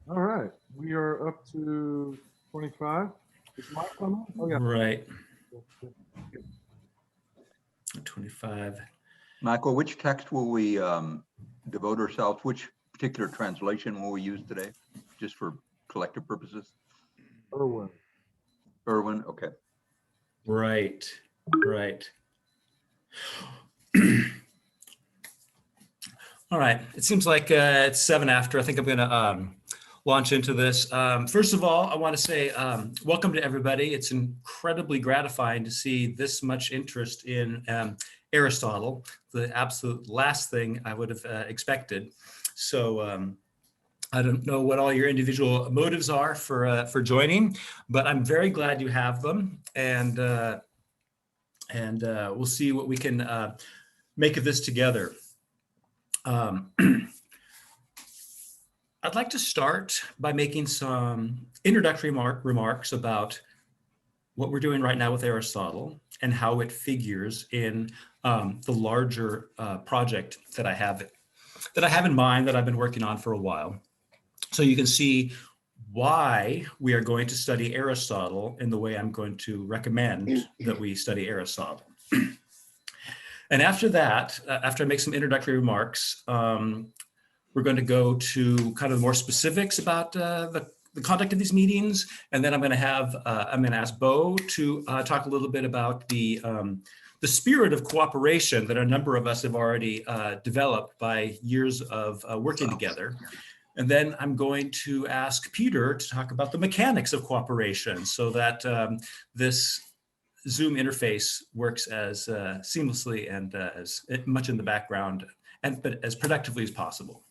All right, we are up to 25. Is Mike coming? Oh yeah. Right, Yeah, yeah, yeah. 25. Michael, which text will we devote ourselves? Which particular translation will we use today, just for collective purposes? Irwin. Irwin, okay. Right, right. All right. It seems like it's 7 after. I think I'm going to launch into this. First of all, I want to say welcome to everybody. It's incredibly gratifying to see this much interest in Aristotle, the absolute last thing I would have expected. So I don't know what all your individual motives are for joining, but I'm very glad you have them, and we'll see what we can make of this together. Um, I'd like to start by making some introductory remarks about what we're doing right now with Aristotle and how it figures in the larger project that I have in mind that I've been working on for a while. So you can see why we are going to study Aristotle in the way I'm going to recommend that we study Aristotle. And after that, after I make some introductory remarks, we're going to go to kind of more specifics about the conduct of these meetings, and then I'm going to ask Bo to talk a little bit about the spirit of cooperation that a number of us have already developed by years of working together. And then I'm going to ask Peter to talk about the mechanics of cooperation so that this Zoom interface works as seamlessly and as much in the background but as productively as possible.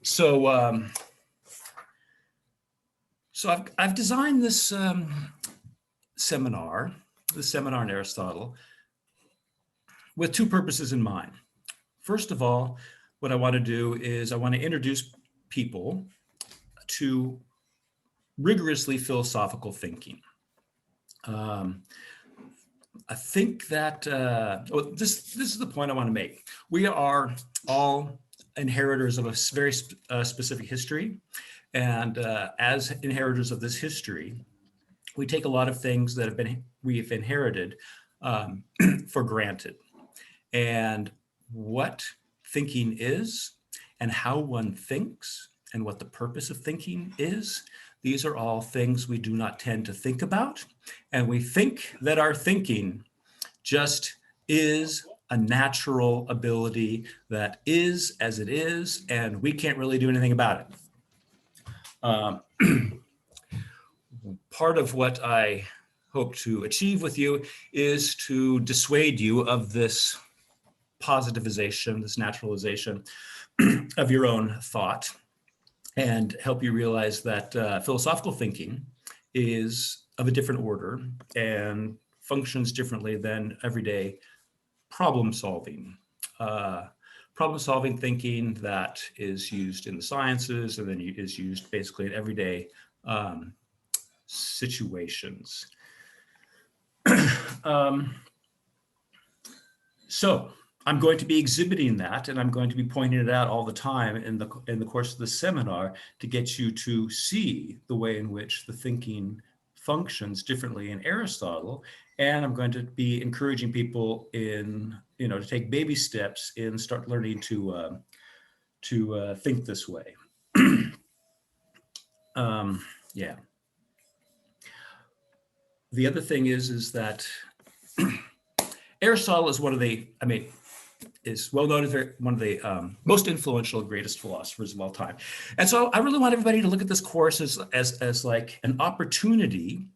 So, so I've designed this seminar in Aristotle, with two purposes in mind. First of all, what I want to do is I want to introduce people to rigorously philosophical thinking. I think that this is the point I want to make. We are all inheritors of a very specific history. And as inheritors of this history, we take a lot of things that we've inherited for granted. And what thinking is and how one thinks and what the purpose of thinking is, these are all things we do not tend to think about. And we think that our thinking just is a natural ability that is as it is, and we can't really do anything about it. Part of what I hope to achieve with you is to dissuade you of this positivization, this naturalization of your own thought, and help you realize that philosophical thinking is of a different order and functions differently than everyday problem solving. Problem solving thinking that is used in the sciences and then is used basically in everyday situations. So I'm going to be exhibiting that, and I'm going to be pointing it out all the time in the course of the seminar to get you to see the way in which the thinking functions differently in Aristotle. And I'm going to be encouraging people to take baby steps in start learning to think this way. Yeah. The other thing is that Aristotle is is well known as one of the most influential, greatest philosophers of all time. And so I really want everybody to look at this course as like an opportunity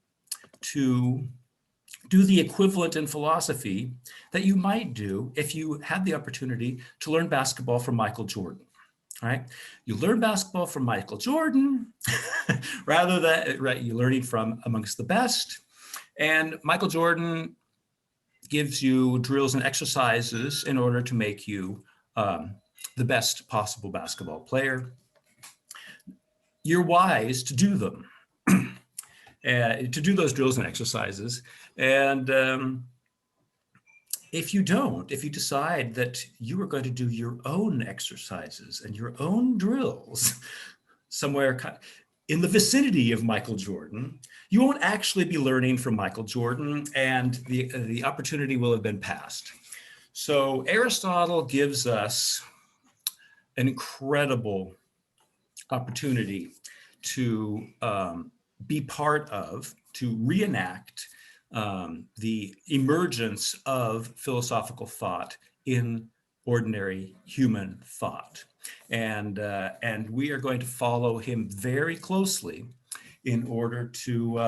to do the equivalent in philosophy that you might do if you had the opportunity to learn basketball from Michael Jordan. All right, you learn basketball from Michael Jordan rather than you're learning from amongst the best. And Michael Jordan gives you drills and exercises in order to make you the best possible basketball player. You're wise to do them, to do those drills and exercises. And if you don't, if you decide that you are going to do your own exercises and your own drills somewhere in the vicinity of Michael Jordan, you won't actually be learning from Michael Jordan, and the opportunity will have been passed. So Aristotle gives us an incredible opportunity to be part of, to reenact the emergence of philosophical thought in ordinary human thought. And we are going to follow him very closely in order to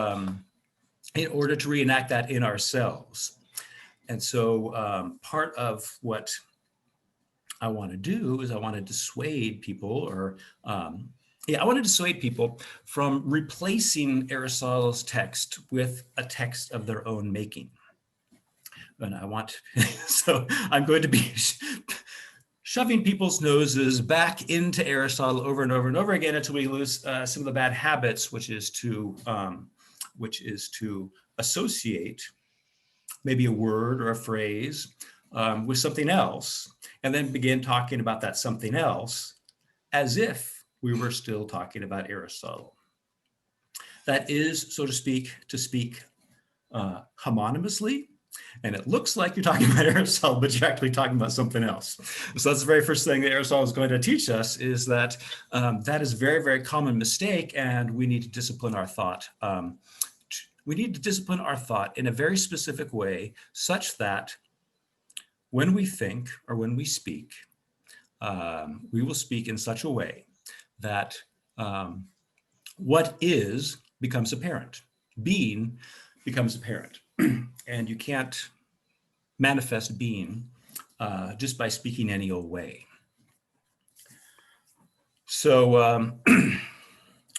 reenact that in ourselves. And so part of what I want to do is I want to dissuade people, I want to dissuade people from replacing Aristotle's text with a text of their own making. And so I'm going to be shoving people's noses back into Aristotle over and over and over again until we lose some of the bad habits, which is to associate maybe a word or a phrase with something else, and then begin talking about that something else as if we were still talking about Aristotle. That is, so to speak homonymously, and it looks like you're talking about Aristotle, but you're actually talking about something else. So that's the very first thing that Aristotle is going to teach us, is that that is a very, very common mistake, and we need to discipline our thought. We need to discipline our thought in a very specific way, such that when we think or when we speak, we will speak in such a way that what is becomes apparent. Being becomes apparent. And you can't manifest being just by speaking any old way. So,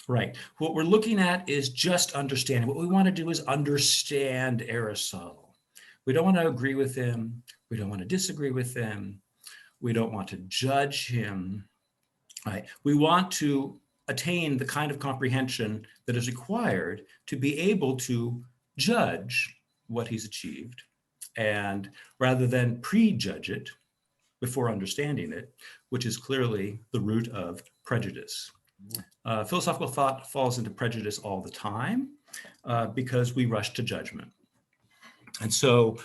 right, what we're looking at is just understanding. What we want to do is understand Aristotle. We don't want to agree with him. We don't want to disagree with him. We don't want to judge him. Right? We want to attain the kind of comprehension that is required to be able to judge what he's achieved, and rather than prejudge it before understanding it, which is clearly the root of prejudice. Philosophical thought falls into prejudice all the time because we rush to judgment. And so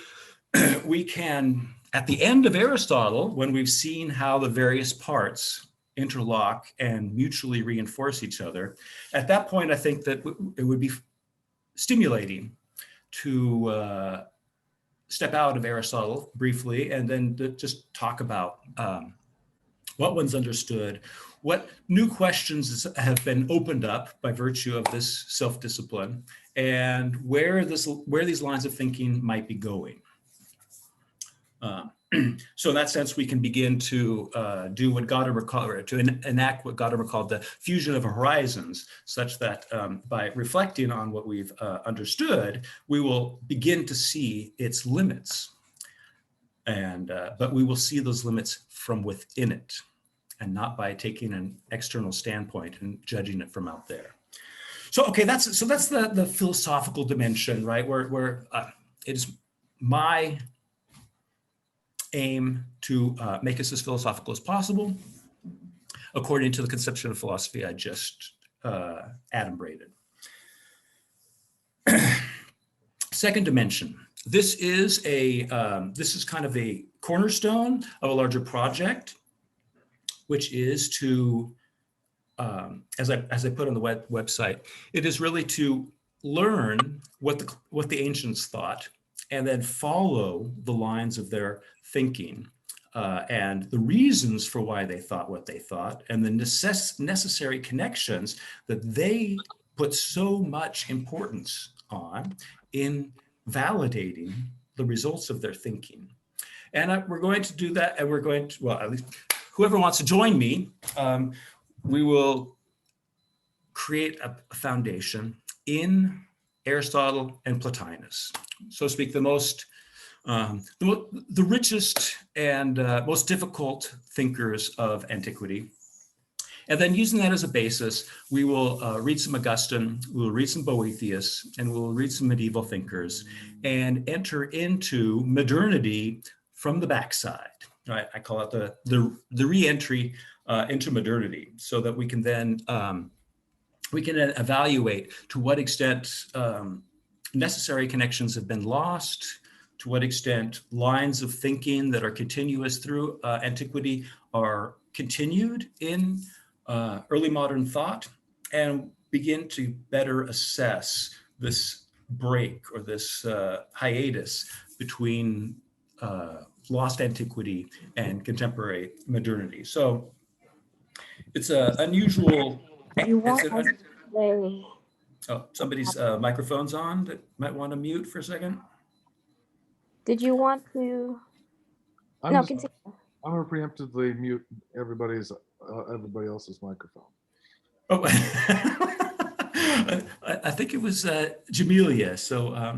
we can, at the end of Aristotle, when we've seen how the various parts interlock and mutually reinforce each other, at that point, I think that it would be stimulating to step out of Aristotle briefly and then just talk about what one's understood, what new questions have been opened up by virtue of this self-discipline, and where these lines of thinking might be going. So in that sense, we can begin to do what Gadamer called, or to enact what Gadamer called the fusion of horizons, such that by reflecting on what we've understood, we will begin to see its limits. And but we will see those limits from within it, and not by taking an external standpoint and judging it from out there. So okay, that's the philosophical dimension, right? Where it is my aim to make us as philosophical as possible, according to the conception of philosophy I just adumbrated. Second dimension. This is kind of a cornerstone of a larger project, which is to, as I put on the website, it is really to learn what the ancients thought, and then follow the lines of their thinking and the reasons for why they thought what they thought, and the necessary connections that they put so much importance on in validating the results of their thinking. And we're going to do that, and we're going to, well, at least whoever wants to join me, we will create a foundation in Aristotle and Plotinus, so to speak, the richest and most difficult thinkers of antiquity. And then using that as a basis, we will read some Augustine, we'll read some Boethius, and we'll read some medieval thinkers and enter into modernity from the backside. Right? I call it the re-entry into modernity, so that we can then evaluate to what extent necessary connections have been lost, to what extent lines of thinking that are continuous through antiquity are continued in early modern thought, and begin to better assess this break or this hiatus between lost antiquity and contemporary modernity. So it's an unusual. You want us to play? Oh, somebody's microphone's on that might want to mute for a second. Did you want to? I'm No, just- continue. I'm gonna preemptively mute everybody else's microphone. Oh, I think it was Jamelia. So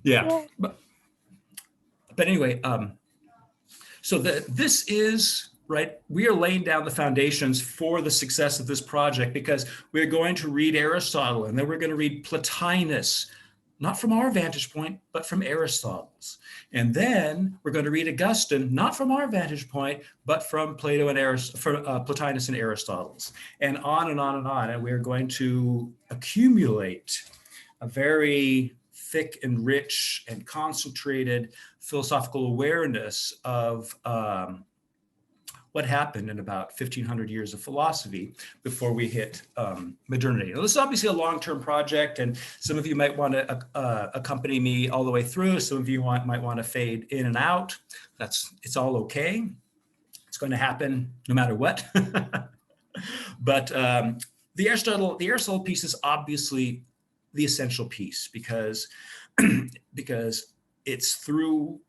yeah, but anyway, so this is right. We are laying down the foundations for the success of this project, because we're going to read Aristotle, and then we're going to read Plotinus, not from our vantage point, but from Aristotle's. And then we're going to read Augustine, not from our vantage point, but from Plato and Plotinus and Aristotle's, and on and on and on. And we're going to accumulate a very thick and rich and concentrated philosophical awareness of what happened in about 1,500 years of philosophy before we hit modernity. Now, this is obviously a long-term project, and some of you might want to accompany me all the way through. Some of you might want to fade in and out. It's all okay. It's going to happen no matter what. But the Aristotle piece is obviously the essential piece, because it's through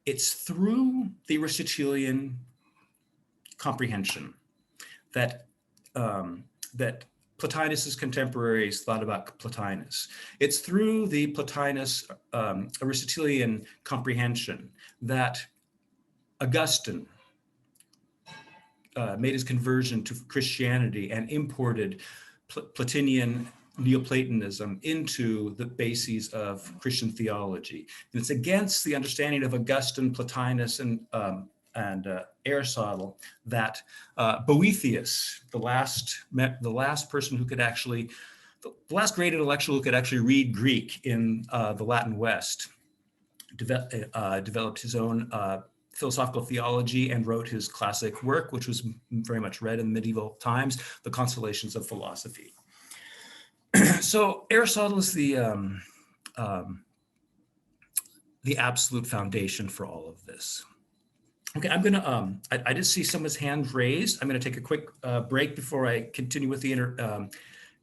the Aristotelian comprehension that that Plotinus's contemporaries thought about Plotinus. It's through the Plotinus Aristotelian comprehension that Augustine made his conversion to Christianity and imported Platinian Neoplatonism into the bases of Christian theology. And it's against the understanding of Augustine, Plotinus, and Aristotle that Boethius, the last person who could actually, the last great intellectual who could actually read Greek in the Latin West, developed his own philosophical theology and wrote his classic work, which was very much read in medieval times, The Consolations of Philosophy. So Aristotle is the absolute foundation for all of this. Okay, I'm gonna, I did see someone's hand raised. I'm gonna take a quick break before I continue with the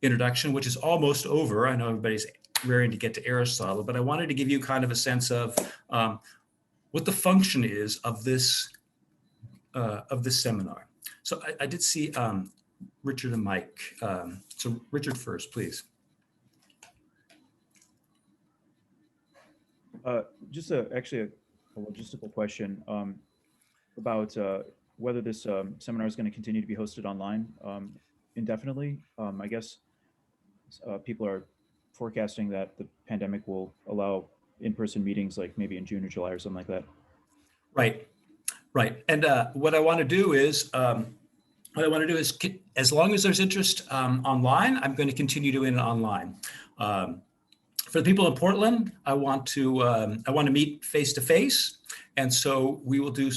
introduction, which is almost over. I know everybody's raring to get to Aristotle, but I wanted to give you kind of a sense of what the function is of this seminar. So I did see Richard and Mike. So Richard first, please. Just actually a logistical question about whether this seminar is going to continue to be hosted online indefinitely. I guess people are forecasting that the pandemic will allow in-person meetings, like maybe in June or July or something like that. Right. And what I want to do is, as long as there's interest online, I'm going to continue doing it online. For the people in Portland, I want to meet face to face, and so we will do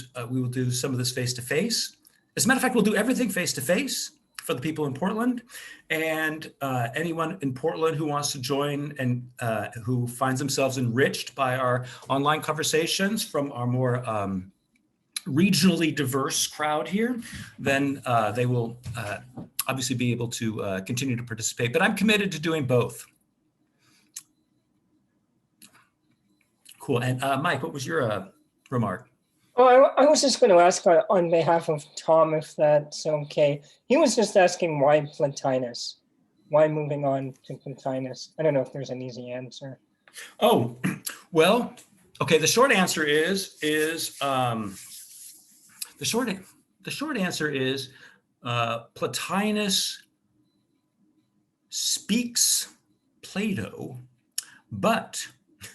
some of this face to face. As a matter of fact, we'll do everything face to face for the people in Portland, and anyone in Portland who wants to join and who finds themselves enriched by our online conversations from our more regionally diverse crowd here, then they will obviously be able to continue to participate. But I'm committed to doing both. Cool. And Mike, what was your remark? Oh, I was just going to ask on behalf of Tom, if that's okay. He was just asking why Plotinus? Why moving on to Plotinus? I don't know if there's an easy answer. Oh, well, okay. The short answer is Plotinus speaks Plato, but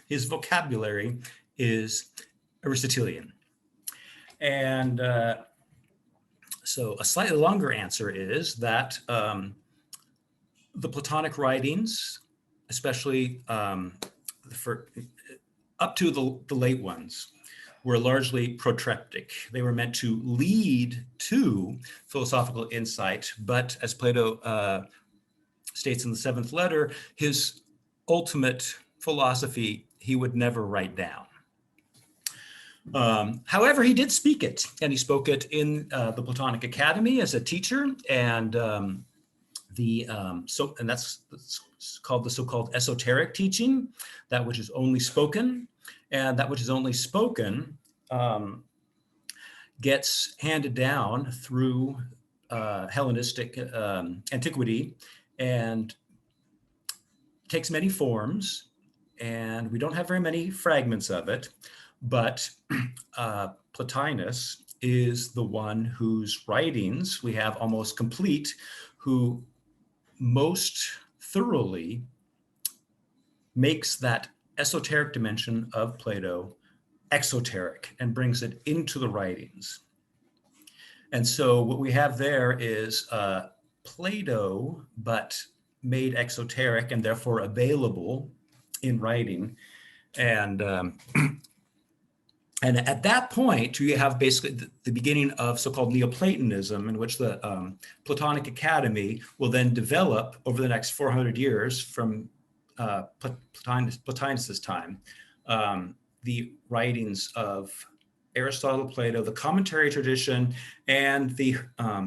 his vocabulary is Aristotelian. And so a slightly longer answer is that the Platonic writings, especially up to the late ones, were largely protreptic. They were meant to lead to philosophical insight, but as Plato states in the seventh letter, his ultimate philosophy he would never write down. However, he did speak it, and he spoke it in the Platonic Academy as a teacher, and that's called the so-called esoteric teaching, that which is only spoken, and that which is only spoken gets handed down through Hellenistic antiquity and takes many forms, and we don't have very many fragments of it, but Plotinus is the one whose writings we have almost complete, who most thoroughly makes that esoteric dimension of Plato exoteric and brings it into the writings. And so what we have there is Plato, but made exoteric and therefore available in writing. And at that point, you have basically the beginning of so-called Neoplatonism, in which the Platonic Academy will then develop over the next 400 years from Plotinus's time, the writings of Aristotle, Plato, the commentary tradition, and the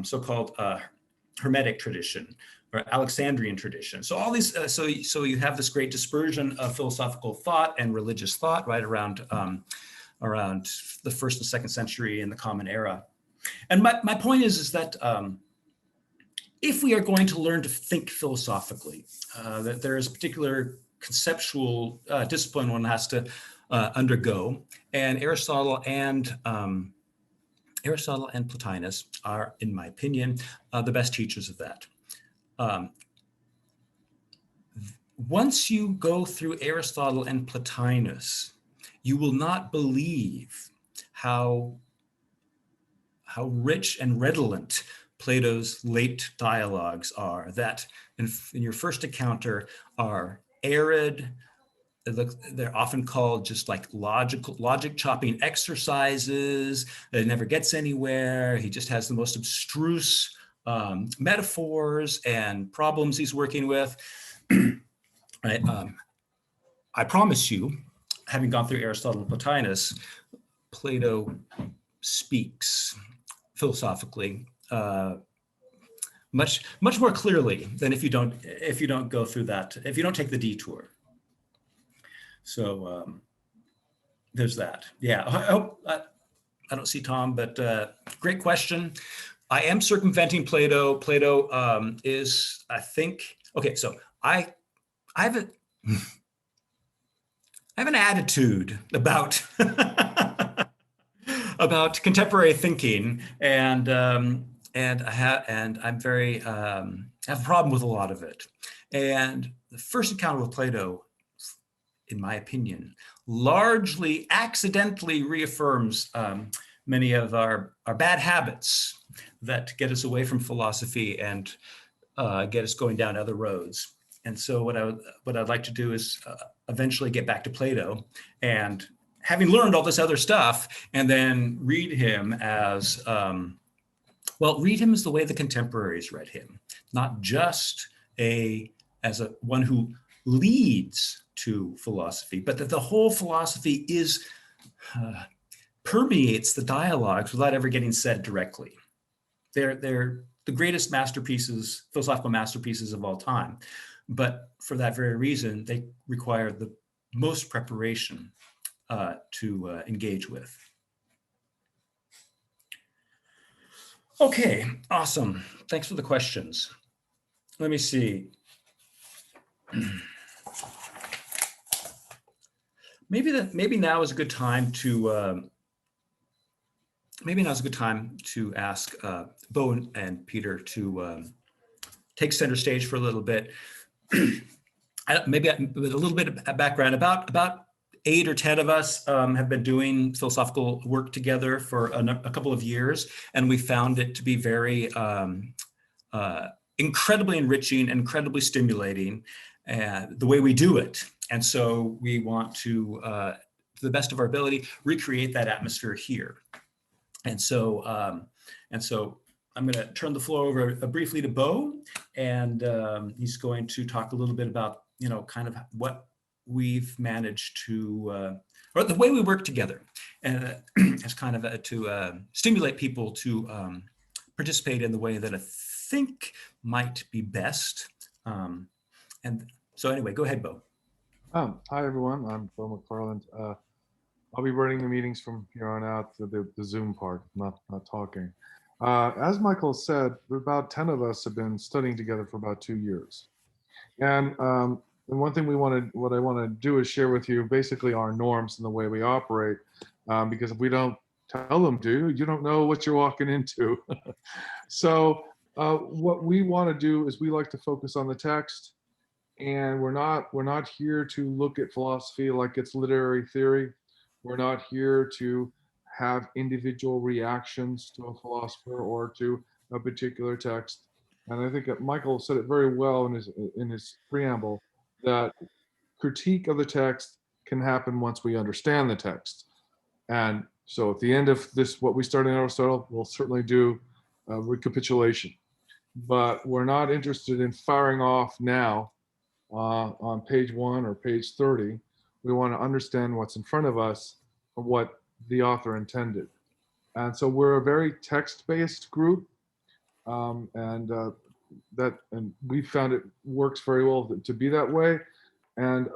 so-called Hermetic tradition or Alexandrian tradition. So all these, so you have this great dispersion of philosophical thought and religious thought right around the first and second century in the Common Era. And my point is that if we are going to learn to think philosophically, that there is a particular conceptual discipline one has to undergo, and Aristotle and Plotinus are, in my opinion, the best teachers of that. Once you go through Aristotle and Plotinus, you will not believe how rich and redolent Plato's late dialogues are, that in your first encounter are arid. They're often called just like logic chopping exercises. It never gets anywhere. He just has the most abstruse metaphors and problems he's working with. Right? I promise you, having gone through Aristotle and Plotinus, Plato speaks philosophically much more clearly than if you don't go through that, if you don't take the detour. So there's that. Yeah, I hope I don't see Tom, but great question. I am circumventing Plato. Plato is, I think, okay. So I have an attitude about about contemporary thinking, and I'm very I have a problem with a lot of it. And the first encounter with Plato, in my opinion, largely accidentally reaffirms many of our bad habits that get us away from philosophy and get us going down other roads. And so what I'd like to do is eventually get back to Plato, and having learned all this other stuff, and then read him as, read him as the way the contemporaries read him, not just as one who leads to philosophy, but that the whole philosophy permeates the dialogues without ever getting said directly. They're the greatest masterpieces, philosophical masterpieces of all time. But for that very reason, they require the most preparation to engage with. Okay, awesome. Thanks for the questions. Let me see. Maybe now is a good time to maybe now's a good time to ask Bo and Peter to take center stage for a little bit. Maybe with a little bit of background, about 8 or 10 of us have been doing philosophical work together for a couple of years, and we found it to be very incredibly enriching, incredibly stimulating, the way we do it. And so we want to the best of our ability, recreate that atmosphere here. And so I'm going to turn the floor over briefly to Bo, and he's going to talk a little bit about, kind of what we've managed to, or the way we work together, and as kind of to stimulate people to participate in the way that I think might be best. And so anyway, go ahead, Bo. Hi, everyone. I'm Bo McFarland. I'll be running the meetings from here on out, the Zoom part, not talking. As Michael said, about 10 of us have been studying together for about 2 years. And one thing what I want to do is share with you basically our norms and the way we operate, because if we don't tell them to, you don't know what you're walking into. So what we want to do is we like to focus on the text, and we're not here to look at philosophy like it's literary theory. We're not here to have individual reactions to a philosopher or to a particular text. And I think that Michael said it very well in his preamble, that critique of the text can happen once we understand the text. And so at the end of this, what we started in Aristotle, we'll certainly do a recapitulation. But we're not interested in firing off now on page 1 or page 30. We want to understand what's in front of us and what the author intended. And so we're a very text-based group, and we found it works very well to be that way. And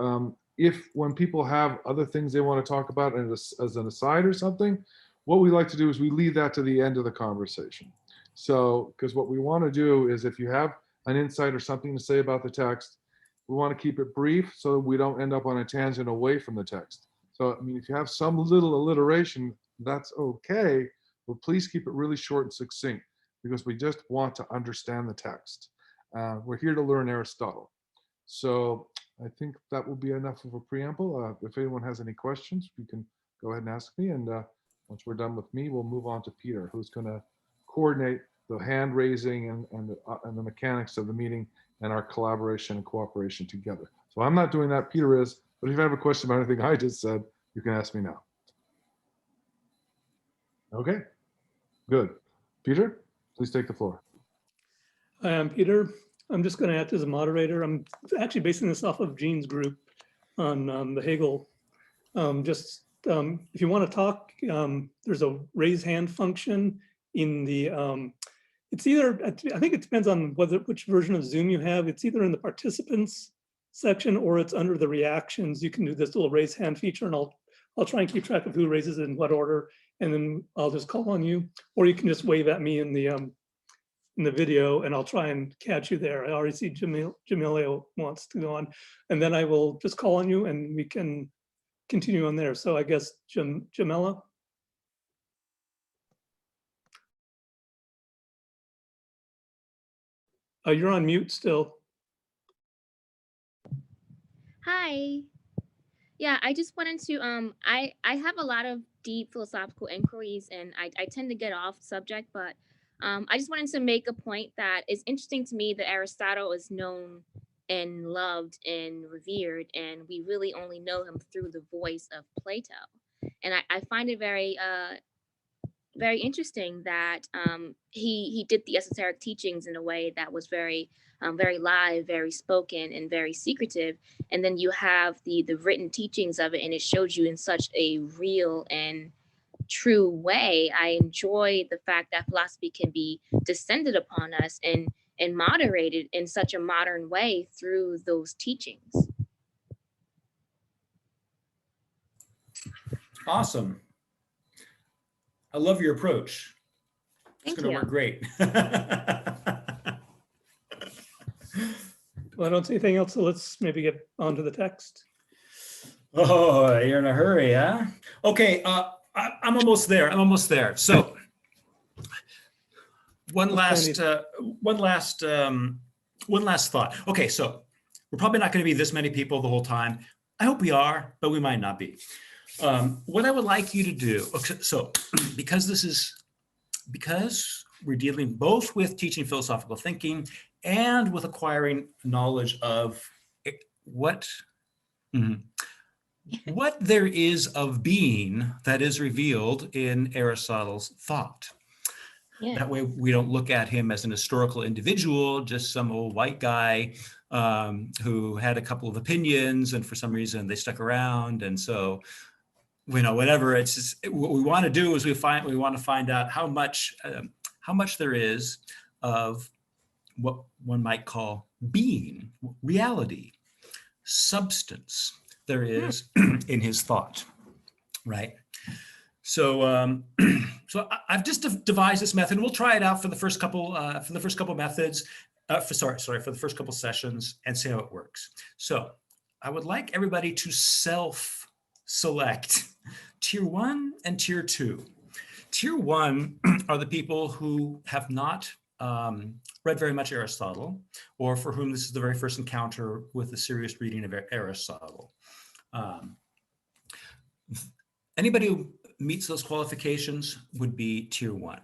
when people have other things they want to talk about as an aside or something, what we like to do is we leave that to the end of the conversation. So, because what we want to do is, if you have an insight or something to say about the text, we want to keep it brief so that we don't end up on a tangent away from the text. So, I mean, if you have some little alliteration, that's okay, but please keep it really short and succinct, because we just want to understand the text. We're here to learn Aristotle. So I think that will be enough of a preamble. If anyone has any questions, you can go ahead and ask me. And once we're done with me, we'll move on to Peter, who's going to coordinate the hand raising and the mechanics of the meeting and our collaboration and cooperation together. So I'm not doing that, Peter is, but if you have a question about anything I just said, you can ask me now. Okay, good. Peter, please take the floor. Hi, I'm Peter. I'm just going to act as a moderator. I'm actually basing this off of Gene's group on the Hegel. If you want to talk, there's a raise hand function in the, it's either, I think it depends on which version of Zoom you have. It's either in the participants section or it's under the reactions. You can do this little raise hand feature, and I'll try and keep track of who raises it in what order, and then I'll just call on you, or you can just wave at me in the video, and I'll try and catch you there. I already see Jamilio wants to go on, and then I will just call on you and we can continue on there. So I guess Jamila. You're on mute still. Hi. Yeah, I just wanted to, I have a lot of deep philosophical inquiries, and I tend to get off subject, but I just wanted to make a point that it's interesting to me that Aristotle is known and loved and revered, and we really only know him through the voice of Plato. And I find it very interesting that he did the esoteric teachings in a way that was very live, very spoken, and very secretive. And then you have the written teachings of it, and it shows you in such a real and true way. I enjoy the fact that philosophy can be descended upon us and moderated in such a modern way through those teachings. Awesome. I love your approach. It's going to work great. Well, I don't see anything else, so let's maybe get onto the text. Oh, you're in a hurry, huh? Okay, I'm almost there. I'm almost there. So one Okay, last thought. Okay, so we're probably not going to be this many people the whole time. I hope we are, but we might not be. What I would like you to do, okay, so because we're dealing both with teaching philosophical thinking and with acquiring knowledge of what there is of being that is revealed in Aristotle's thought. Yeah. That way we don't look at him as an historical individual, just some old white guy who had a couple of opinions and for some reason they stuck around. And so, whatever, it's just, what we want to do is we want to find out how much there is of what one might call being, reality, substance there is in his thought, right? So, so I've just devised this method. We'll try it out for the first couple methods. For the first couple sessions and see how it works. So, I would like everybody to select tier 1 and tier 2. Tier 1 are the people who have not read very much Aristotle, or for whom this is the very first encounter with a serious reading of Aristotle. Anybody who meets those qualifications would be tier 1.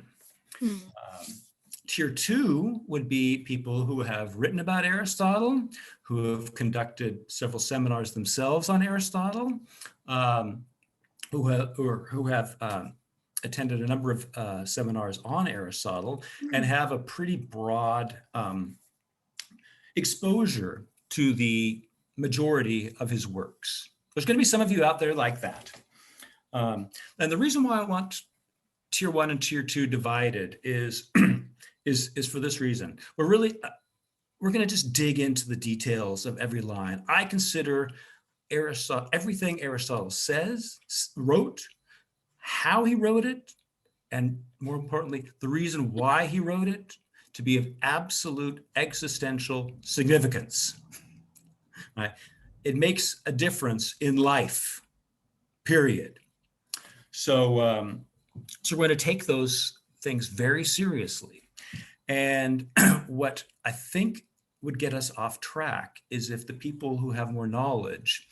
Tier 2 would be people who have written about Aristotle, who have conducted several seminars themselves on Aristotle, who have attended a number of seminars on Aristotle and have a pretty broad exposure to the majority of his works. There's going to be some of you out there like that. And the reason why I want tier 1 and tier 2 divided is for this reason. We're going to just dig into the details of every line. I consider everything Aristotle wrote, how he wrote it, and more importantly, the reason why he wrote it, to be of absolute existential significance. Right? It makes a difference in life, period. So we're going to take those things very seriously. And what I think would get us off track is if the people who have more knowledge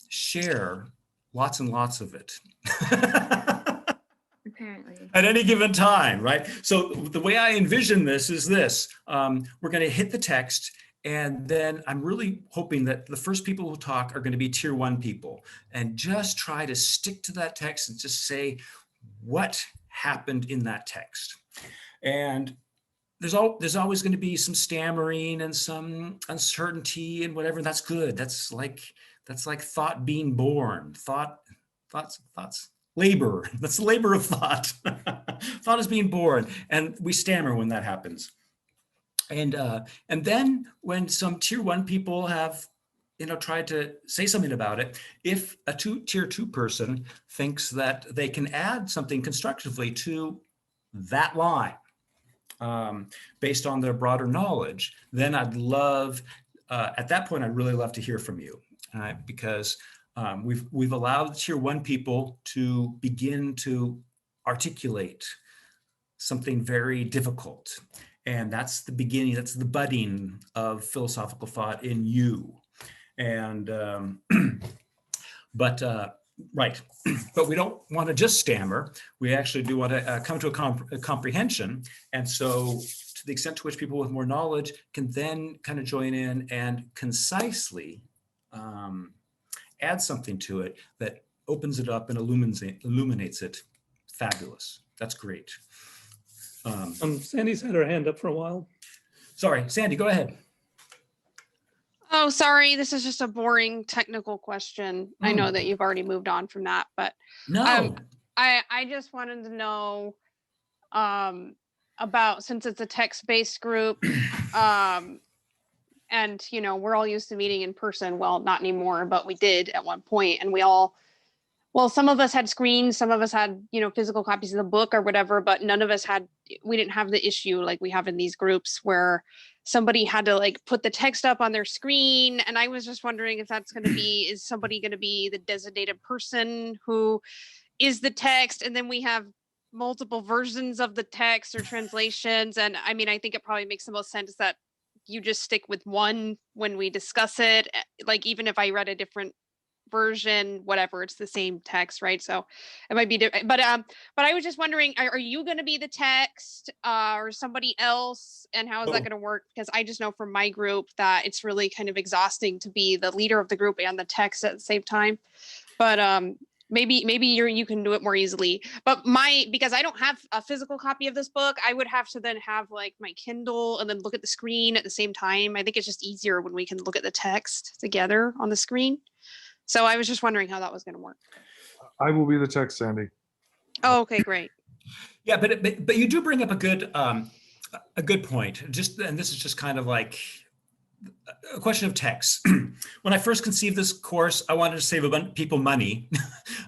share lots and lots of it. Apparently. At any given time, right? So the way I envision this is this. We're going to hit the text, and then I'm really hoping that the first people who talk are going to be tier 1 people, and just try to stick to that text and just say what happened in that text. And there's always going to be some stammering and some uncertainty and whatever. And that's good. That's like thought being born. Thoughts. Labor. That's the labor of thought. Thought is being born, and we stammer when that happens. And then when some tier 1 people have tried to say something about it, if a tier 2 person thinks that they can add something constructively to that line based on their broader knowledge, then I'd love, at that point, I'd really love to hear from you, because we've allowed tier 1 people to begin to articulate something very difficult. And that's the beginning, that's the budding of philosophical thought in you. And, but we don't want to just stammer. We actually do want to come to a comprehension. And so to the extent to which people with more knowledge can then kind of join in and concisely add something to it that opens it up and illuminates it, fabulous. That's great. Sandy's had her hand up for a while. Sorry, Sandy, go ahead. Oh, sorry. This is just a boring technical question. I know that you've already moved on from that, but No. I just wanted to know about, since it's a text-based group, and we're all used to meeting in person. Well, not anymore, but we did at one point, and some of us had screens, some of us had, physical copies of the book or whatever, but none of us we didn't have the issue like we have in these groups where somebody had to like put the text up on their screen. And I was just wondering if is somebody going to be the designated person who is the text, and then we have multiple versions of the text or translations. And I mean, I think it probably makes the most sense that you just stick with one when we discuss it. Like, even if I read a different version, whatever, it's the same text, right? So it might be different. But I was just wondering, are you going to be the text or somebody else? And how is that going to work? Because I just know from my group that it's really kind of exhausting to be the leader of the group and the text at the same time. But maybe you can do it more easily. But because I don't have a physical copy of this book, I would have to then have like my Kindle and then look at the screen at the same time. I think it's just easier when we can look at the text together on the screen. So I was just wondering how that was going to work. I will be the text, Sandy. Oh, okay, great. Yeah, but you do bring up a good point. And this is just kind of like a question of text. When I first conceived this course, I wanted to save a bunch of people money.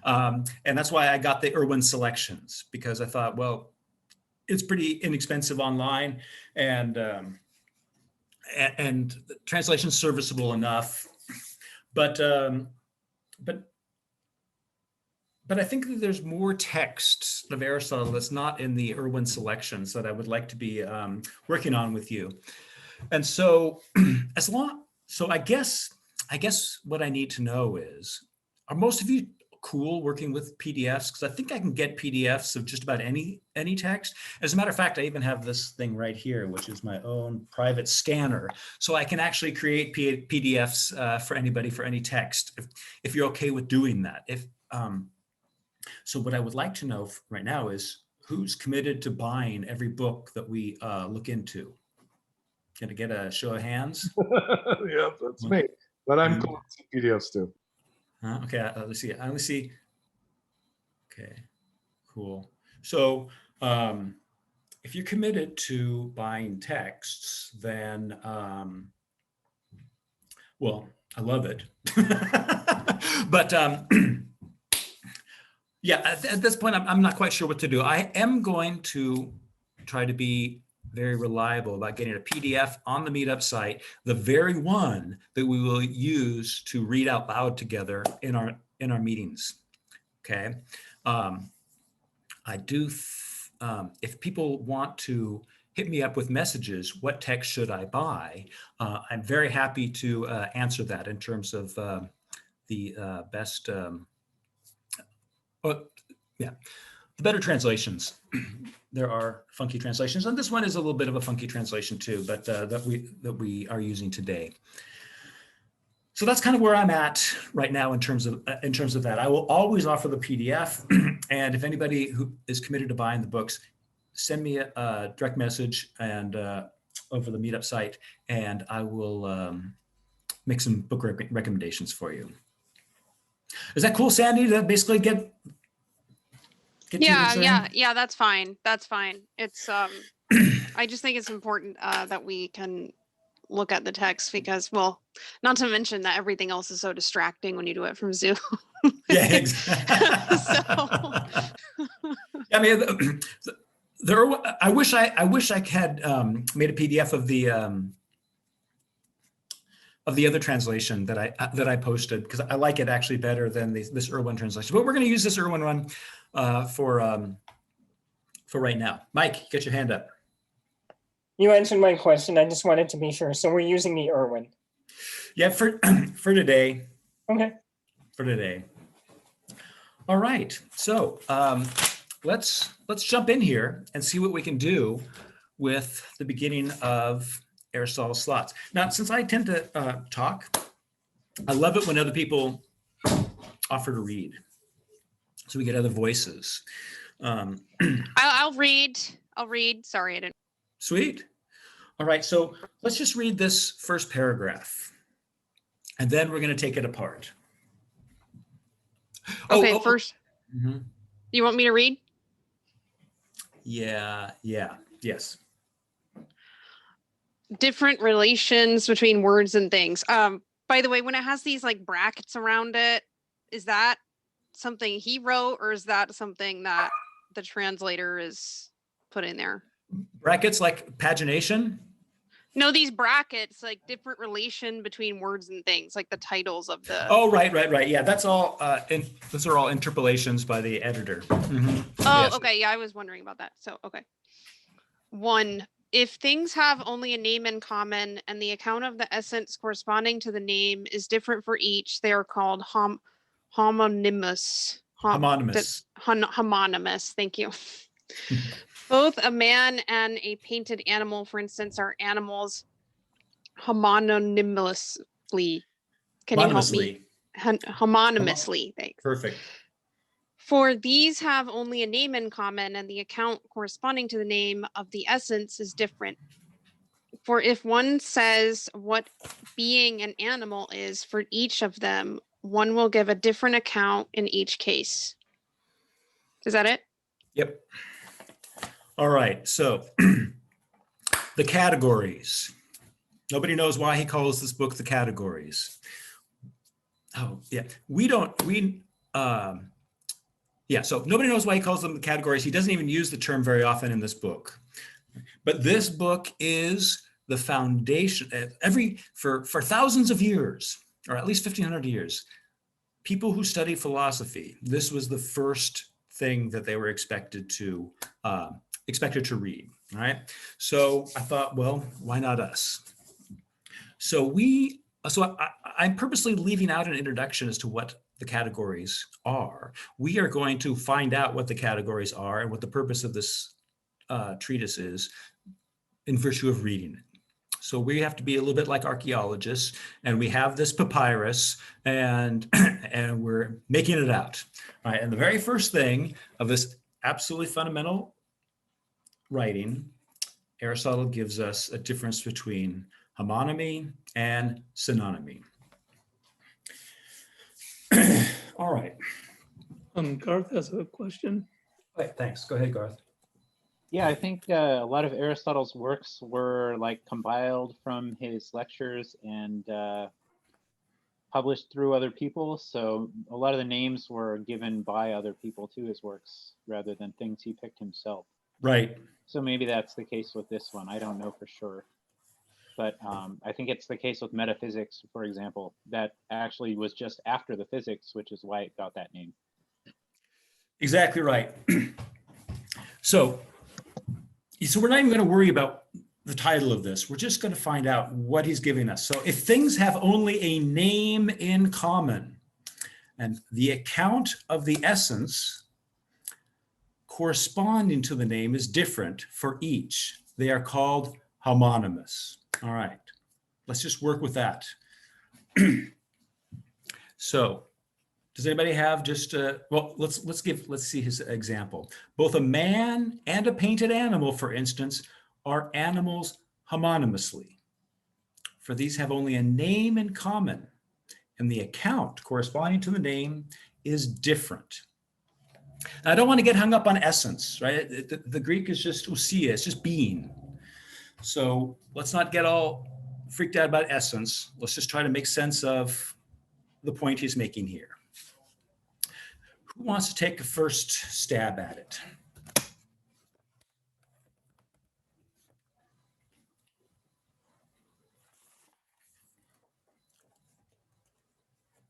And that's why I got the Irwin selections, because I thought, well, it's pretty inexpensive online, and translation serviceable enough. But I think that there's more text of Aristotle that's not in the Irwin selections that I would like to be working on with you. And so I guess what I need to know is, are most of you cool working with PDFs? Because I think I can get PDFs of just about any text. As a matter of fact, I even have this thing right here, which is my own private scanner. So I can actually create PDFs for anybody, for any text, if you're okay with doing that. So what I would like to know right now is, who's committed to buying every book that we look into? Can I get a show of hands? Yeah, that's me. But I'm cool with PDFs too. Okay, let's see. I only see. Okay, cool. So if you're committed to buying texts, then, well, I love it. But yeah, at this point, I'm not quite sure what to do. I am going to try to be very reliable about getting a PDF on the Meetup site, the very one that we will use to read out loud together in our meetings. Okay. I do. If people want to hit me up with messages, what text should I buy? I'm very happy to answer that in terms of the best. The better translations. There are funky translations, and this one is a little bit of a funky translation too, but that we are using today. So that's kind of where I'm at right now in terms of that. I will always offer the PDF, and if anybody who is committed to buying the books, send me a direct message and over the Meetup site, and I will make some book recommendations for you. Is that cool, Sandy? To basically get yeah, that's fine. That's fine. It's I just think it's important that we can look at the text, because, well, not to mention that everything else is so distracting when you do it from Zoom. Yeah, exactly. So I mean, I wish I had made a PDF of the other translation that I posted, because I like it actually better than this Irwin translation. But we're going to use this Irwin one for right now. Mike, get your hand up. You answered my question. I just wanted to be sure. So we're using the Irwin. Yeah, for today. Okay. For today. All right. So let's jump in here and see what we can do with the beginning of Aristotle's slots. Now, since I tend to talk, I love it when other people offer to read, so we get other voices. I'll read. Sorry, I didn't. Sweet. All right, so let's just read this first paragraph, and then we're going to take it apart. Okay, first. Mm-hmm. You want me to read? Yeah, yes. Different relations between words and things. By the way, when it has these like brackets around it, is that something he wrote, or is that something that the translator is put in there? Brackets like pagination? No, these brackets, like different relation between words and things, like the titles of the. Oh, right. Yeah, that's all. Those are all interpolations by the editor. Mhm. Oh, Yes. okay. Yeah, I was wondering about that. So, okay. 1, if things have only a name in common and the account of the essence corresponding to the name is different for each, they are called homonymous. Homonymous. Thank you. Both a man and a painted animal, for instance, are animals homonymously. Can you help me? Homonymously. Thanks. Perfect. For these have only a name in common, and the account corresponding to the name of the essence is different. For if one says what being an animal is for each of them, one will give a different account in each case. Is that it? Yep. All right. So the categories. Nobody knows why he calls this book The Categories. Oh, yeah. So nobody knows why he calls them the categories. He doesn't even use the term very often in this book. But this book is the foundation. For thousands of years, or at least 1,500 years, people who study philosophy, this was the first thing that they were expected to read. All right. So I thought, well, why not us? So I'm purposely leaving out an introduction as to what the categories are. We are going to find out what the categories are and what the purpose of this treatise is in virtue of reading it. So we have to be a little bit like archaeologists, and we have this papyrus, and we're making it out. All right, and the very first thing of this absolutely fundamental writing, Aristotle gives us a difference between homonymy and synonymy. All right. Garth has a question. Okay, thanks. Go ahead, Garth. Yeah, I think a lot of Aristotle's works were like compiled from his lectures and published through other people. So a lot of the names were given by other people to his works rather than things he picked himself. Right. So maybe that's the case with this one. I don't know for sure. But I think it's the case with metaphysics, for example, that actually was just after the physics, which is why it got that name. Exactly right. So we're not even going to worry about the title of this. We're just going to find out what he's giving us. So if things have only a name in common and the account of the essence corresponding to the name is different for each, they are called homonymous. All right, let's just work with that. So does anybody have just well, let's see his example. Both a man and a painted animal, for instance, are animals homonymously. For these have only a name in common, and the account corresponding to the name is different. Now, I don't want to get hung up on essence, right? The Greek is just ousia, it's just being. So let's not get all freaked out about essence. Let's just try to make sense of the point he's making here. Who wants to take a first stab at it?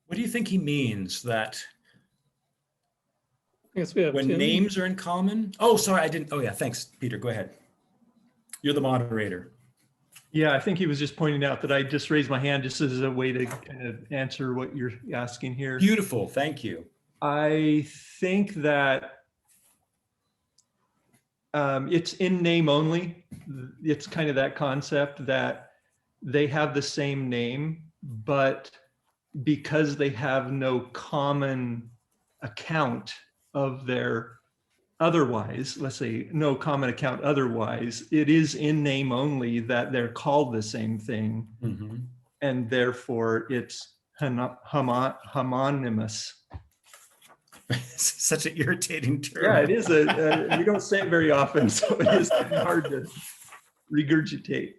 What do you think he means that I guess we have when Tim. names are in common? Oh, sorry, I didn't. Oh, yeah, thanks, Peter. Go ahead. You're the moderator. Yeah, I think he was just pointing out that I just raised my hand just as a way to kind of answer what you're asking here. Beautiful, thank you. I think that it's in name only. It's kind of that concept that they have the same name, but because they have no common account of their otherwise, let's say no common account otherwise, it is in name only that they're called the same thing. Mm-hmm. And therefore it's homonymous. Such an irritating term. Yeah, it is. You don't say it very often, so it is hard to regurgitate.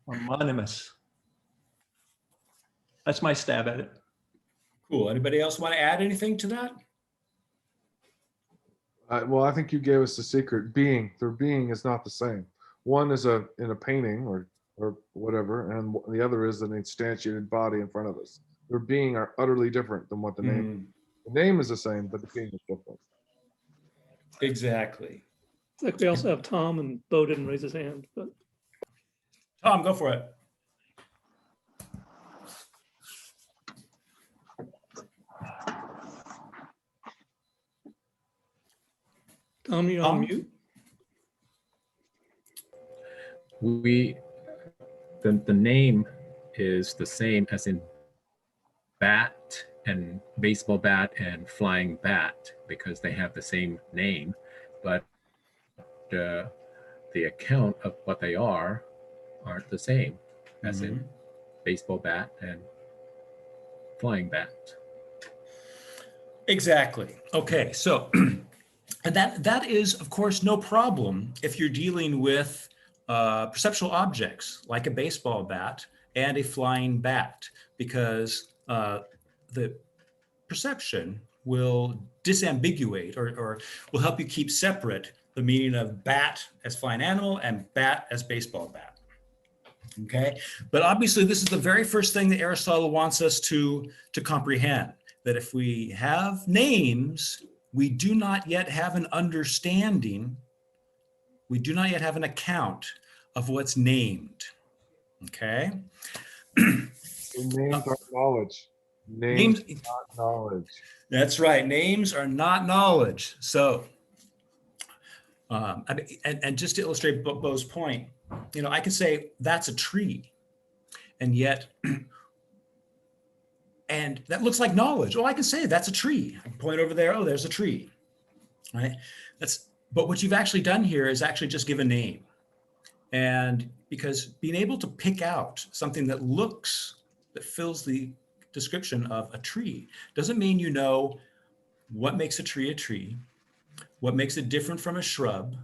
Homonymous. That's my stab at it. Cool. Anybody else want to add anything to that? Well, I think you gave us the secret. Their being is not the same. one is in a painting or whatever, and the other is an instantiated body in front of us. Their being are utterly different than what the name. The name is the same, but the being is different. Exactly. It's like we also have Tom, and Bo didn't raise his hand, but Tom, go for it. Tom, you're on mute. The name is the same as in bat and baseball bat and flying bat because they have the same name, but the account of what they aren't the same as in baseball bat and flying bat. Exactly. Okay, so and that is, of course, no problem if you're dealing with perceptual objects like a baseball bat and a flying bat, because the perception will disambiguate or will help you keep separate the meaning of bat as flying animal and bat as baseball bat. Okay, but obviously this is the very first thing that Aristotle wants us to comprehend, that if we have names, we do not yet have an understanding, we do not yet have an account of what's named. Okay. Names are knowledge. Names are not knowledge. That's right. Names are not knowledge. So, and just to illustrate Bo's point, you know, I can say that's a tree, and yet, and that looks like knowledge. Oh, I can say that's a tree. I can point over there. Oh, there's a tree. Right. But what you've actually done here is actually just give a name. And because being able to pick out something that fills the description of a tree doesn't mean you know what makes a tree, what makes it different from a shrub,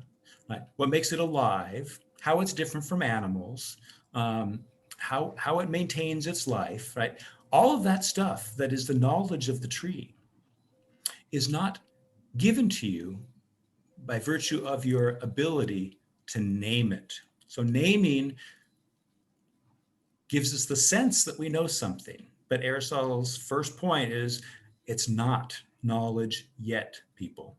right? What makes it alive, how it's different from animals, how it maintains its life, right? All of that stuff that is the knowledge of the tree is not given to you by virtue of your ability to name it. So naming gives us the sense that we know something. But Aristotle's first point is it's not knowledge yet, people.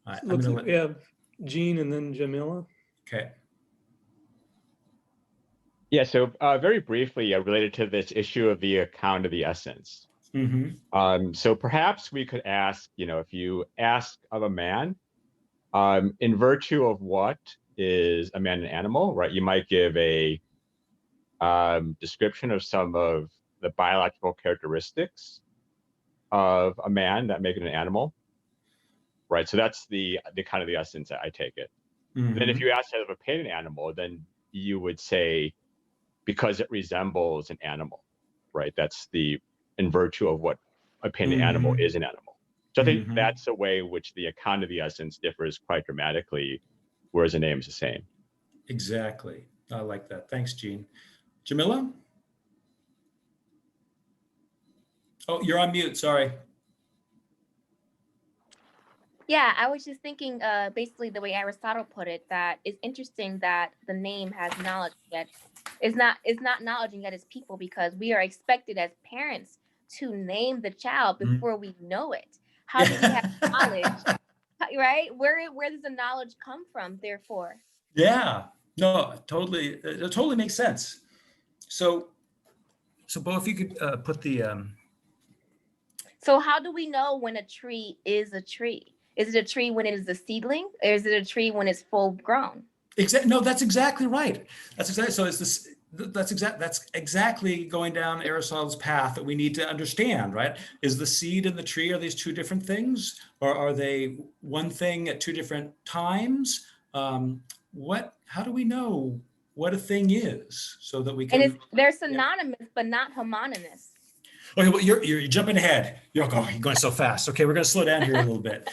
So looks like we have Gene and then Jamila. Okay. Yeah, so very briefly related to this issue of the account of the essence. So perhaps we could ask, you know, if you ask of a man, in virtue of what is a man an animal, right? You might give a description of some of the biological characteristics of a man that make it an animal, right? So that's the kind of the essence, I take it. Then if you ask of a painted animal, then you would say, because it resembles an animal, right? That's in virtue of what a painted animal is an animal. So I think that's a way in which the account of the essence differs quite dramatically, whereas the name is the same. Exactly. I like that. Thanks, Gene. Jamila? Oh, you're on mute. Sorry. Yeah, I was just thinking, basically the way Aristotle put it, that it's interesting that the name has knowledge yet. It's not knowledge and yet it's people, because we are expected as parents to name the child before we know it. How do we have knowledge? Right? Where does the knowledge come from, therefore? Yeah, no, totally. It totally makes sense. So Bo, if you could put the... So how do we know when a tree is a tree? Is it a tree when it is a seedling, or is it a tree when it's full grown? No, that's exactly right. That's exactly, so it's this, that's exactly going down Aristotle's path that we need to understand, right? Is the seed and the tree, are these two different things, or are they one thing at two different times? How do we know what a thing is so that we can? And they're synonymous, but not homonymous. Okay, well, you're jumping ahead. You're going so fast. Okay, we're going to slow down here a little bit.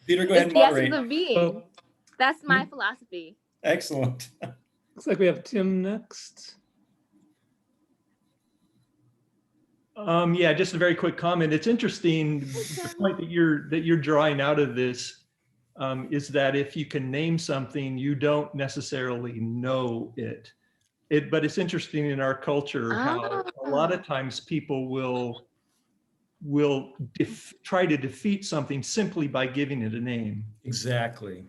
Peter, go ahead and moderate. The essence of being. That's my philosophy. Excellent. Looks like we have Tim next. Yeah, just a very quick comment. It's interesting the point that you're drawing out of this is that if you can name something, you don't necessarily know it. But it's interesting in our culture how a lot of times people will try to defeat something simply by giving it a name. Exactly.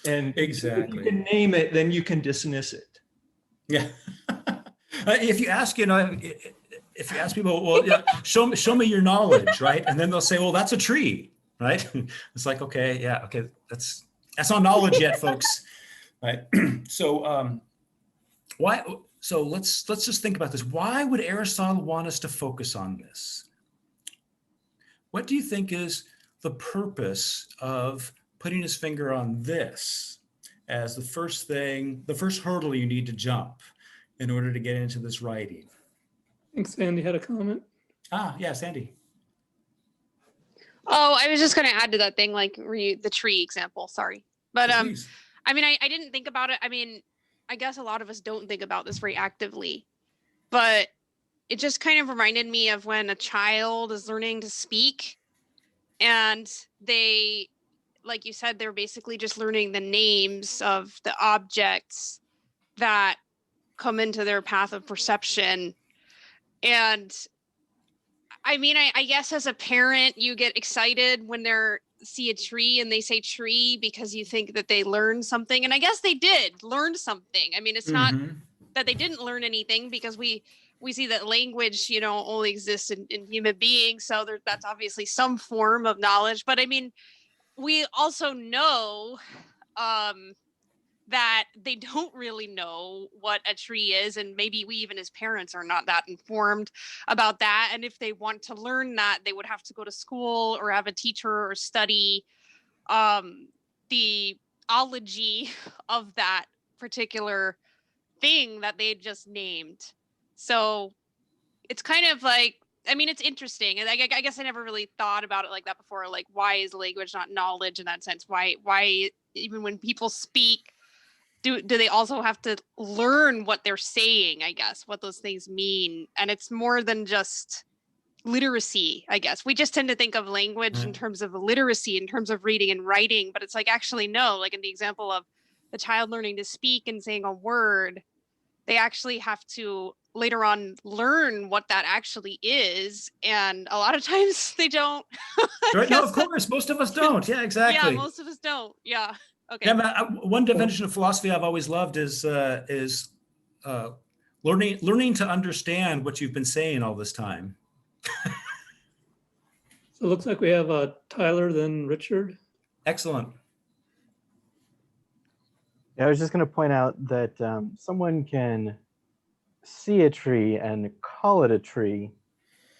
And Exactly. if you can name it, then you can dismiss it. Yeah. If you ask, if you ask people, well, yeah, show me your knowledge, right? And then they'll say, well, that's a tree, right? It's like, okay, yeah, okay, that's not knowledge yet, folks, right? So why? So let's just think about this. Why would Aristotle want us to focus on this? What do you think is the purpose of putting his finger on this as the first thing, the first hurdle you need to jump in order to get into this writing? I think Sandy had a comment. Yeah, Sandy. Oh, I was just going to add to that thing, like the tree example. Sorry, but Please. I mean, I didn't think about it. I mean, I guess a lot of us don't think about this very actively, but it just kind of reminded me of when a child is learning to speak, and they, like you said, they're basically just learning the names of the objects that come into their path of perception. And I mean, I guess as a parent, you get excited when they're see a tree and they say tree because you think that they learned something. And I guess they did learn something. I mean, it's not that they didn't learn anything, because we see that language, only exists in human beings. So that's obviously some form of knowledge. But I mean, we also know that they don't really know what a tree is, and maybe we even as parents are not that informed about that. And if they want to learn that, they would have to go to school or have a teacher or study the ology of that particular thing that they just named. So it's kind of like, I mean, it's interesting, and I guess I never really thought about it like that before. Like, why is language not knowledge in that sense? Why even when people speak, do they also have to learn what they're saying, I guess, what those things mean? And it's more than just literacy, I guess. We just tend to think of language in terms of literacy, in terms of reading and writing, but it's like, actually, no, like in the example of the child learning to speak and saying a word, they actually have to later on learn what that actually is. And a lot of times they don't. Right? No, of course, most of us don't. Yeah, exactly. Yeah, most of us don't. Yeah. Okay. Yeah, one definition of philosophy I've always loved is learning to understand what you've been saying all this time. So it looks like we have Tyler, then Richard. Excellent. Yeah, I was just going to point out that someone can see a tree and call it a tree,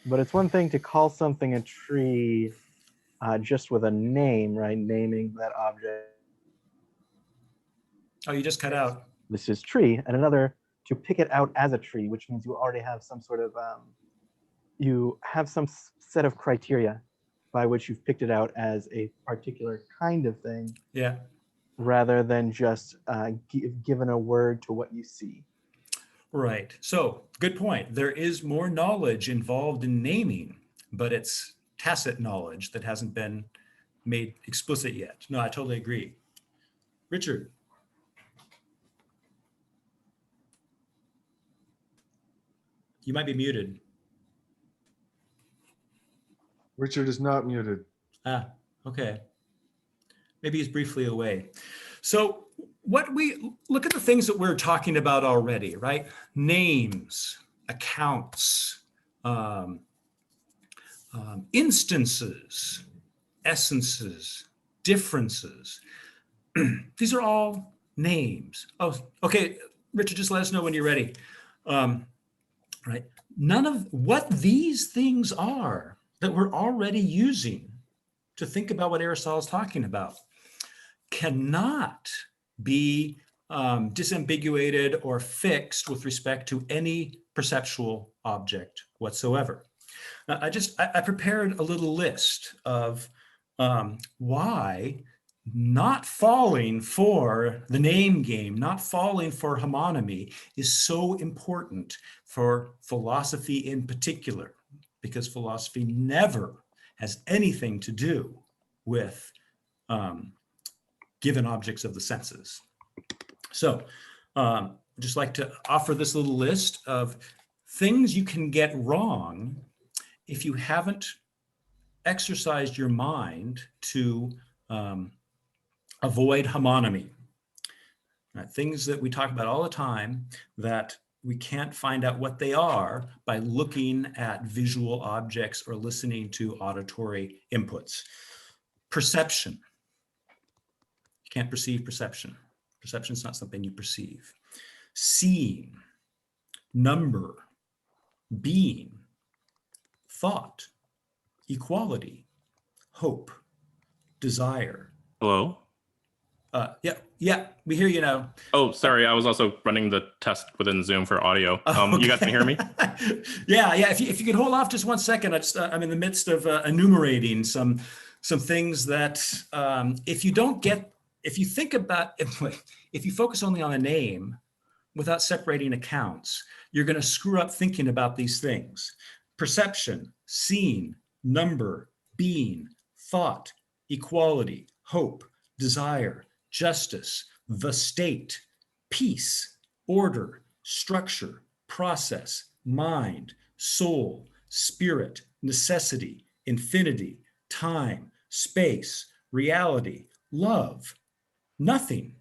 but it's one thing to call something a tree just with a name, right? Naming that object. Oh, you just cut out. This is tree, and another to pick it out as a tree, which means you already have some sort of, you have some set of criteria by which you've picked it out as a particular kind of thing. Yeah. Rather than just given a word to what you see. Right. So good point. There is more knowledge involved in naming, but it's tacit knowledge that hasn't been made explicit yet. No, I totally agree. Richard. You might be muted. Richard is not muted. Okay. Maybe he's briefly away. So what we look at the things that we're talking about already, right? Names, accounts, instances, essences, differences. These are all names. Oh, okay. Richard, just let us know when you're ready. Right. None of what these things are that we're already using to think about what Aristotle is talking about cannot be disambiguated or fixed with respect to any perceptual object whatsoever. Now, I prepared a little list of why not falling for the name game, not falling for homonymy is so important for philosophy in particular, because philosophy never has anything to do with given objects of the senses. So I'd just like to offer this little list of things you can get wrong if you haven't exercised your mind to avoid homonymy. Things that we talk about all the time that we can't find out what they are by looking at visual objects or listening to auditory inputs. Perception. You can't perceive perception. Perception is not something you perceive. Seeing, number, being, thought, equality, hope, desire. Hello? Yeah, we hear you now. Oh, sorry. I was also running the test within Zoom for audio. You guys can hear me? Yeah. If you could hold off just 1 second, I'm in the midst of enumerating some things that if you focus only on a name without separating accounts, you're going to screw up thinking about these things. Perception, seeing, number, being, thought, equality, hope, desire, justice, the state, peace, order, structure, process, mind, soul, spirit, necessity, infinity, time, space, reality, love, nothing,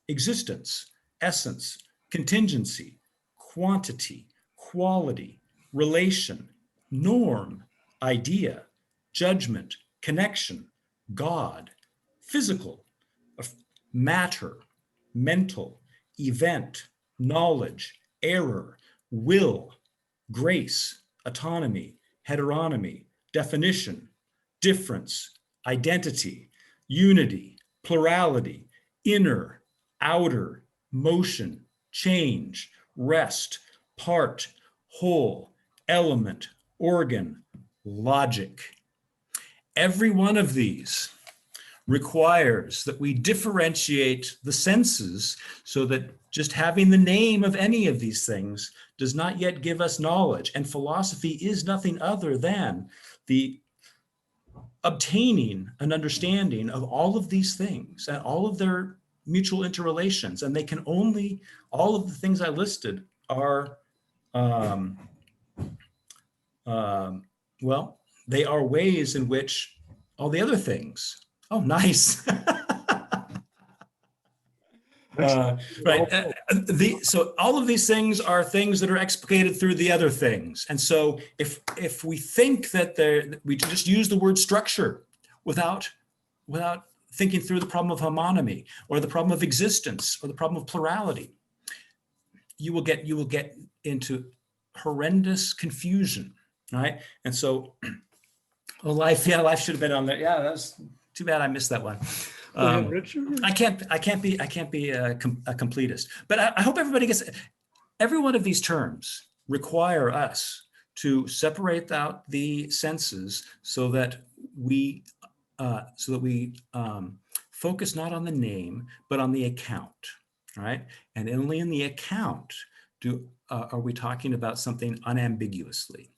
existence, essence, contingency, quantity, quality, relation, norm, idea, judgment, connection, God, physical, matter, mental, event, knowledge, error, will, grace, autonomy, heteronomy, definition, difference, identity, unity, plurality, inner, outer, motion, change, rest, part, whole, element, organ, logic. Every one of these requires that we differentiate the senses so that just having the name of any of these things does not yet give us knowledge. And philosophy is nothing other than the obtaining an understanding of all of these things and all of their mutual interrelations. And they can only, all of the things I listed are, well, they are ways in which all the other things. Oh, nice. Right. So all of these things are things that are explicated through the other things. And so if we think that we just use the word structure without thinking through the problem of homonymy or the problem of existence or the problem of plurality, you will get into horrendous confusion, right? And so life should have been on there. Yeah, that's too bad I missed that one. Richard? I can't be a completist, but I hope everybody gets. Every one of these terms require us to separate out the senses so that we focus not on the name but on the account, right? And only in the account are we talking about something unambiguously.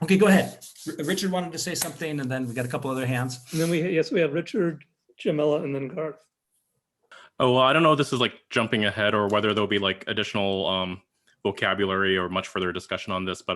Okay, go ahead. Richard wanted to say something, and then we got a couple other hands. And then we have Richard, Jamila, and then Garth. Oh, well, I don't know if this is like jumping ahead or whether there'll be like additional vocabulary or much further discussion on this, but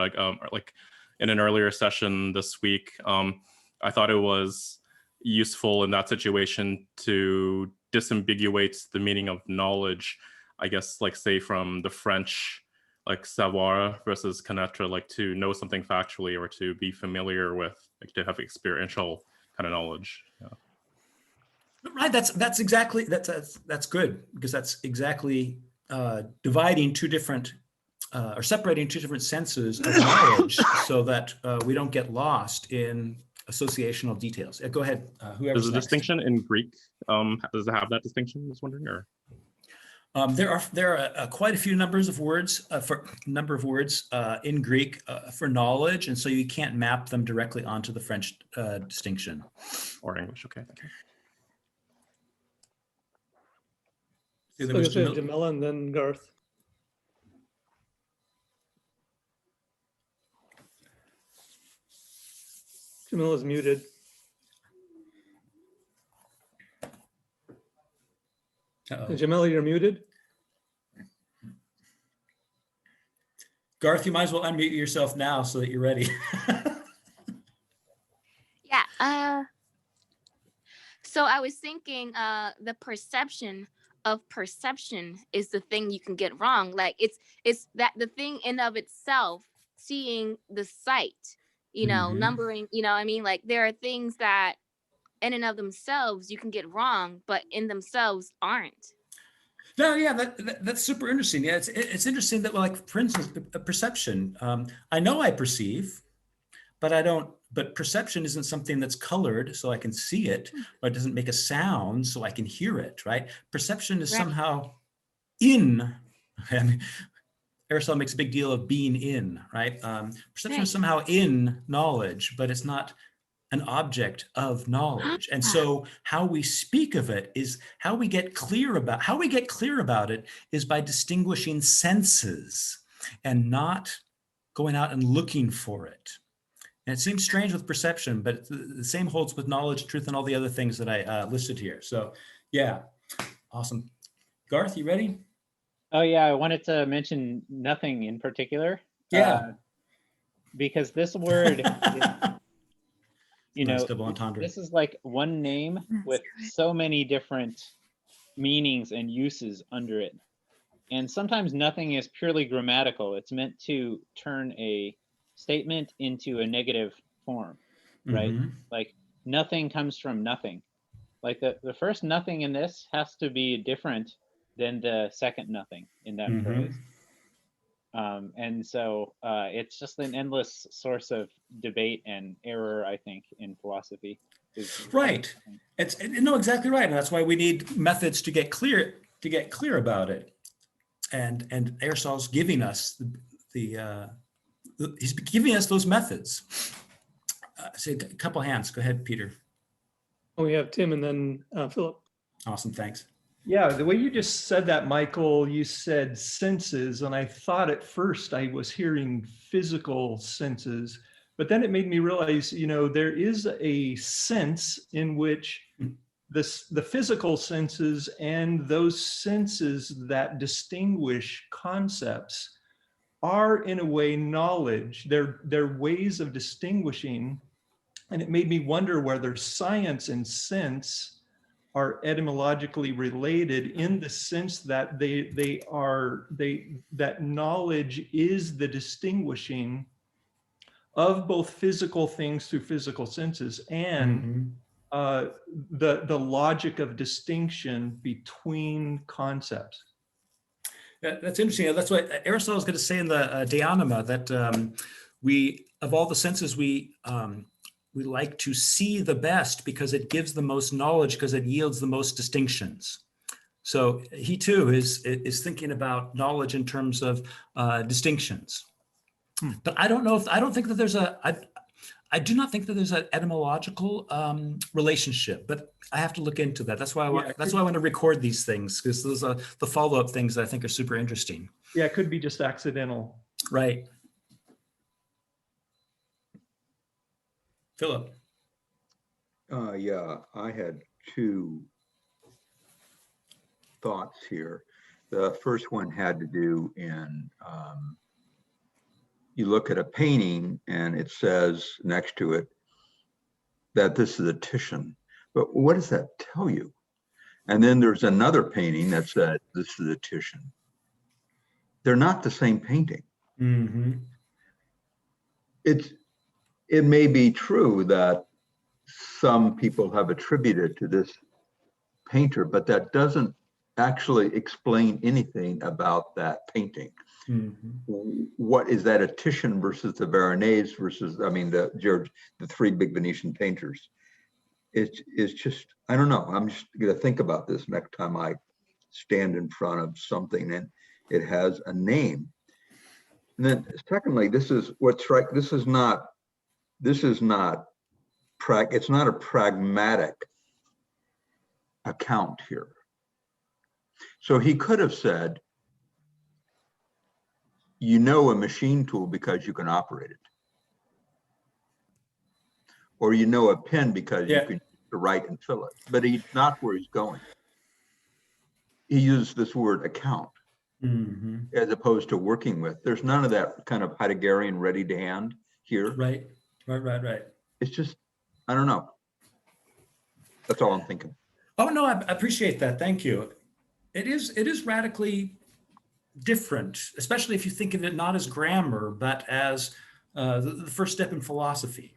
like in an earlier session this week, I thought it was useful in that situation to disambiguate the meaning of knowledge, I guess, like say from the French, like savoir versus connaître, like to know something factually or to be familiar with, like to have experiential kind of knowledge. Yeah. Right, that's good, because that's exactly dividing two different or separating two different senses of knowledge so that we don't get lost in associational details. Go ahead, whoever's Does the next. distinction in Greek, does it have that distinction? I was wondering, or? There are quite a few numbers of words in Greek for knowledge, and so you can't map them directly onto the French distinction. Or English, okay. So we have Jamila and then Garth. Jamila's muted. Jamila, you're muted. Garth, you might as well unmute yourself now so that you're ready. Yeah. So I was thinking the perception of perception is the thing you can get wrong. Like it's that the thing in of itself, seeing the sight, numbering, I mean, like there are things that in and of themselves you can get wrong, but in themselves aren't. No, yeah, that's super interesting. Yeah, it's interesting that, like, for instance, a perception. I know I perceive, but I don't. But perception isn't something that's colored, so I can see it, or it doesn't make a sound, so I can hear it. Right? Perception is somehow in. I mean, Aristotle makes a big deal of being in. Right? Perception is somehow in knowledge, but it's not an object of knowledge. And so how we speak of it is how we get clear about it is by distinguishing senses and not going out and looking for it. And it seems strange with perception, but the same holds with knowledge, truth, and all the other things that I listed here. So yeah, awesome. Garth, you ready? Oh yeah, I wanted to mention nothing in particular. Yeah. Because this word nice double entendre. This is like one name with so many different meanings and uses under it. And sometimes nothing is purely grammatical. It's meant to turn a statement into a negative form, right? Like nothing comes from nothing. Like the first nothing in this has to be different than the second nothing in that phrase. And so it's just an endless source of debate and error, I think, in philosophy. Right. No, exactly right. And that's why we need methods to get clear about it. And Aristotle's giving us he's giving us those methods. Say a couple hands. Go ahead, Peter. Oh, we have Tim and then Philip. Awesome. Thanks. Yeah, the way you just said that, Michael, you said senses, and I thought at first I was hearing physical senses, but then it made me realize, there is a sense in which the physical senses and those senses that distinguish concepts are in a way knowledge. They're ways of distinguishing, and it made me wonder whether science and sense are etymologically related in the sense that that knowledge is the distinguishing of both physical things through physical senses and the logic of distinction between concepts. That's interesting. That's what Aristotle is going to say in the De Anima, that we, of all the senses, we like to see the best because it gives the most knowledge, because it yields the most distinctions. So he too is thinking about knowledge in terms of distinctions. But I don't think that there's I do not think that there's an etymological relationship, but I have to look into that. That's why I want to record these things, because those are the follow-up things that I think are super interesting. Yeah, it could be just accidental. Right. Philip. Yeah, I had two thoughts here. The first one had to do in, you look at a painting and it says next to it that this is a Titian, but what does that tell you? And then there's another painting that said this is a Titian. They're not the same painting. It may be true that some people have attributed to this painter, but that doesn't actually explain anything about that painting. What is that, a Titian versus the Veronese versus, the three big Venetian painters? It's just, I don't know. I'm just going to think about this next time I stand in front of something and it has a name. And then secondly, this is what's right. It's not a pragmatic account here. So he could have said, a machine tool because you can operate it. Or a pen because you can write and fill it. But he's not where he's going. he used this word account as opposed to working with. There's none of that kind of Heideggerian ready to hand here. Right. It's just, I don't know. That's all I'm thinking. Oh no, I appreciate that. Thank you. It is radically different, especially if you think of it not as grammar, but as the first step in philosophy.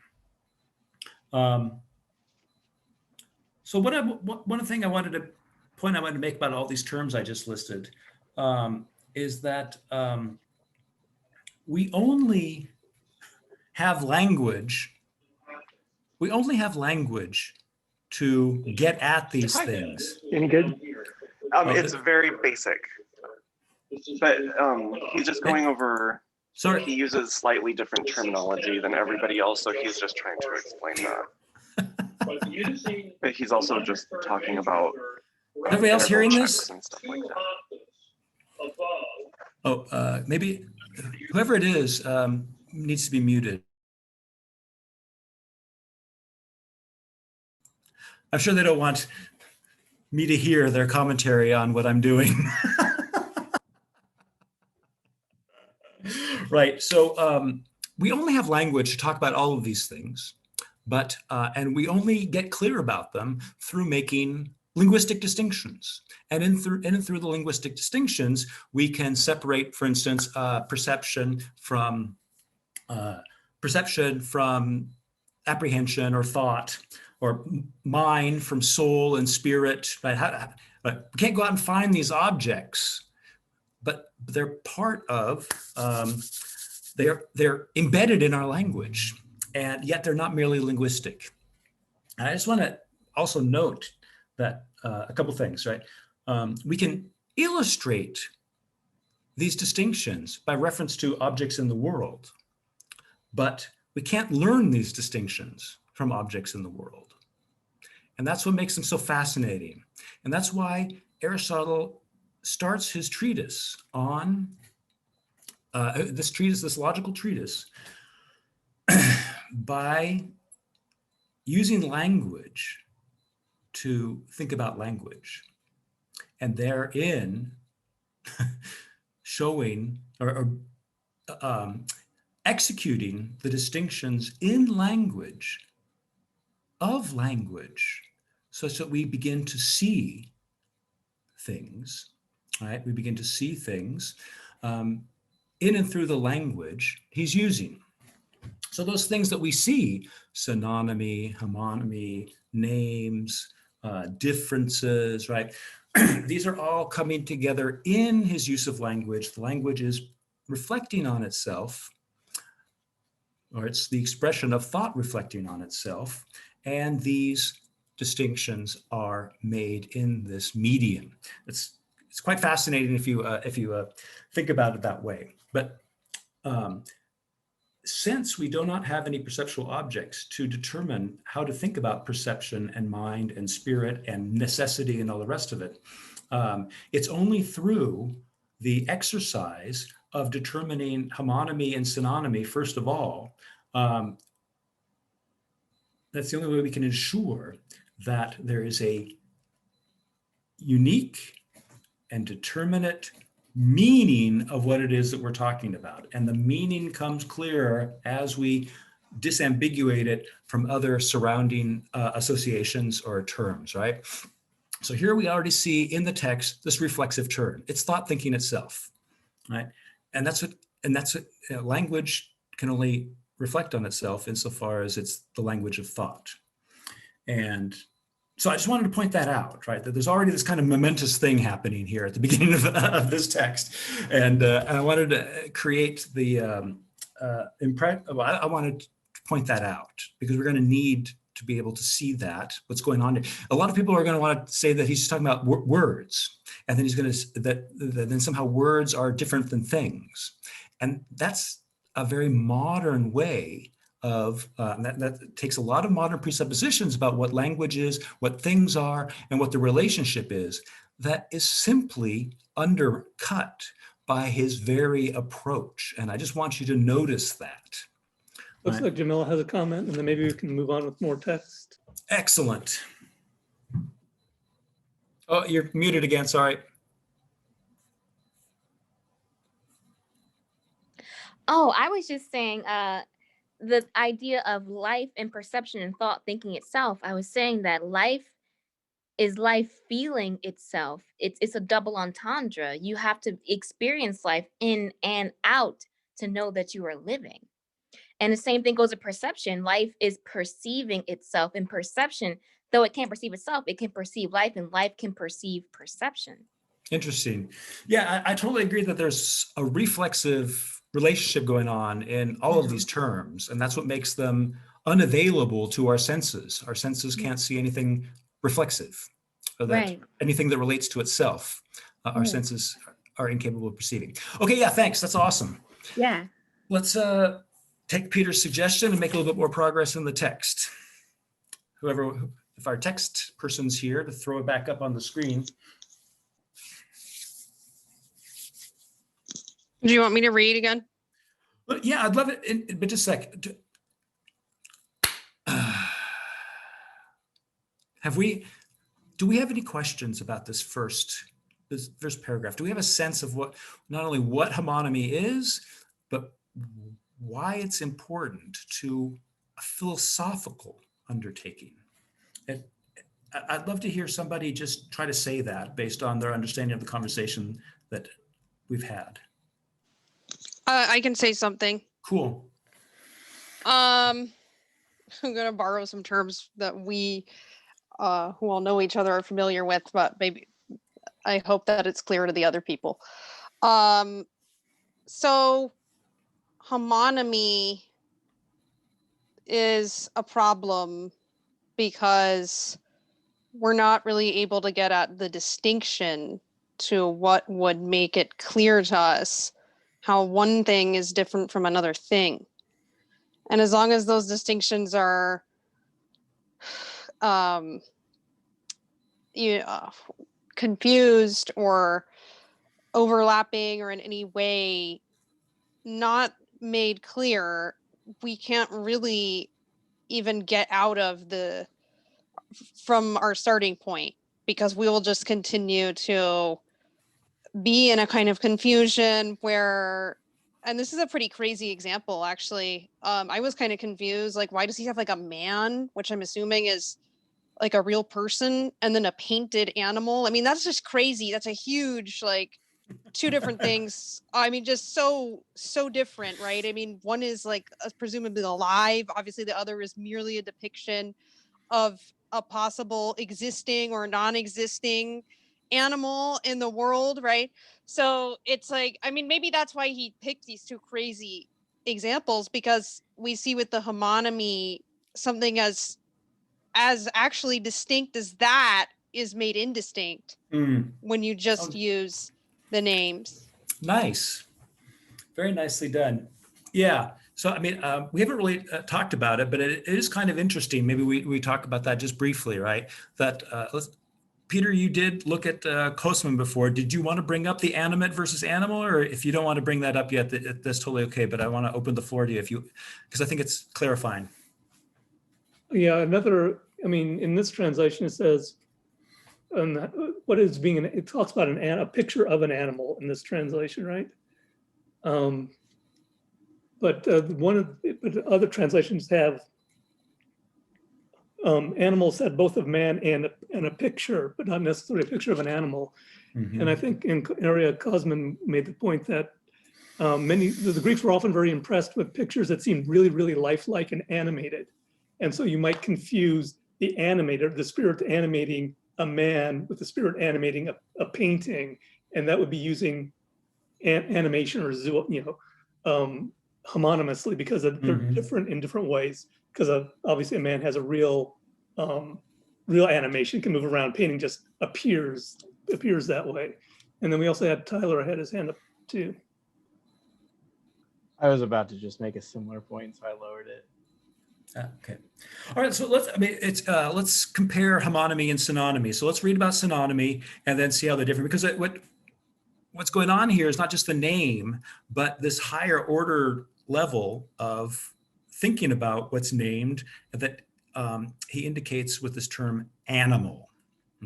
So one thing I wanted to make about all these terms I just listed is that we only have language. We only have language to get at these things. Any good? It's very basic, but he's just going over. Sorry. He uses slightly different terminology than everybody else, so he's just trying to explain that. But he's also just talking about. Everybody else hearing this? And stuff like that. Oh, maybe whoever it is needs to be muted. I'm sure they don't want me to hear their commentary on what I'm doing. Right. So we only have language to talk about all of these things, but and we only get clear about them through making linguistic distinctions. And in through the linguistic distinctions, we can separate, for instance, perception from apprehension or thought, or mind from soul and spirit. Right? We can't go out and find these objects, but they're part of, they're embedded in our language, and yet they're not merely linguistic. And I just want to also note that a couple things, right? We can illustrate these distinctions by reference to objects in the world, but we can't learn these distinctions from objects in the world. And that's what makes them so fascinating. And that's why Aristotle starts his treatise on this logical treatise, by using language to think about language, and therein showing or executing the distinctions in language of language, such that we begin to see things, right? We begin to see things in and through the language he's using. So those things that we see, synonymy, homonymy, names, differences, right? These are all coming together in his use of language. The language is reflecting on itself, or it's the expression of thought reflecting on itself. And these distinctions are made in this medium. It's quite fascinating if you think about it that way. But since we do not have any perceptual objects to determine how to think about perception and mind and spirit and necessity and all the rest of it, it's only through the exercise of determining homonymy and synonymy, first of all, that's the only way we can ensure that there is a unique and determinate meaning of what it is that we're talking about. And the meaning comes clearer as we disambiguate it from other surrounding associations or terms, right? So here we already see in the text this reflexive turn. It's thought thinking itself, right? And that's what language can only reflect on itself insofar as it's the language of thought. And so I just wanted to point that out, right? That there's already this kind of momentous thing happening here at the beginning of this text. And I wanted to create the I wanted to point that out, because we're going to need to be able to see that, what's going on here. A lot of people are going to want to say that he's talking about words, and then he's going to, that then somehow words are different than things. And that's a very modern way of, that takes a lot of modern presuppositions about what language is, what things are, and what the relationship is, that is simply undercut by his very approach. And I just want you to notice that. Looks like Jamila has a comment, and then maybe we can move on with more text. Excellent. Oh, you're muted again, sorry. Oh, I was just saying the idea of life and perception and thought thinking itself. I was saying that life is life feeling itself. It's a double entendre. You have to experience life in and out to know that you are living. And the same thing goes to perception. Life is perceiving itself, and perception, though it can't perceive itself, it can perceive life, and life can perceive perception. Interesting. Yeah, I totally agree that there's a reflexive relationship going on in all of these terms, and that's what makes them unavailable to our senses. Our senses can't see anything reflexive, or that Right. anything that relates to itself. Our senses are incapable of perceiving. Okay, yeah, thanks. That's awesome. Yeah. Let's take Peter's suggestion and make a little bit more progress in the text. Whoever, if our text person's here to throw it back up on the screen. Do you want me to read again? But yeah, I'd love it, but just a sec. Do we have any questions about this first paragraph? Do we have a sense of what, not only what homonymy is, but why it's important to a philosophical undertaking? I'd love to hear somebody just try to say that based on their understanding of the conversation that we've had. I can say something. Cool. I'm gonna borrow some terms that we who all know each other are familiar with, but maybe I hope that it's clear to the other people. So homonymy is a problem because we're not really able to get at the distinction to what would make it clear to us how one thing is different from another thing. And as long as those distinctions are confused or overlapping or in any way not made clear, we can't really even get out of from our starting point, because we will just continue to be in a kind of confusion where, and this is a pretty crazy example actually. I was kind of confused, like, why does he have like a man, which I'm assuming is like a real person, and then a painted animal? I mean, that's just crazy. That's a huge, like, two different things. I mean, just so different, right? I mean, one is like presumably alive. Obviously the other is merely a depiction of a possible existing or non-existing animal in the world, right? So it's like, I mean, maybe that's why he picked these two crazy examples, because we see with the homonymy something as actually distinct as that is made indistinct when you just use the names. Nice. Very nicely done. Yeah. So, I mean, we haven't really talked about it, but it is kind of interesting. Maybe we talk about that just briefly, right? That Peter, you did look at Kosman before. Did you want to bring up the animate versus animal, or if you don't want to bring that up yet, that's totally okay. But I want to open the floor to you because I think it's clarifying. Yeah, I mean, in this translation, it says, it talks about a picture of an animal in this translation, right? But other translations have animals had both of man and a picture, but not necessarily a picture of an animal. Mm-hmm. And I think in area Kosman made the point that the Greeks were often very impressed with pictures that seemed really, really lifelike and animated. And so you might confuse the animator, the spirit animating a man with the spirit animating a painting, and that would be using animation or homonymously, because they're different in different ways. Because obviously a man has a real animation, can move around. Painting just appears that way. And then we also had Tyler had his hand up too. I was about to just make a similar point, so I lowered it. Okay. All right. So let's compare homonymy and synonymy. So let's read about synonymy and then see how they're different. Because what's going on here is not just the name, but this higher order level of thinking about what's named that he indicates with this term animal.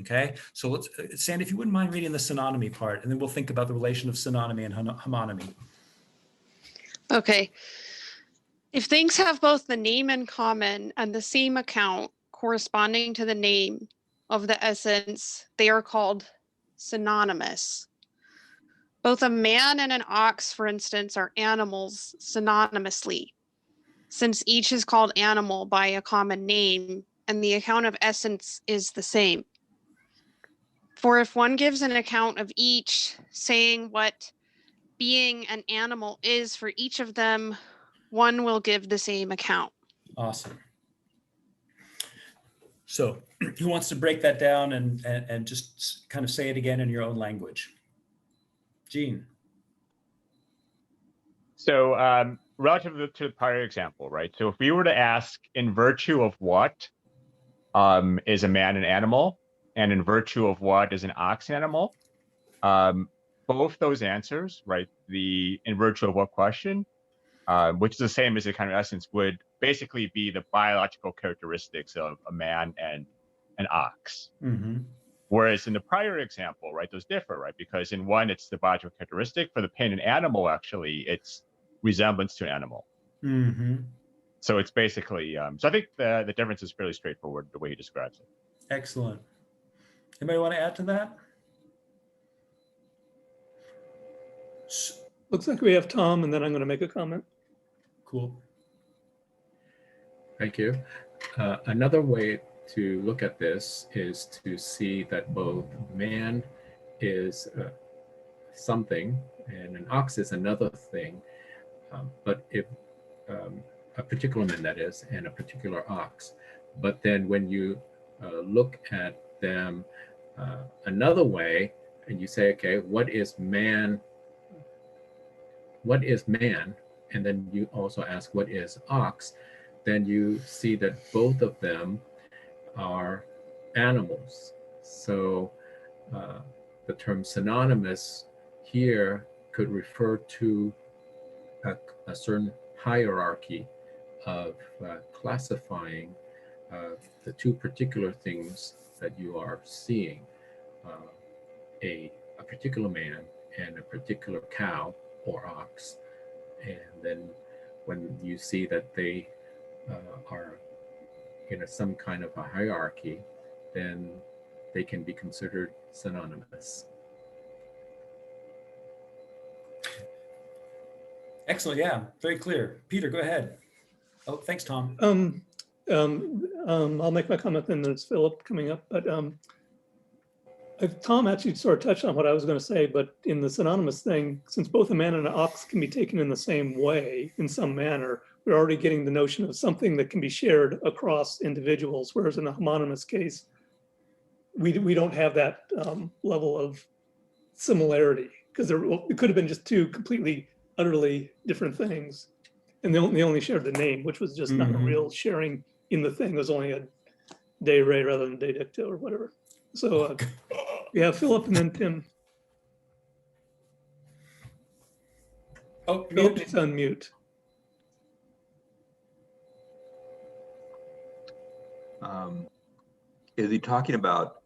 Okay. So let's, Sandy, if you wouldn't mind reading the synonymy part, and then we'll think about the relation of synonymy and homonymy. Okay. If things have both the name in common and the same account corresponding to the name of the essence, they are called synonymous. Both a man and an ox, for instance, are animals synonymously, since each is called animal by a common name and the account of essence is the same. For if one gives an account of each, saying what being an animal is for each of them, one will give the same account. Awesome. So who wants to break that down and just kind of say it again in your own language? Gene. So relative to the prior example, right? So if we were to ask in virtue of what is a man an animal, and in virtue of what is an ox animal, both those answers, right? The in virtue of what question, which is the same as the kind of essence, would basically be the biological characteristics of a man and an ox. Mm-hmm. Whereas in the prior example, right, those differ, right? Because in one, it's the biological characteristic. For the pain and animal, actually, it's resemblance to an animal. Mm-hmm. So it's basically, so I think the difference is fairly straightforward the way he describes it. Excellent. Anybody want to add to that? Looks like we have Tom, and then I'm going to make a comment. Cool. Thank you. Another way to look at this is to see that both man is something and an ox is another thing. But if a particular man, that is, and a particular ox. But then when you look at them another way, and you say, okay, what is man? What is man? And then you also ask, what is ox? Then you see that both of them are animals. So the term synonymous here could refer to a certain hierarchy of classifying the two particular things that you are seeing, a particular man and a particular cow or ox. And then when you see that they are in some kind of a hierarchy, then they can be considered synonymous. Excellent. Yeah, very clear. Peter, go ahead. Oh, thanks, Tom. I'll make my comment, then there's Philip coming up. But Tom actually sort of touched on what I was going to say, but in the synonymous thing, since both a man and an ox can be taken in the same way, in some manner, we're already getting the notion of something that can be shared across individuals, whereas in the homonymous case, we don't have that level of similarity, because it could have been just two completely, utterly different things. And they only shared the name, which was just not a real sharing in the thing. It was only a de re rather than de dicta or whatever. So we have Philip and then Tim. Oh, Philip is on mute. Is he talking about,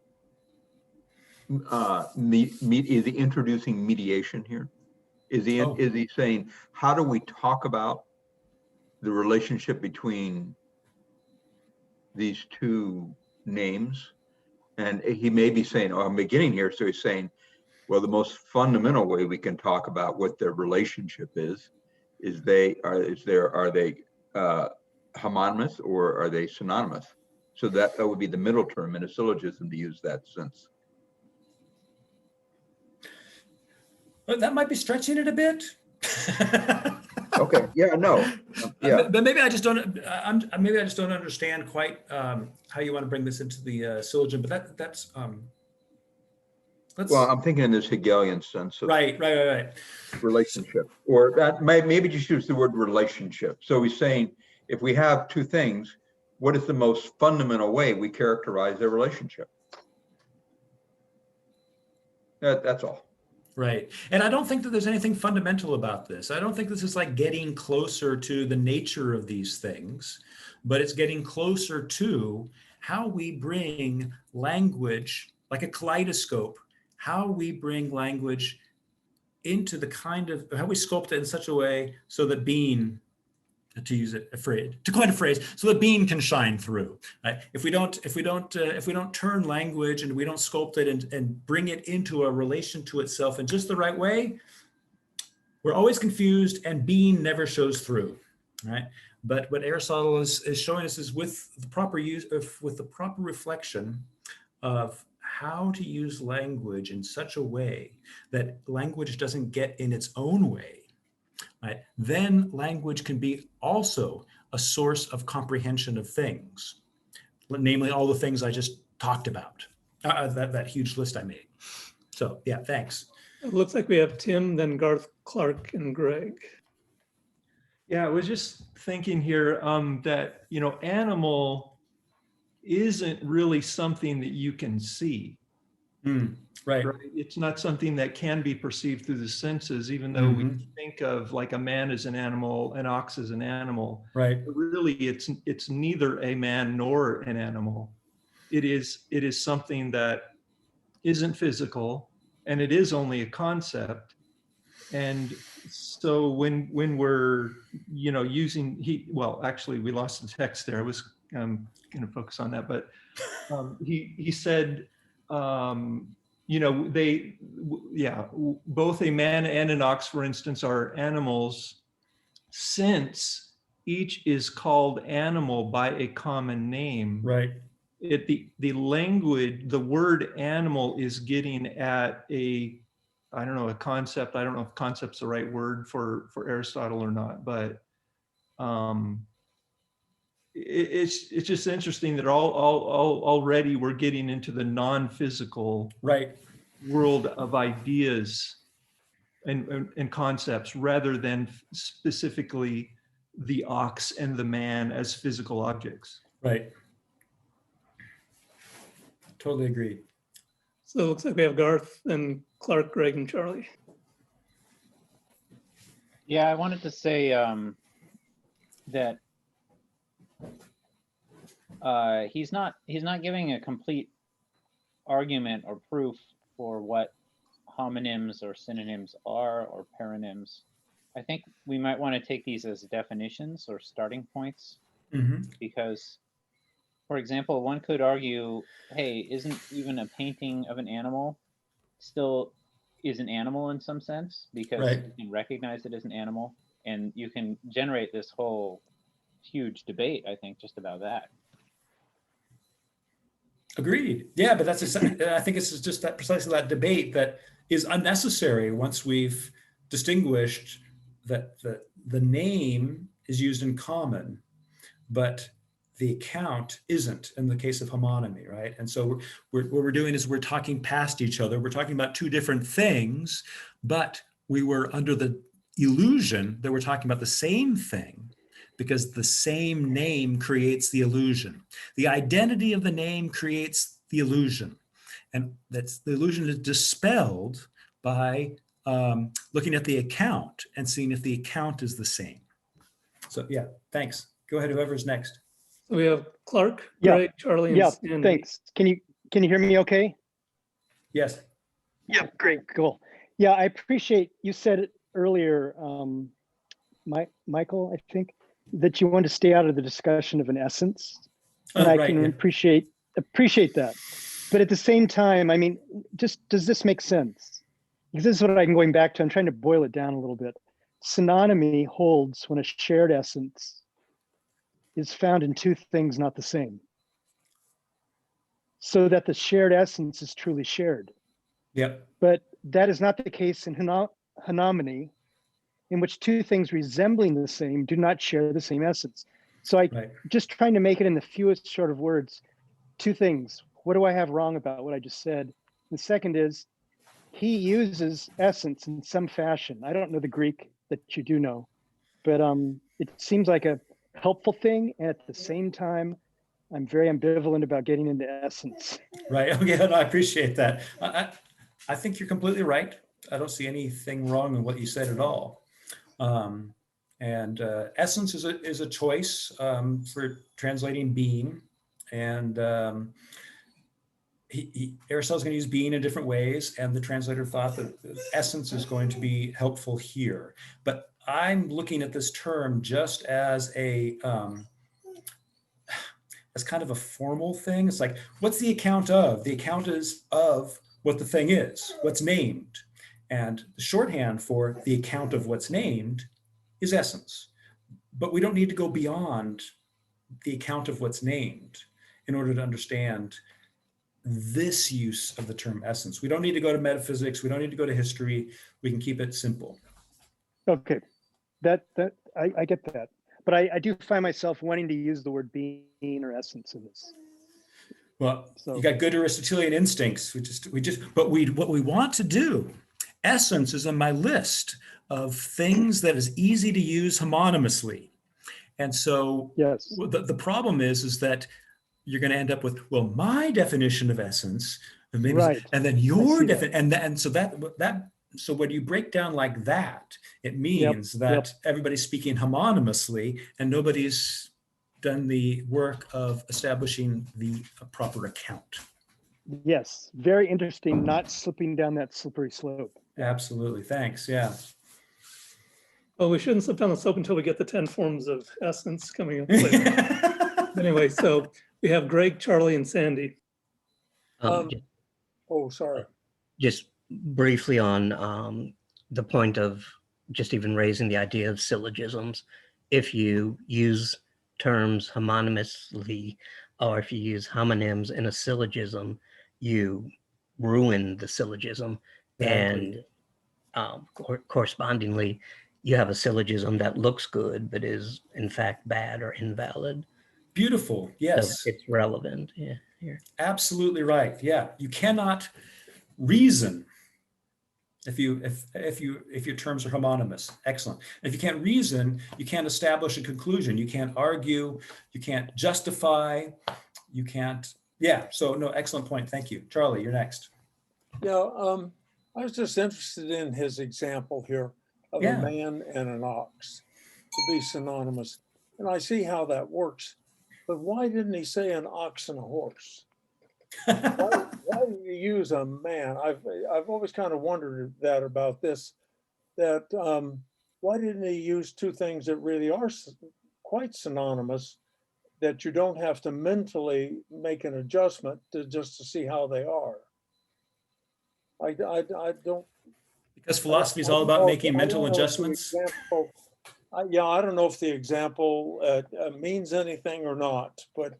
is he introducing mediation here? Is he saying, how do we talk about the relationship between these two names? And he may be saying, oh, I'm beginning here. So he's saying, well, the most fundamental way we can talk about what their relationship is are they homonymous or are they synonymous? So that would be the middle term in a syllogism to use that sense. But that might be stretching it a bit. Okay. Yeah. No. Yeah. But maybe I just don't. Maybe I just don't understand quite how you want to bring this into the syllogism. But that's. Well, I'm thinking in this Hegelian sense of right. relationship, or that maybe just use the word relationship. So he's saying, if we have two things, what is the most fundamental way we characterize their relationship? That's all. Right. And I don't think that there's anything fundamental about this. I don't think this is like getting closer to the nature of these things, but it's getting closer to how we bring language, like a kaleidoscope, how we bring language into the kind of how we sculpt it in such a way so that being, to use a phrase, to coin a phrase, so that being can shine through. Right? If we don't turn language and we don't sculpt it and bring it into a relation to itself in just the right way, we're always confused and being never shows through. Right? But what Aristotle is showing us is with the proper use with the proper reflection of how to use language in such a way that language doesn't get in its own way, right? Then language can be also a source of comprehension of things, namely all the things I just talked about, that huge list I made. So yeah, thanks. It looks like we have Tim, then Garth, Clark, and Greg. Yeah, I was just thinking here that, animal isn't really something that you can see. Right. It's not something that can be perceived through the senses, even though we think of like a man as an animal, an ox as an animal. Right. But really, it's neither a man nor an animal. It is something that isn't physical, and it is only a concept. And so when we're using well, actually we lost the text there. I was going to focus on that, but he said both a man and an ox, for instance, are animals, since each is called animal by a common name. Right. The language, the word animal is getting at a concept. I don't know if concept's the right word for Aristotle or not, but it's just interesting that already we're getting into the non-physical world of ideas and concepts, rather than specifically the ox and the man as physical objects. Right. Totally agree. So it looks like we have Garth and Clark, Greg, and Charlie. Yeah, I wanted to say that he's not giving a complete argument or proof for what homonyms or synonyms are, or paronyms. I think we might want to take these as definitions or starting points, because, for example, one could argue, hey, isn't even a painting of an animal still is an animal in some sense, because you can recognize it as an animal, and you can generate this whole huge debate, I think, just about that. Agreed. Yeah, but that's I think it's just that precisely that debate that is unnecessary once we've distinguished that the name is used in common, but the account isn't in the case of homonymy, right? And so what we're doing is we're talking past each other. We're talking about two different things, but we were under the illusion that we're talking about the same thing, because the same name creates the illusion. The identity of the name creates the illusion. And that's the illusion is dispelled by looking at the account and seeing if the account is the same. So yeah, thanks. Go ahead, whoever's next. So we have Clark, Greg, Charlie, and Sandy. Thanks. Can you hear me okay? Yes. Yeah, great, cool. Yeah, I appreciate, you said it earlier, Michael, I think, that you want to stay out of the discussion of an essence. And I can appreciate that. But at the same time, I mean, just does this make sense? Because this is what I'm going back to. I'm trying to boil it down a little bit. Synonymy holds when a shared essence is found in two things not the same, so that the shared essence is truly shared. Yep. But that is not the case in homonymy, in which two things resembling the same do not share the same essence. So just trying to make it in the fewest sort of words, two things. What do I have wrong about what I just said? The second is, he uses essence in some fashion. I don't know the Greek that you do know, but it seems like a helpful thing. And at the same time, I'm very ambivalent about getting into essence. Right. Okay. No, I appreciate that. I think you're completely right. I don't see anything wrong in what you said at all. And essence is a choice for translating being, and Aristotle's going to use being in different ways, and the translator thought that essence is going to be helpful here. But I'm looking at this term just as as kind of a formal thing. It's like, what's the account of? The account is of what the thing is, what's named. And the shorthand for the account of what's named is essence. But we don't need to go beyond the account of what's named in order to understand this use of the term essence. We don't need to go to metaphysics. We don't need to go to history. We can keep it simple. Okay, I get that, but I do find myself wanting to use the word being or essence in this. Well, you got good Aristotelian instincts. What we want to do, essence is on my list of things that is easy to use homonymously. And so yes, the problem is that you're going to end up with, well, my definition of essence, and maybe, right, and then your definition, and so when you break down like that, it means that everybody's speaking homonymously, and nobody's done the work of establishing the proper account. Yes, very interesting. Not slipping down that slippery slope. Absolutely, thanks. Yeah. Well, we shouldn't slip down the slope until we get the 10 forms of essence coming up later. Anyway, so we have Greg, Charlie, and Sandy. Sorry. Just briefly on the point of just even raising the idea of syllogisms. If you use terms homonymously, or if you use homonyms in a syllogism, you ruin the syllogism. And correspondingly, you have a syllogism that looks good, but is in fact bad or invalid. Beautiful, yes. So it's relevant, yeah. Here. Absolutely right, yeah. You cannot reason if your terms are homonymous. Excellent. If you can't reason, you can't establish a conclusion. You can't argue, you can't justify, you can't, yeah. So no, excellent point, thank you. Charlie, you're next. Yeah, I was just interested in his example here of a man and an ox to be synonymous. And I see how that works, but why didn't he say an ox and a horse? Why do you use a man? I've always kind of wondered that about this, that why didn't he use two things that really are quite synonymous, that you don't have to mentally make an adjustment just to see how they are? I don't. Because philosophy is all about making mental adjustments. I don't know if the example means anything or not, but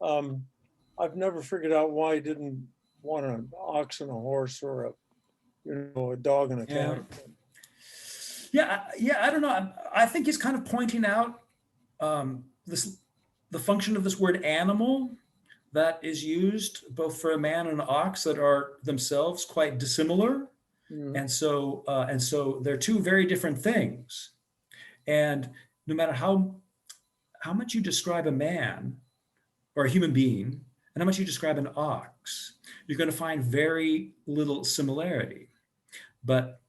I've never figured out why he didn't want an ox and a horse or a dog and a cat. Yeah, I don't know. I think he's kind of pointing out the function of this word animal that is used both for a man and an ox that are themselves quite dissimilar. And so they're two very different things. And no matter how much you describe a man or a human being, and how much you describe an ox, you're going to find very little similarity. But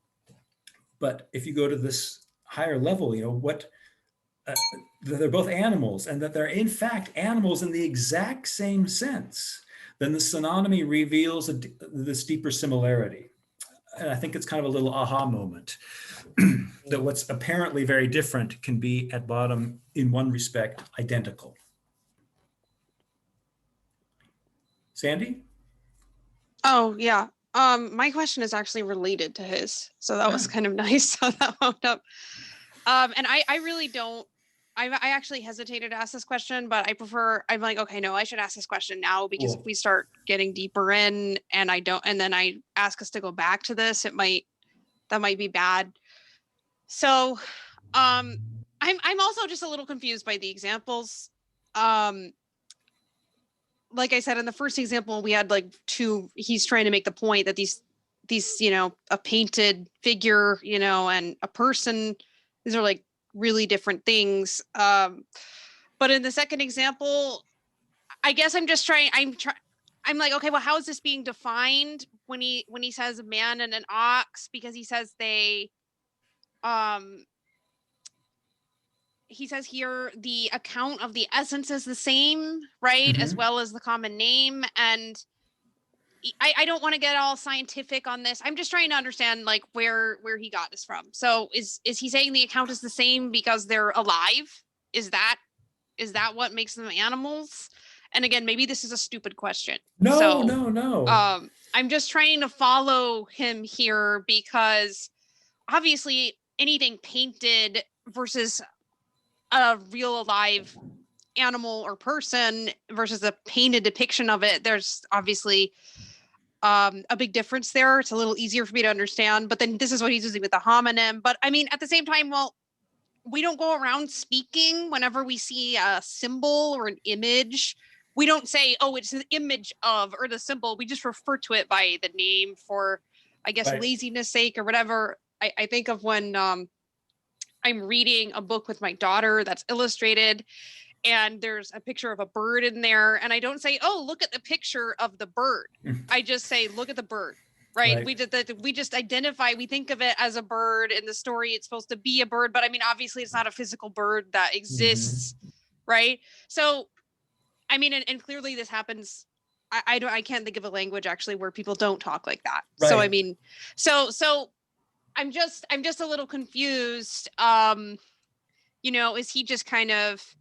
if you go to this higher level, they're both animals, and that they're in fact animals in the exact same sense, then the synonymy reveals this deeper similarity. And I think it's kind of a little aha moment that what's apparently very different can be at bottom, in one respect, identical. Sandy? Oh, yeah. My question is actually related to his. So that was kind of nice how that wound up. And I really don't, I actually hesitated to ask this question, but I'm like, okay, no, I should ask this question now, because if we start getting deeper in and then I ask us to go back to this, that might be bad. So I'm also just a little confused by the examples. Like I said, in the first example, we had like he's trying to make the point that these, a painted figure, and a person, these are like really different things. But in the second example, I guess I'm like, okay, well, how is this being defined when he says a man and an ox? Because he says he says here the account of the essence is the same, right? As well as the common name. And I don't want to get all scientific on this. I'm just trying to understand like where he got this from. So is he saying the account is the same because they're alive? Is that what makes them animals? And again, maybe this is a stupid question. No, So, no. I'm just trying to follow him here because obviously anything painted versus a real alive animal or person versus a painted depiction of it, there's obviously a big difference there. It's a little easier for me to understand, but then this is what he's using with the homonym. But I mean, at the same time, well, we don't go around speaking whenever we see a symbol or an image. We don't say, oh, it's an image of, or the symbol. We just refer to it by the name for, I guess, Right. laziness sake or whatever. I think of when I'm reading a book with my daughter that's illustrated and there's a picture of a bird in there. And I don't say, oh, look at the picture of the bird. I just say, look at the bird. Right. We just identify, we think of it as a bird in the story. It's supposed to be a bird, but I mean, obviously it's not a physical bird that exists. Right. So, I mean, and clearly this happens. I can't think of a language actually where people don't talk like that. Right. So, I mean, so I'm just a little confused. Is he just kind of,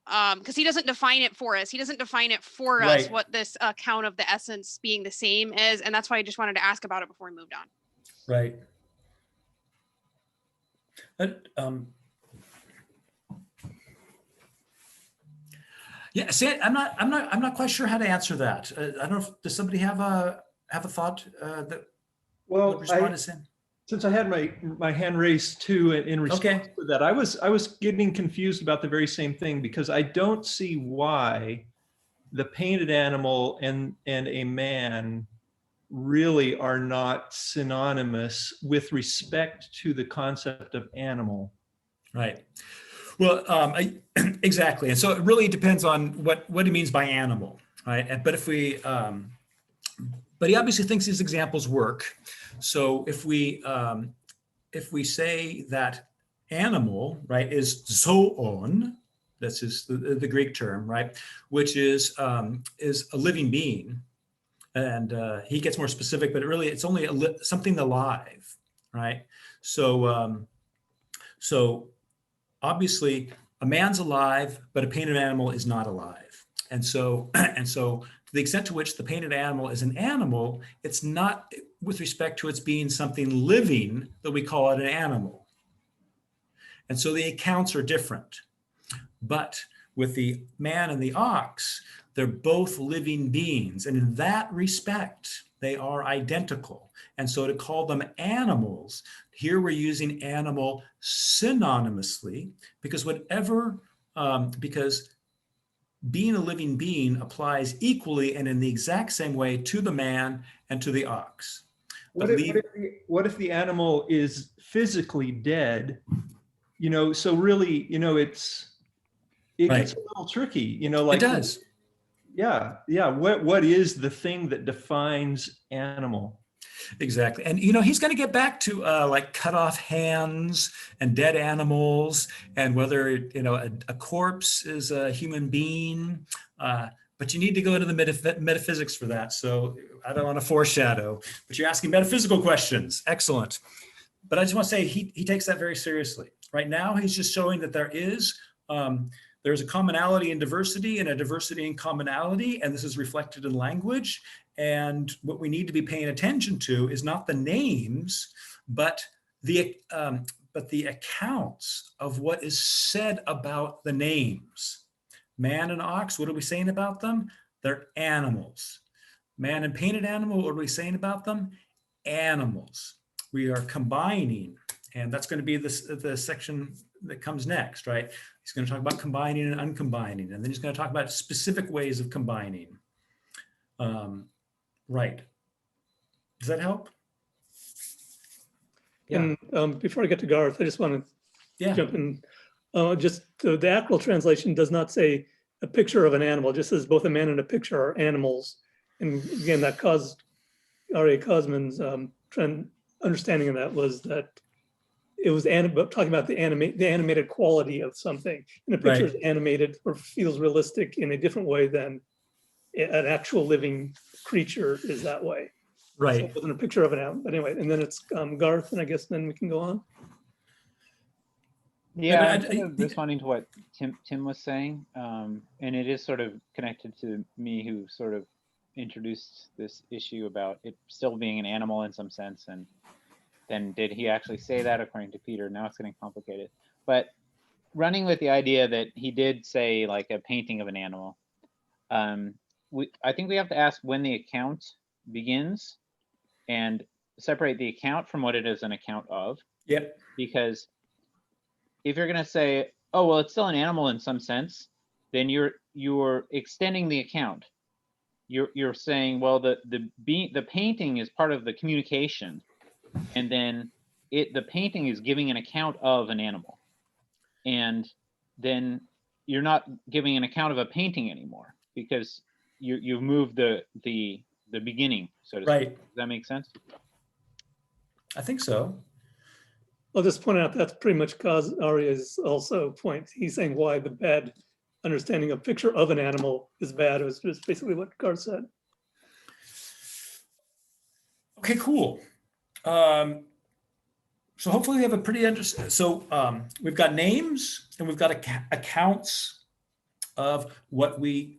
because he doesn't define it for us. He doesn't define it for us what this account of the essence being the same is. And that's why I just wanted to ask about it before we moved on. Right. Yeah, see, I'm not quite sure how to answer that. I don't know if, does somebody have a thought that would respond to Sam? Since I had my hand raised too in response to that, I was getting confused about the very same thing because I don't see why the painted animal and a man really are not synonymous with respect to the concept of animal. Right. Well, exactly. And so it really depends on what he means by animal, right? But if we, but he obviously thinks these examples work. So if we say that animal, right, is zoon, that's the Greek term, right, which is a living being, and he gets more specific, but it's only something alive, right? So so obviously a man's alive, but a painted animal is not alive, and so to the extent to which the painted animal is an animal, it's not with respect to its being something living that we call it an animal. And so the accounts are different. But with the man and the ox, they're both living beings. And in that respect, they are identical. And so to call them animals, here we're using animal synonymously because because being a living being applies equally and in the exact same way to the man and to the ox. What if the animal is physically dead? So really, it gets a little tricky, like it does. Yeah. What is the thing that defines animal? Exactly. And, he's going to get back to like cut off hands and dead animals and whether, a corpse is a human being. But you need to go into the metaphysics for that. So I don't want to foreshadow, but you're asking metaphysical questions. Excellent. But I just want to say he takes that very seriously. Right now, he's just showing that there's a commonality in diversity and a diversity in commonality, and this is reflected in language. And what we need to be paying attention to is not the names, but the accounts of what is said about the names. Man and ox, what are we saying about them? They're animals. Man and painted animal, what are we saying about them? Animals. We are combining, and that's going to be the section that comes next, right? He's going to talk about combining and uncombining, and then he's going to talk about specific ways of combining. Right. Does that help? Yeah. And before I get to Garth, I just want to jump in. Just the actual translation does not say a picture of an animal, it just says both a man and a picture are animals. And again, that caused R.A. Cosman's understanding of that was that it was talking about the animated quality of something. And a picture is animated or feels realistic in a different way than an actual living creature is that way. So Right. it wasn't a picture of an animal, but anyway, and then it's Garth, and I guess then we can go on. Yeah, but I'm sort of responding to what Tim was saying, and it is sort of connected to me, who sort of introduced this issue about it still being an animal in some sense, and then did he actually say that according to Peter? Now it's getting complicated. But running with the idea that he did say like a painting of an animal, I think we have to ask when the account begins and separate the account from what it is an account of. Yep. Because if you're going to say, oh, well, it's still an animal in some sense, then you're extending the account. You're saying, well, the painting is part of the communication, and then the painting is giving an account of an animal, and then you're not giving an account of a painting anymore because you've moved the beginning, so to Right. speak. Does that make sense? I think so. I'll just point out that's pretty much Kaz Arya's also point. He's saying why the bad understanding of picture of an animal is bad. It was just basically what Garth said. Okay, cool. So hopefully we have a pretty interesting, so we've got names and we've got accounts of what we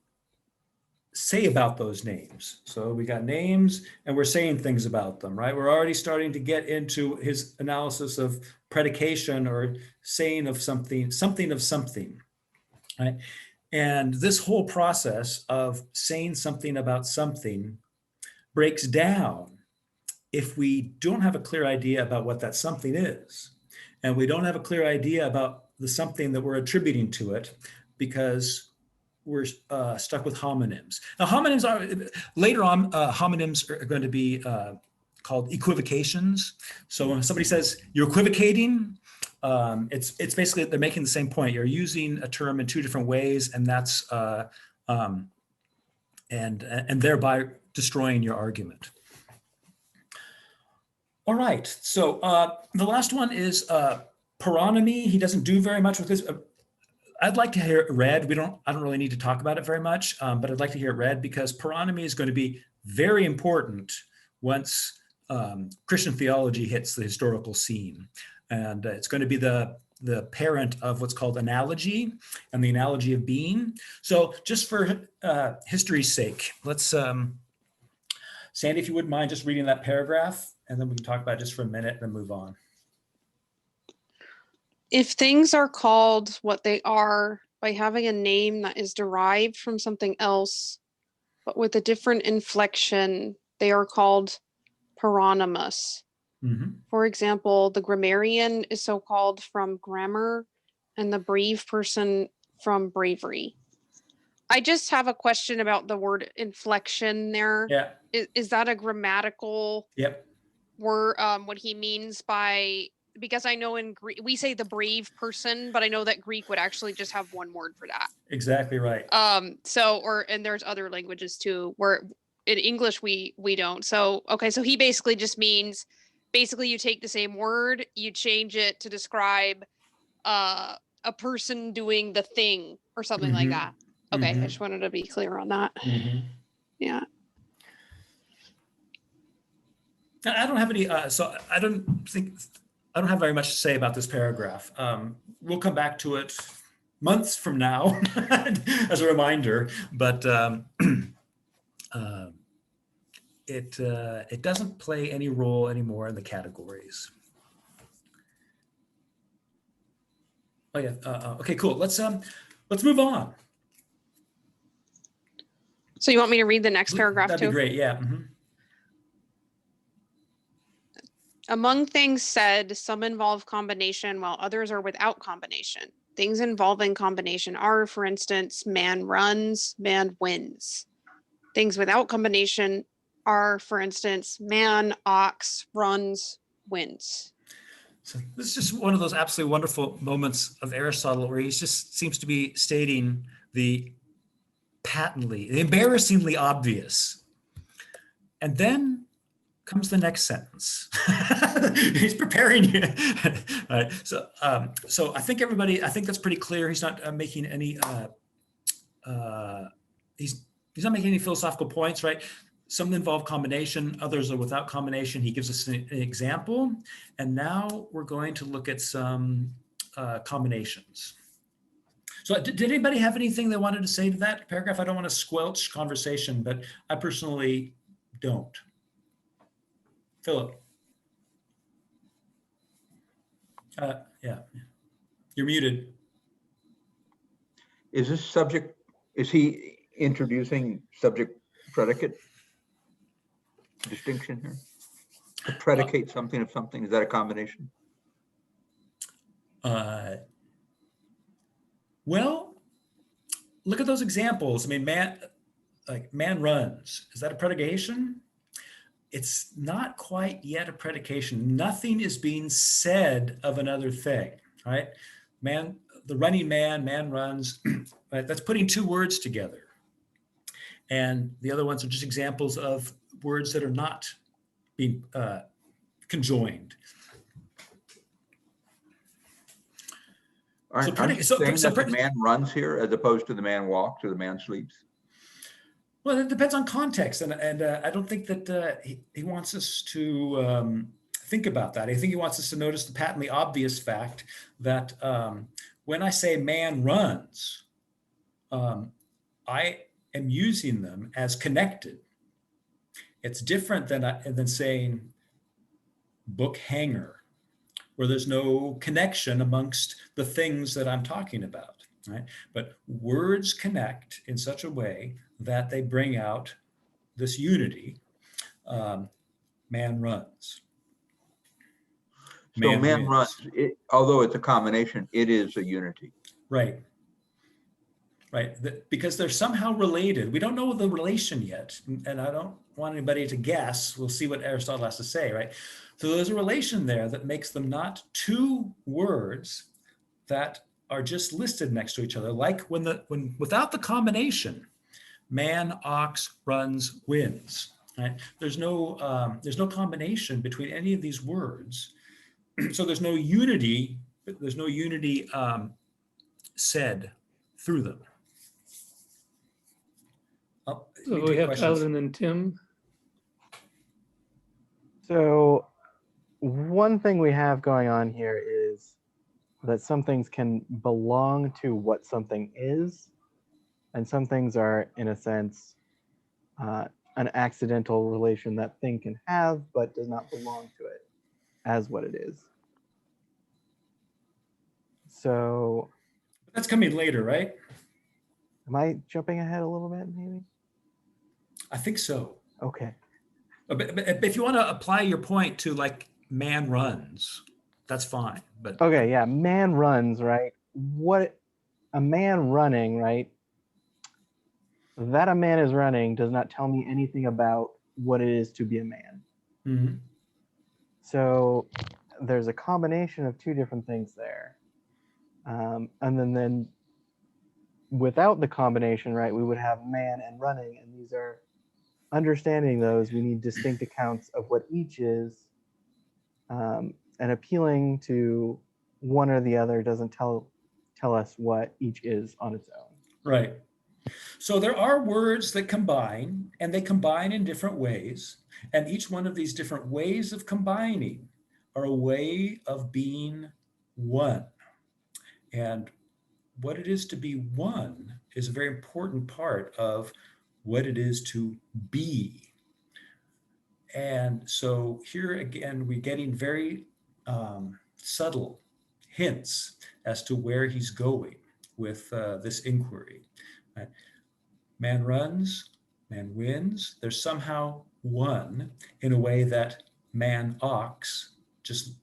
say about those names. So we got names and we're saying things about them, right? We're already starting to get into his analysis of predication or saying of something, something of something, right? And this whole process of saying something about something breaks down if we don't have a clear idea about what that something is. And we don't have a clear idea about the something that we're attributing to it, because we're stuck with homonyms. Now, homonyms are, later on, homonyms are going to be called equivocations. So when somebody says you're equivocating, it's basically they're making the same point. You're using a term in two different ways, and that's and thereby destroying your argument. All right. So the last one is paronymy. He doesn't do very much with this. I'd like to hear it read. I don't really need to talk about it very much, but I'd like to hear it read because paronymy is going to be very important once Christian theology hits the historical scene. And it's going to be the parent of what's called analogy and the analogy of being. So just for history's sake, let's, Sandy, if you wouldn't mind just reading that paragraph, and then we can talk about it just for a minute and then move on. If things are called what they are by having a name that is derived from something else, but with a different inflection, they are called paronymous. Mm-hmm. For example, the grammarian is so called from grammar, and the brave person from bravery. I just have a question about the word inflection there. Yeah. Is that a grammatical Yep. word? What he means by, because I know in Greek we say the brave person, but I know that Greek would actually just have one word for that. Exactly right. And there's other languages too where in English we don't. So okay, so he basically just means you take the same word, you change it to describe a person doing the thing or something like that. Okay, I just wanted to be clear on that. Yeah. I don't have any, so I don't have very much to say about this paragraph. We'll come back to it months from now as a reminder, but it doesn't play any role anymore in the categories. Oh yeah. Okay. Cool. Let's move on. So you want me to read the next paragraph too? That'd be great. Yeah. Mm-hmm. Among things said, some involve combination while others are without combination. Things involving combination are, for instance, man runs, man wins. Things without combination are, for instance, man, ox, runs, wins. So this is just one of those absolutely wonderful moments of Aristotle where he just seems to be stating the embarrassingly obvious. And then comes the next sentence. He's preparing you. Right. So I think that's pretty clear. He's not making any, he's not making any philosophical points, right? some involve combination, others are without combination. He gives us an example. And now we're going to look at some combinations. So did anybody have anything they wanted to say to that paragraph? I don't want to squelch conversation, but I personally don't. Philip. Yeah, you're muted. Is this subject, is he introducing subject predicate distinction here? To predicate something of something, is that a combination? Well, look at those examples. I mean, man runs. Is that a predication? It's not quite yet a predication. Nothing is being said of another thing, right? Man, the running man runs, right? That's putting two words together. And the other ones are just examples of words that are not being conjoined. Aren't you saying that the man runs here as opposed to the man walks or the man sleeps? Well, it depends on context, and I don't think that he wants us to think about that. I think he wants us to notice the patently obvious fact that when I say man runs, I am using them as connected. It's different than saying book hanger, where there's no connection amongst the things that I'm talking about, right? But words connect in such a way that they bring out this unity. Man runs. So man runs, although it's a combination, it is a unity. Right. Right, because they're somehow related. We don't know the relation yet, and I don't want anybody to guess. We'll see what Aristotle has to say, right? So there's a relation there that makes them not two words that are just listed next to each other, like when without the combination, man, ox, runs, wins. Right? There's no combination between any of these words, so there's no unity. There's no unity said through them. Oh, so we have Tyler and then Tim. So one thing we have going on here is that some things can belong to what something is, and some things are, in a sense, an accidental relation that thing can have, but does not belong to it as what it is. So that's coming later, right? Am I jumping ahead a little bit, maybe? I think so. Okay. But if you want to apply your point to like man runs, that's fine. But okay, yeah, man runs, right? What a man running, right? That a man is running does not tell me anything about what it is to be a man. Mm-hmm. So there's a combination of two different things there. And then without the combination, right, we would have man and running, and these are, understanding those, we need distinct accounts of what each is, and appealing to one or the other doesn't tell us what each is on its own. Right. So there are words that combine, and they combine in different ways, and each one of these different ways of combining are a way of being one. And what it is to be one is a very important part of what it is to be. And so here again, we're getting very subtle hints as to where he's going with this inquiry. Right? Man runs, man wins. They're somehow one in a way that man, ox, just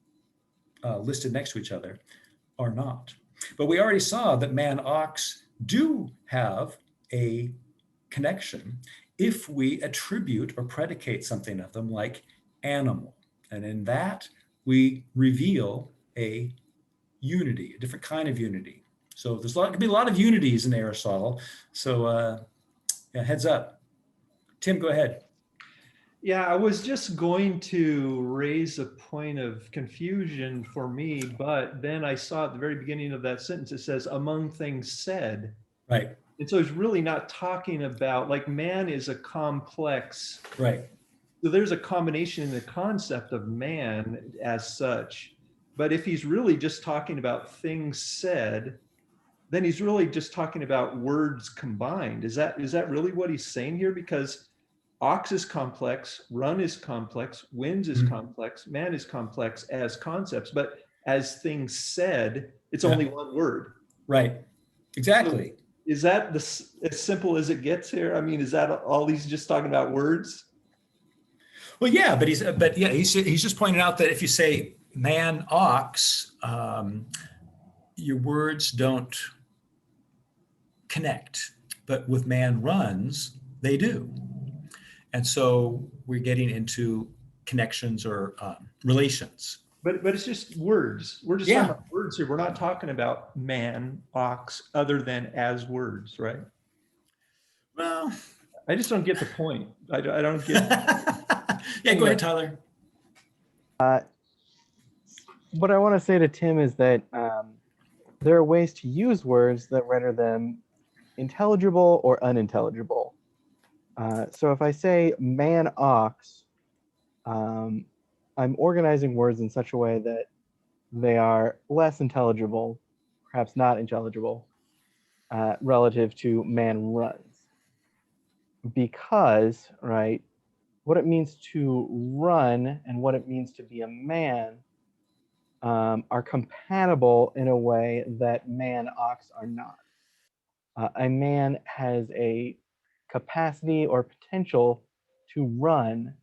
listed next to each other, are not. But we already saw that man, ox do have a connection if we attribute or predicate something of them, like animal. And in that, we reveal a unity, a different kind of unity. So there's could be a lot of unities in Aristotle. So yeah, heads up. Tim, go ahead. Yeah, I was just going to raise a point of confusion for me, but then I saw at the very beginning of that sentence, it says, among things said. Right. And so he's really not talking about, like, man is a complex. Right. So there's a combination in the concept of man as such. But if he's really just talking about things said, then he's really just talking about words combined. Is that really what he's saying here? Because ox is complex, run is complex, winds is complex, man is complex as concepts, but as things said, it's only one word. Right. Exactly. So is that as simple as it gets here? I mean, is that all he's just talking about words? Well, yeah, but he's just pointing out that if you say man, ox, your words don't connect, but with man runs, they do. And so we're getting into connections or relations. But it's just words. We're just talking about words here. We're not talking about man, ox, other than as words, right? Well, I just don't get the point. I don't get. Yeah, go ahead, Tyler. What I want to say to Tim is that there are ways to use words that render them intelligible or unintelligible. So if I say man ox, I'm organizing words in such a way that they are less intelligible, perhaps not intelligible, relative to man runs. Because, right, what it means to run and what it means to be a man are compatible in a way that man ox are not. A man has a capacity or potential to run,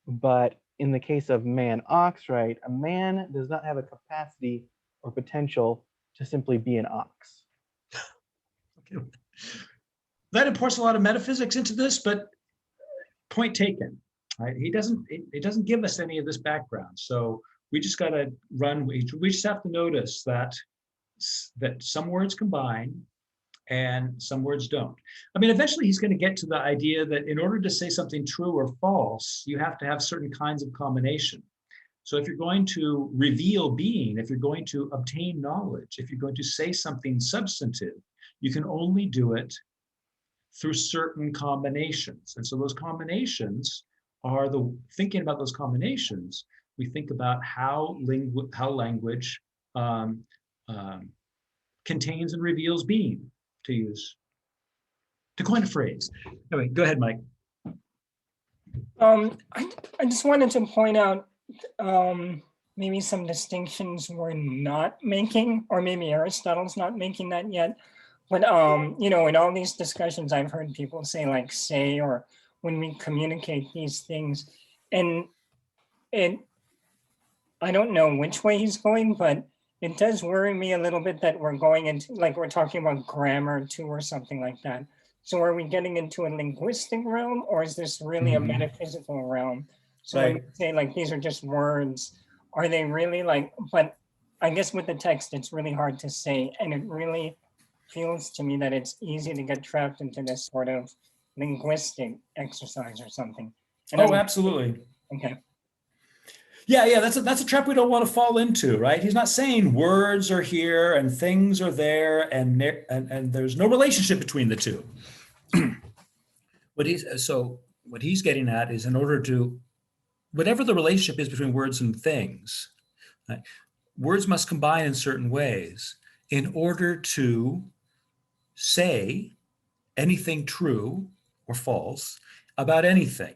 but in the case of man ox, right, a man does not have a capacity or potential to simply be an ox. Okay. That imports a lot of metaphysics into this, but point taken. Right? It doesn't give us any of this background. So we just got to run. We just have to notice that some words combine and some words don't. I mean, eventually he's going to get to the idea that in order to say something true or false, you have to have certain kinds of combination. So if you're going to reveal being, if you're going to obtain knowledge, if you're going to say something substantive, you can only do it through certain combinations. And so those combinations are thinking about those combinations, we think about how language contains and reveals being, to coin a phrase. Anyway, go ahead, Mike. I just wanted to point out maybe some distinctions we're not making, or maybe Aristotle's not making that yet. But you know, in all these discussions, I've heard people say like "say" or when we communicate these things, and I don't know which way he's going, but it does worry me a little bit that we're going into, like we're talking about grammar too or something like that. So are we getting into a linguistic realm, or is this really a metaphysical realm? So when we say like these are just words, are they really like, but I guess with the text, it's really hard to say. And it really feels to me that it's easy to get trapped into this sort of linguistic exercise or something. And absolutely. Okay. Yeah, that's a trap we don't want to fall into, right? He's not saying words are here and things are there and there's no relationship between the two. What he's getting at is, in order to, whatever the relationship is between words and things, right, words must combine in certain ways in order to say anything true or false about anything.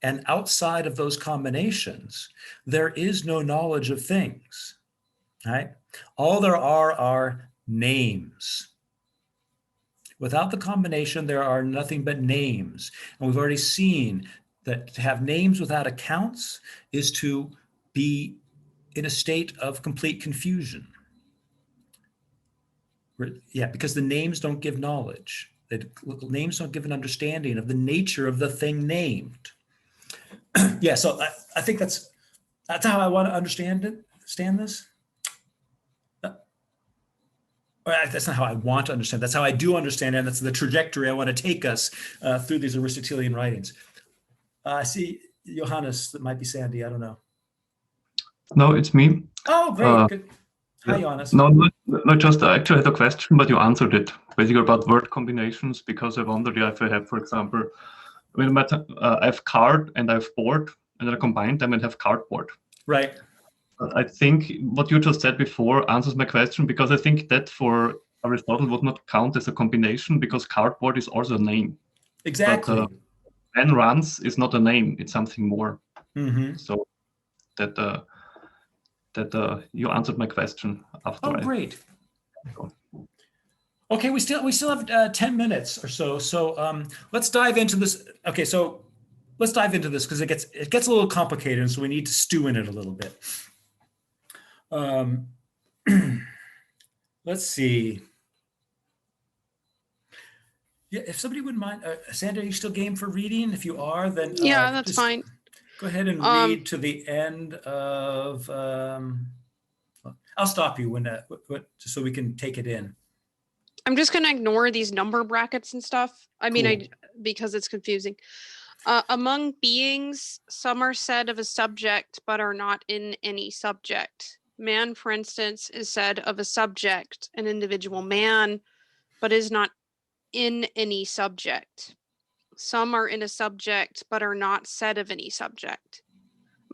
And outside of those combinations, there is no knowledge of things, right? All there are names. Without the combination, there are nothing but names. And we've already seen that to have names without accounts is to be in a state of complete confusion. Yeah, because the names don't give knowledge. The names don't give an understanding of the nature of the thing named. Yeah, so I think that's how I want to understand this. That's not how I want to understand. That's how I do understand it. And that's the trajectory I want to take us through these Aristotelian writings. I see Johannes, that might be Sandy. I don't know. No, it's me. Oh, great. Good. Hi, Johannes. No, No, just I actually had a question, but you answered it. Basically about word combinations, because I wondered if I have, for example, I have card and I have board, and then I combine them and have cardboard. Right. I think what you just said before answers my question, because I think that for Aristotle would not count as a combination, because cardboard is also a name. Exactly. But man runs is not a name; it's something more. Mm-hmm. So that you answered my question after. Oh, great. Okay, we still have 10 minutes or so. So let's dive into this. Okay, so let's dive into this because it gets a little complicated, and so we need to stew in it a little bit. Let's see. Yeah, if somebody wouldn't mind, Sandra, are you still game for reading? If you are, then Yeah, that's fine. Go ahead and read to the end of. I'll stop you when just so we can take it in. I'm just going to ignore these number brackets and stuff. I mean, Cool. because it's confusing. Among beings, some are said of a subject, but are not in any subject. Man, for instance, is said of a subject, an individual man, but is not in any subject. Some are in a subject, but are not said of any subject.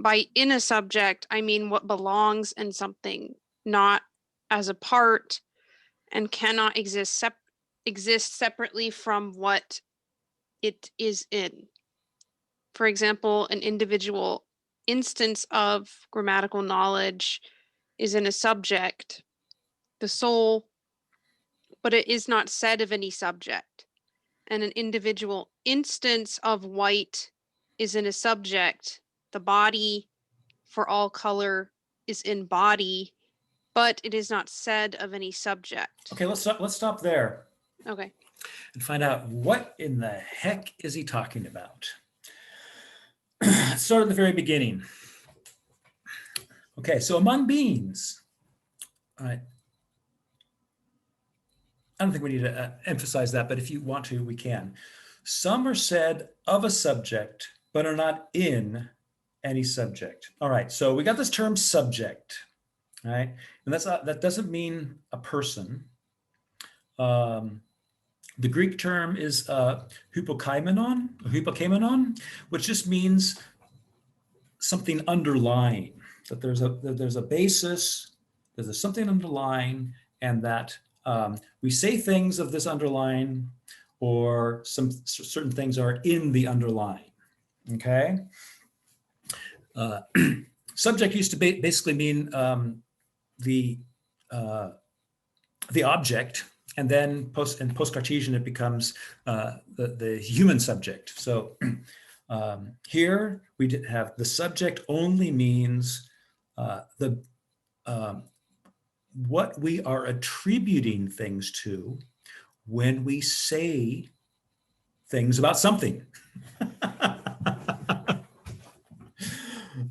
By in a subject, I mean what belongs in something, not as a part, and cannot exist separately from what it is in. For example, an individual instance of grammatical knowledge is in a subject, the soul, but it is not said of any subject. And an individual instance of white is in a subject, the body, for all color, is in body, but it is not said of any subject. Okay, let's stop there. Okay. And find out what in the heck is he talking about. Let's start at the very beginning. Okay, so among beings, all right. I don't think we need to emphasize that, but if you want to, we can. Some are said of a subject, but are not in any subject. All right, so we got this term subject, all right? And that doesn't mean a person. The Greek term is hypokaimenon, which just means something underlying, that there's a basis, that there's something underlying, and that we say things of this underlying, or some certain things are in the underlying. Okay. Subject used to basically mean the object, and then post-Cartesian it becomes the human subject. So here we have the subject only means what we are attributing things to when we say things about something.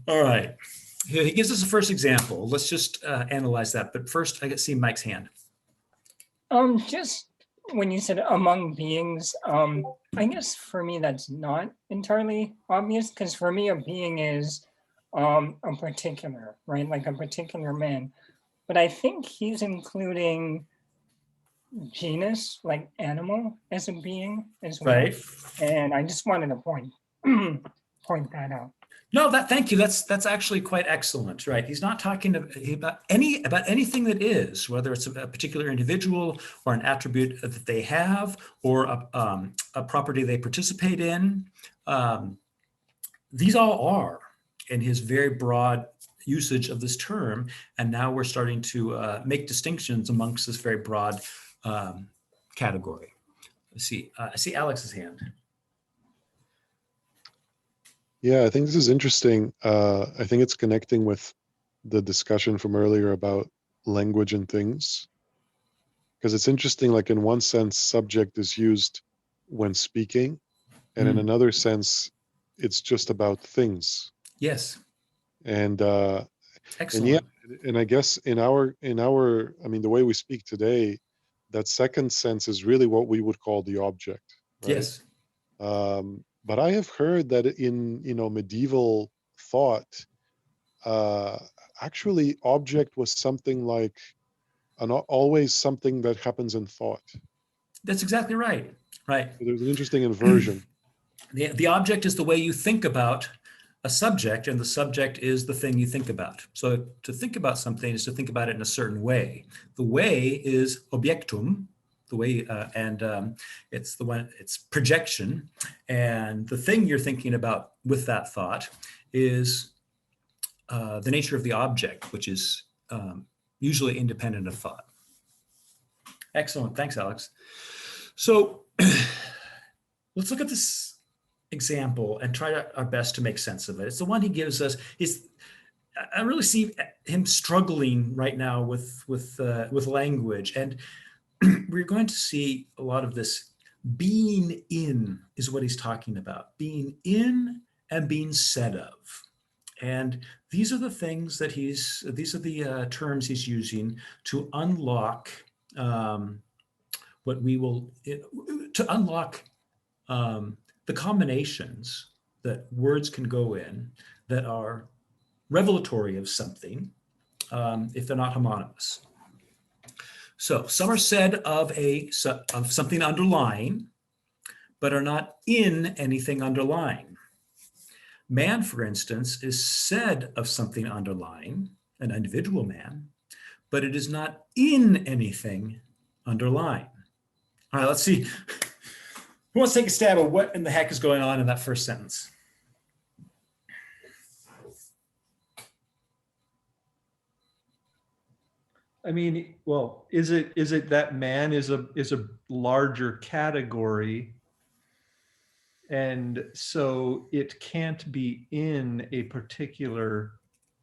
All right. He gives us a first example. Let's just analyze that. But first, I see Mike's hand. Just when you said among beings, I guess for me that's not entirely obvious, because for me a being is a particular, right? Like a particular man. But I think he's including genus, like animal, as a being as well. Right. And I just wanted to point that out. No, thank you. That's actually quite excellent, right? He's not talking about anything that is, whether it's a particular individual or an attribute that they have or a property they participate in. These all are in his very broad usage of this term, and now we're starting to make distinctions amongst this very broad category. Let's see. I see Alex's hand. Yeah, I think this is interesting. I think it's connecting with the discussion from earlier about language and things. Because it's interesting, like in one sense, subject is used when speaking, and in another sense, it's just about things. Yes. And excellent. And yeah, and I guess in our, I mean, the way we speak today, that second sense is really what we would call the object, right? Yes. But I have heard that in medieval thought, actually object was something like always something that happens in thought. That's exactly right. Right. So there's an interesting inversion. The object is the way you think about a subject, and the subject is the thing you think about. So to think about something is to think about it in a certain way. The way is objectum, the way, it's the one, it's projection. And the thing you're thinking about with that thought is the nature of the object, which is usually independent of thought. Excellent. Thanks, Alex. So let's look at this example and try our best to make sense of it. It's the one he gives us. I really see him struggling right now with language, and we're going to see a lot of this. Being in is what he's talking about. Being in and being said of, and these are the things that these are the terms he's using to unlock what we will to unlock. The combinations that words can go in that are revelatory of something if they're not homonymous. So some are said of something underlying, but are not in anything underlying. Man, for instance, is said of something underlying, an individual man, but it is not in anything underlying. All right, let's see. Who wants to take a stab at what in the heck is going on in that first sentence? I mean, well, is it that man is a larger category, and so it can't be in a particular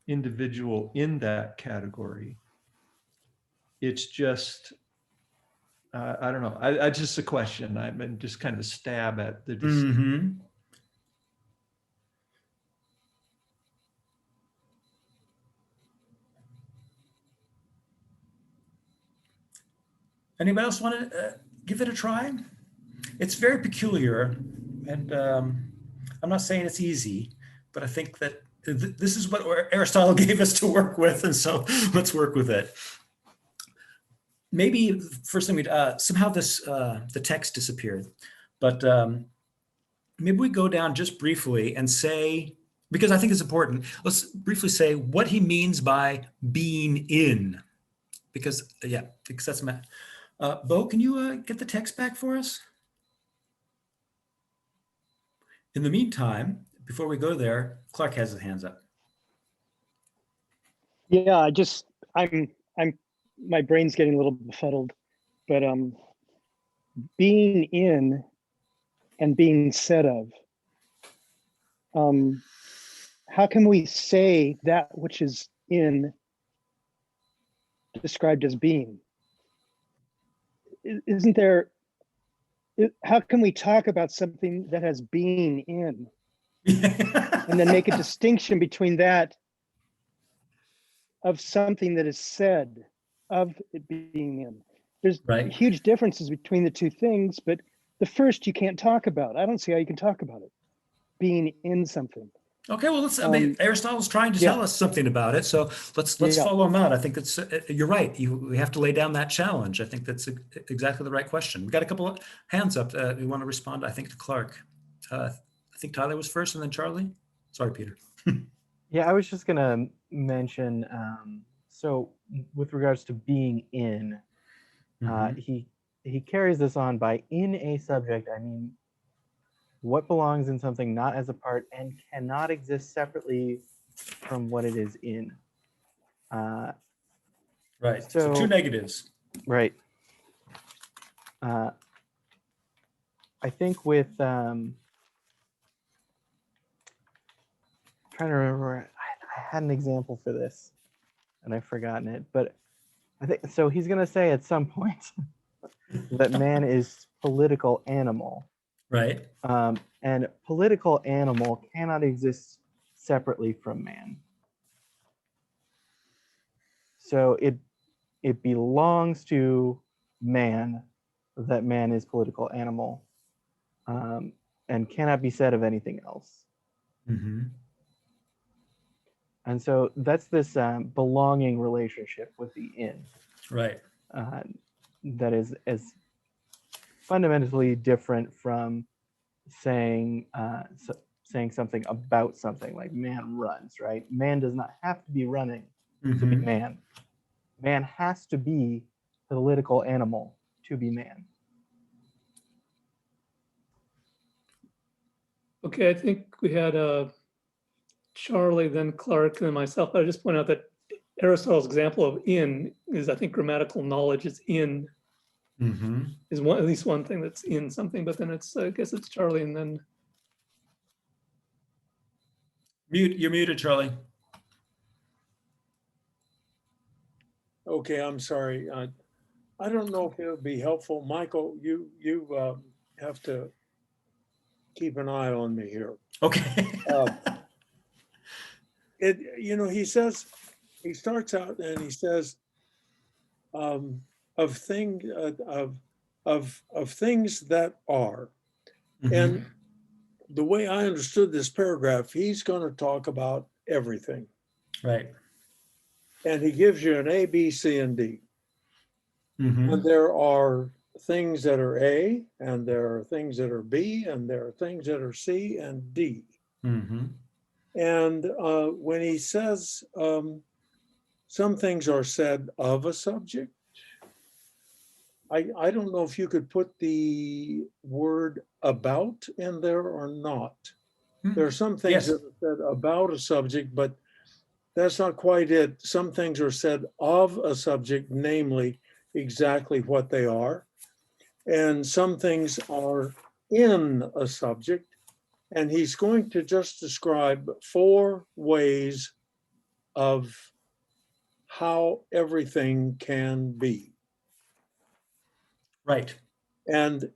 individual in that category? It's just I don't know. I just a question. I'm just kind of a stab at the distinction. Anybody else want to give it a try? It's very peculiar, and I'm not saying it's easy, but I think that this is what Aristotle gave us to work with, and so let's work with it. Maybe first thing somehow the text disappeared, but maybe we go down just briefly and say, because I think it's important, let's briefly say what he means by being in, because that's Bo, can you get the text back for us? In the meantime, before we go there, Clark has his hands up. Yeah, my brain's getting a little befuddled, but being in and being said of, how can we say that which is in described as being? Isn't there, how can we talk about something that has being in and then make a distinction between that of something that is said of it being in? There's huge differences between the two things, but the first you can't talk about. I don't see how you can talk about it, being in something. Okay, well, Aristotle's trying to tell us something about it, so let's follow him out. I think that's you're right. We have to lay down that challenge. I think that's exactly the right question. We got a couple of hands up. We want to respond, I think, to Clark. I think Tyler was first, and then Charlie. Sorry, Peter. Yeah, I was just gonna mention. So, with regards to being in, he carries this on by in a subject. I mean, what belongs in something not as a part and cannot exist separately from what it is in. Right. So two negatives. Right. I think with trying to remember, I had an example for this and I've forgotten it, but I think so. He's going to say at some point that man is political animal. Right. And political animal cannot exist separately from man. So it belongs to man that man is political animal, and cannot be said of anything else. And so that's this belonging relationship with the in. Right. that is fundamentally different from saying saying something about something, like man runs, right? Man does not have to be running to be Mhm. man. Man has to be a political animal to be man. Okay, I think we had Charlie, then Clark, and then myself. But I just point out that Aristotle's example of in is, I think, grammatical knowledge is in, Mhm. is one, at least one thing that's in something, but then it's, I guess it's Charlie and then. You're muted, Charlie. Okay, I'm sorry. I don't know if it would be helpful. Michael, you have to keep an eye on me here. Okay. He says, he starts out and he says, of things that are. And the way I understood this paragraph, he's going to talk about everything. Right. And he gives you an A, B, C, and D. And there are things that are A, and there are things that are B, and there are things that are C and D. And when he says some things are said of a subject, I don't know if you could put the word about in there or not. There are some things that are said about a subject, but that's not quite it. Some things are said of a subject, namely exactly what they are. And some things are in a subject. And he's going to just describe 4 ways of how everything can be. Right. And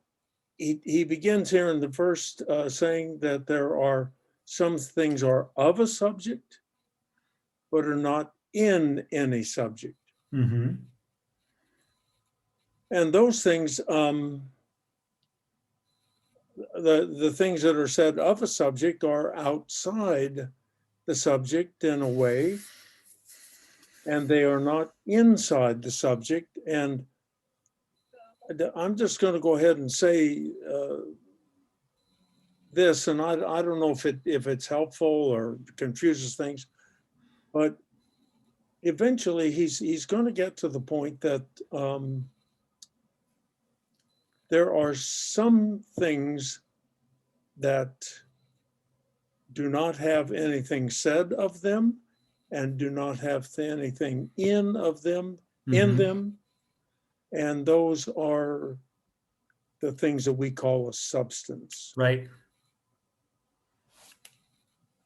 he begins here in the first saying that there are some things are of a subject, but are not in any subject. And those things, the things that are said of a subject are outside the subject in a way, and they are not inside the subject. And I'm just going to go ahead and say this, and I don't know if it's helpful or confuses things, but eventually he's going to get to the point that there are some things that do not have anything said of them and do not have anything in them, and those are the things that we call a substance. Right.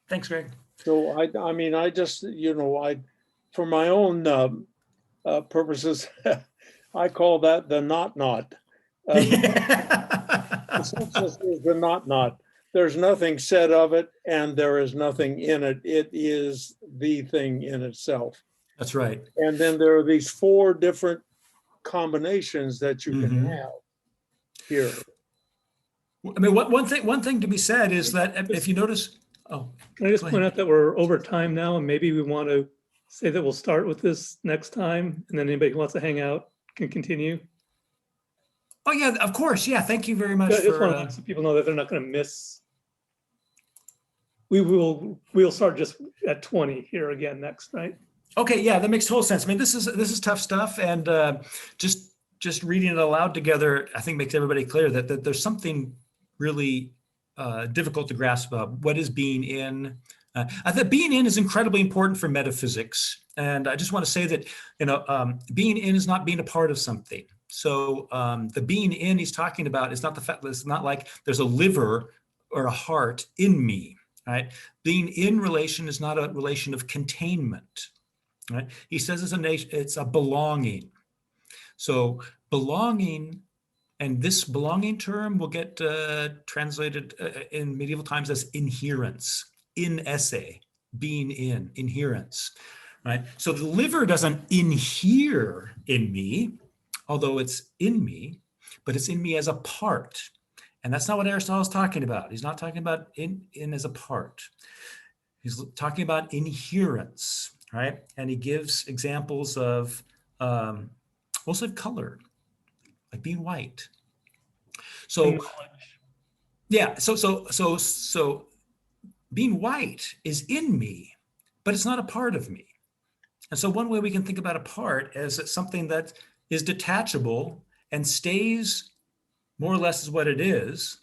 Thanks, Greg. So I mean, I just, for my own purposes, I call that the not. The substance is the not. There's nothing said of it, and there is nothing in it. It is the thing in itself. That's right. And then there are these 4 different combinations that you can have here. I mean, one thing to be said is that if you notice, Can I just point out that we're over time now, and maybe we want to say that we'll start with this next time, and then anybody who wants to hang out can continue. Oh yeah, of course. Yeah, thank you very much. I just want to let some people know that they're not going to miss. We'll start just at 20 here again next, right? Okay, yeah, that makes total sense. I mean, this is tough stuff, and just reading it aloud together, I think makes everybody clear that there's something really difficult to grasp about what is being in. I think being in is incredibly important for metaphysics, and I just want to say that being in is not being a part of something. So the being in he's talking about is not the fact that it's not like there's a liver or a heart in me, right? Being in relation is not a relation of containment, right? He says it's a belonging. So belonging, and this belonging term will get translated in medieval times as inherence, in esse, being in, inherence, right? So the liver doesn't inhere in me, although it's in me, but it's in me as a part. And that's not what Aristotle is talking about. He's not talking about in as a part. He's talking about inherence, right? And he gives examples of also have color, like being white. So yeah, so being white is in me, but it's not a part of me. And so one way we can think about a part is something that is detachable and stays more or less as what it is,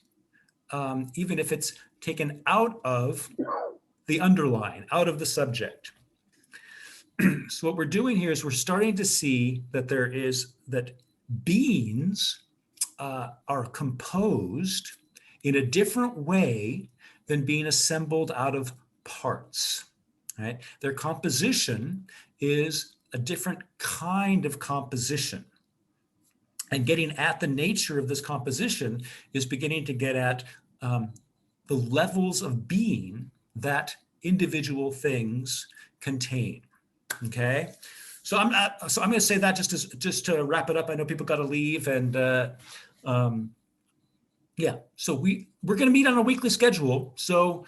even if it's taken out of the underline, out of the subject. So what we're doing here is we're starting to see that that beings are composed in a different way than being assembled out of parts, right? Their composition is a different kind of composition. And getting at the nature of this composition is beginning to get at the levels of being that individual things contain. Okay, so I'm going to say that just to wrap it up. I know people got to leave, and yeah. So we're going to meet on a weekly schedule. So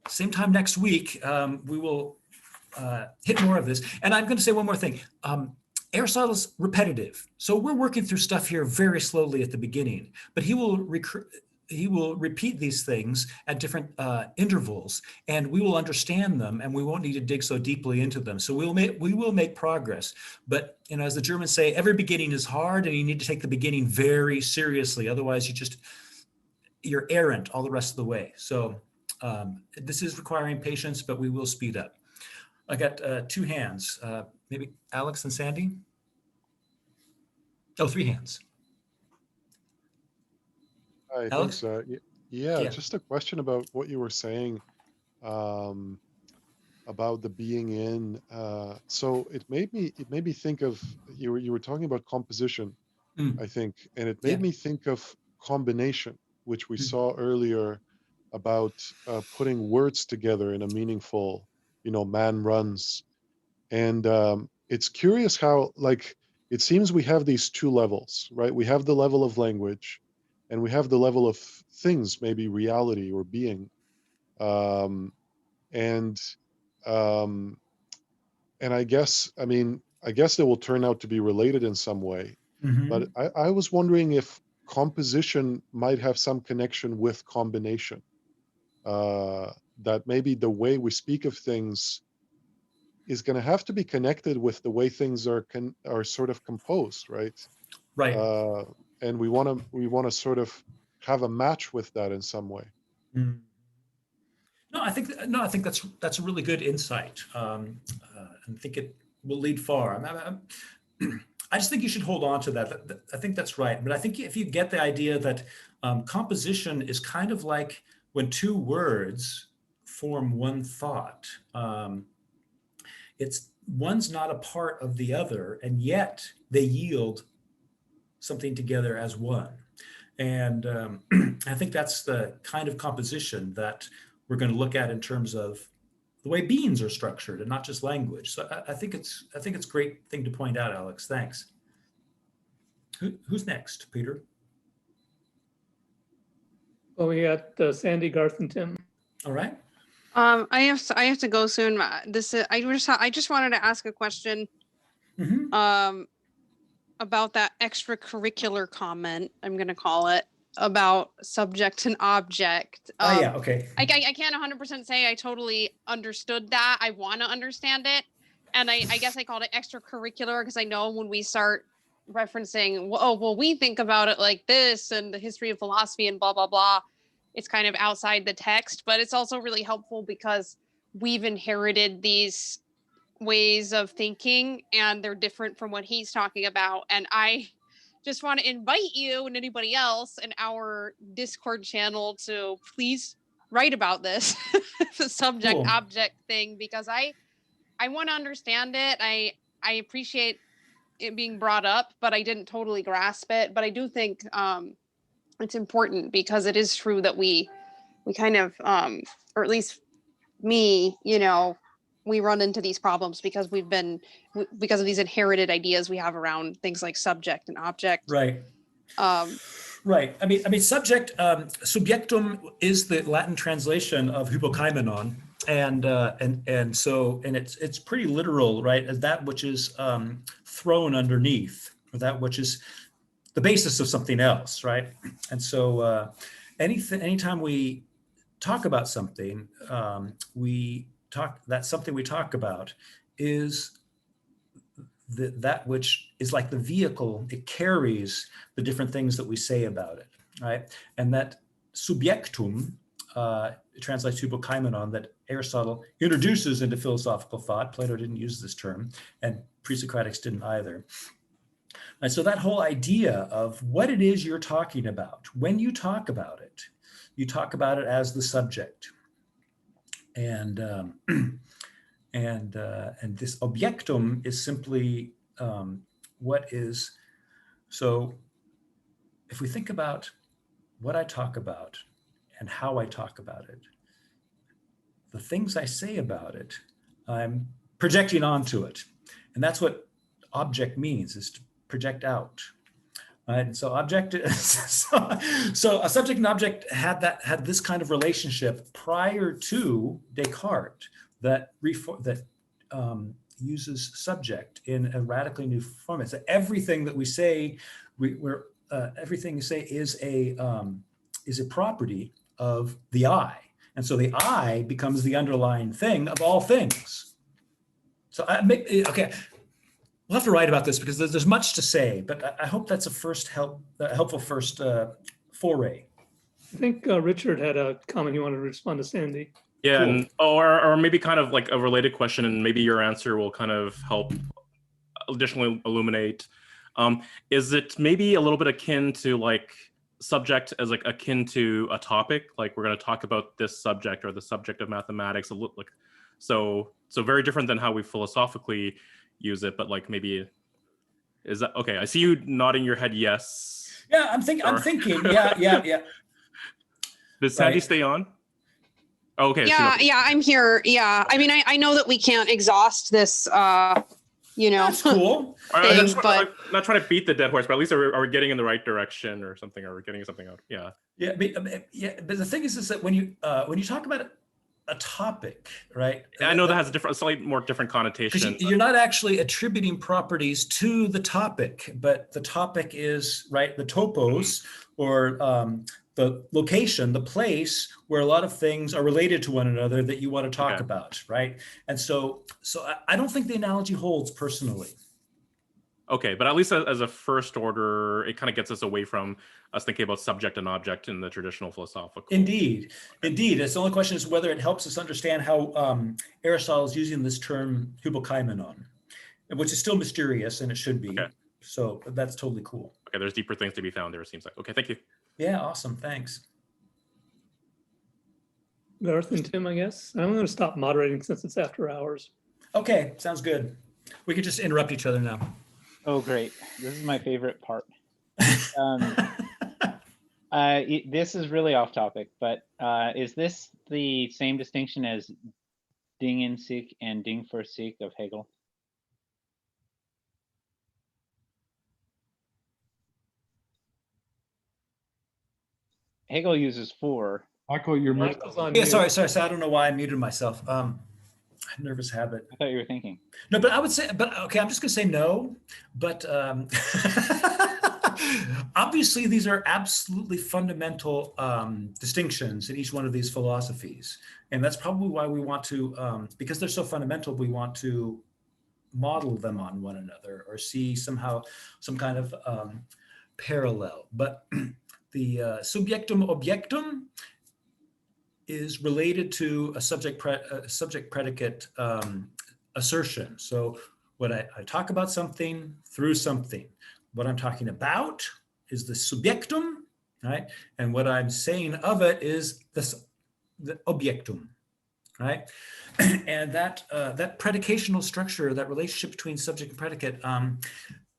same time next week, we will hit more of this. And I'm going to say one more thing. Aristotle's repetitive, so we're working through stuff here very slowly at the beginning, but he will repeat these things at different intervals, and we will understand them, and we won't need to dig so deeply into them. So we will make progress. But as the Germans say, every beginning is hard, and you need to take the beginning very seriously. Otherwise, you're errant all the rest of the way. So this is requiring patience, but we will speed up. I got two hands. Maybe Alex and Sandy? Oh, three hands. I think Alex? so. Yeah, just a question about what you were saying about the being in. So it made me think of you were talking about composition, I think, and it made me think of combination, which we saw earlier about putting words together in a meaningful, man runs. And it's curious how, like, it seems we have these two levels, right? We have the level of language, and we have the level of things, maybe reality or being. And I guess, they will turn out to be related in some way. But I was wondering if composition might have some connection with combination. That maybe the way we speak of things is going to have to be connected with the way things are sort of composed, right? Right. And we want to sort of have a match with that in some way. No, I think that's a really good insight. I think it will lead far. I just think you should hold on to that. I think that's right. But I think if you get the idea that composition is kind of like when two words form one thought. One's not a part of the other, and yet they yield something together as one. And I think that's the kind of composition that we're going to look at in terms of the way beings are structured and not just language. So I think it's a great thing to point out, Alex. Thanks. Who's next, Peter? Well, we got Sandy, Garth, and Tim. All right. I have to go soon. I just wanted to ask a question. About that extracurricular comment, I'm going to call it, about subject and object. Yeah, okay. I can't 100% say I totally understood that. I want to understand it. And I guess I called it extracurricular because I know when we start referencing, we think about it like this and the history of philosophy and blah, blah, blah, it's kind of outside the text, but it's also really helpful because we've inherited these ways of thinking and they're different from what he's talking about. And I just want to invite you and anybody else in our Discord channel to please write about this, the subject object thing, because I want to understand it. I appreciate it being brought up, but I didn't totally grasp it. But I do think it's important because it is true that we kind of, or at least me, we run into these problems because because of these inherited ideas we have around things like subject and object. Right. Right. I mean, subject, subjectum is the Latin translation of hypokaimenon. it's pretty literal, right? As that which is thrown underneath, or that which is the basis of something else, right? And so anytime we talk about something, that something we talk about is that which is like the vehicle. It carries the different things that we say about it, right? And that subjectum, it translates to hypokaimenon, that Aristotle introduces into philosophical thought. Plato didn't use this term, and pre-Socratics didn't either. And so that whole idea of what it is you're talking about, when you talk about it, you talk about it as the subject. And this objectum is simply what is. So if we think about what I talk about and how I talk about it, the things I say about it, I'm projecting onto it. And that's what object means, is to project out. Right? And so so a subject and object had this kind of relationship prior to Descartes, that uses subject in a radically new format. So everything that we say, everything you say is a property of the I, and so the I becomes the underlying thing of all things. So okay. We'll have to write about this because there's much to say, but I hope that's a helpful first foray. I think Richard had a comment he wanted to respond to Sandy. Yeah, cool. or maybe kind of like a related question, and maybe your answer will kind of help additionally illuminate. Is it maybe a little bit akin to like subject as like akin to a topic? Like we're going to talk about this subject or the subject of mathematics. Like so very different than how we philosophically use it, but like maybe is that okay? I see you nodding your head yes. Yeah, I'm thinking. Yeah. Does Sandy stay on? Oh, okay. Yeah, I'm here. Yeah, I mean, I know that we can't exhaust this. That's cool. Thing, I'm not trying to beat the dead horse, but at least are we getting in the right direction or something? Are we getting something out? Yeah. Yeah, but the thing is that when you talk about a topic, right? I know that has a slightly more different connotation. You're not actually attributing properties to the topic, but the topic is, right, the topos, or the location, the place where a lot of things are related to one another that you want to talk about, right? And so I don't think the analogy holds personally. Okay, but at least as a first order, it kind of gets us away from us thinking about subject and object in the traditional philosophical. Indeed. It's the only question is whether it helps us understand how Aristotle is using this term hypokaimenon, which is still mysterious, and it should be. Okay. So that's totally cool. Okay, there's deeper things to be found there, it seems like. Okay, thank you. Yeah, awesome, thanks. Garth and Tim, I guess. I'm going to stop moderating since it's after hours. Okay, sounds good. We could just interrupt each other now. Oh, great. This is my favorite part. This is really off topic, but is this the same distinction as Ding in sich and Ding für sich of Hegel? Hegel uses for. Michael, you're on. Yeah, sorry. I don't know why I muted myself. Nervous habit. I thought you were thinking. No, but I would say, okay, I'm just gonna say no, but obviously these are absolutely fundamental distinctions in each one of these philosophies. And that's probably why we want to, because they're so fundamental, we want to model them on one another or see somehow some kind of parallel. But the subjectum objectum is related to a subject predicate assertion. So when I talk about something through something, what I'm talking about is the subjectum, right? And what I'm saying of it is the objectum, right? And that predicational structure, that relationship between subject and predicate,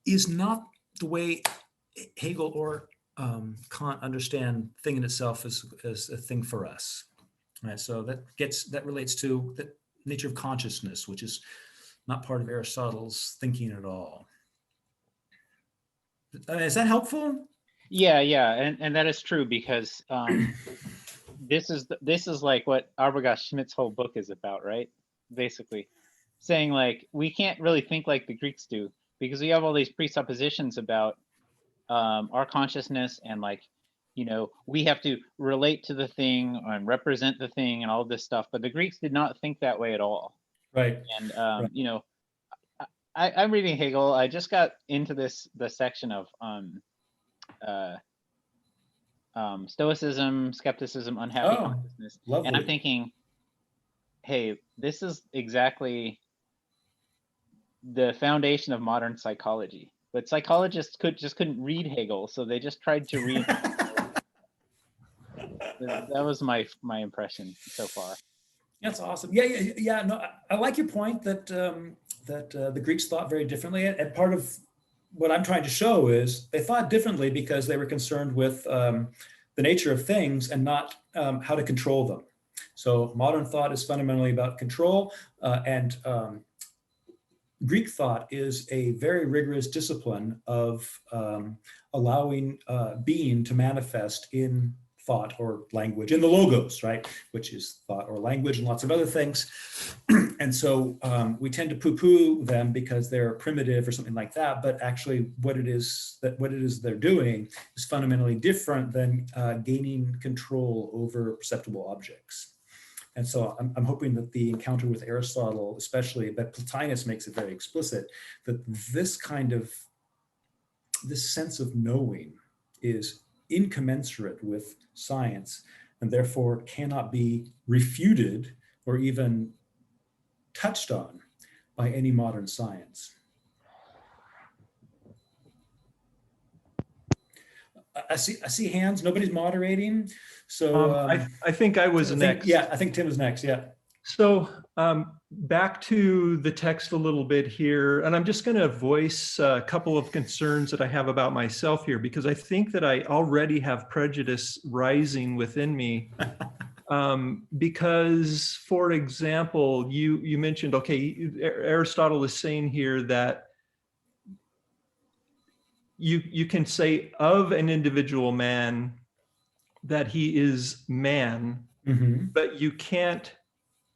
is not the way Hegel or Kant understand thing in itself as a thing for us. Right, so that relates to the nature of consciousness, which is not part of Aristotle's thinking at all. Is that helpful? Yeah, and that is true because this is like what Arbogast Schmidt's whole book is about, right? Basically saying like, we can't really think like the Greeks do because we have all these presuppositions about our consciousness and like, you know, we have to relate to the thing and represent the thing and all this stuff. But the Greeks did not think that way at all. Right. And, Right. you know, I'm reading Hegel. I just got into the section of Stoicism, skepticism, unhappy Oh, consciousness. And lovely. I'm thinking, hey, this is exactly the foundation of modern psychology. But psychologists couldn't read Hegel, so they just tried to read. That was my impression so far. That's awesome. Yeah. No, I like your point that the Greeks thought very differently, and part of what I'm trying to show is they thought differently because they were concerned with the nature of things and not how to control them. So modern thought is fundamentally about control, and Greek thought is a very rigorous discipline of allowing being to manifest in thought or language, in the logos, right? Which is thought or language and lots of other things. And so we tend to poo-poo them because they're primitive or something like that. But actually what it is they're doing is fundamentally different than gaining control over perceptible objects. And so I'm hoping that the encounter with Aristotle, especially, but Plotinus makes it very explicit, that this sense of knowing is incommensurate with science and therefore cannot be refuted or even touched on by any modern science. I see hands, nobody's moderating. So I think I was next. Yeah, I think Tim was next, yeah. So back to the text a little bit here, and I'm just going to voice a couple of concerns that I have about myself here, because I think that I already have prejudice rising within me. Because, for example, you mentioned, okay, Aristotle is saying here that you can say of an individual man that he is man, but you can't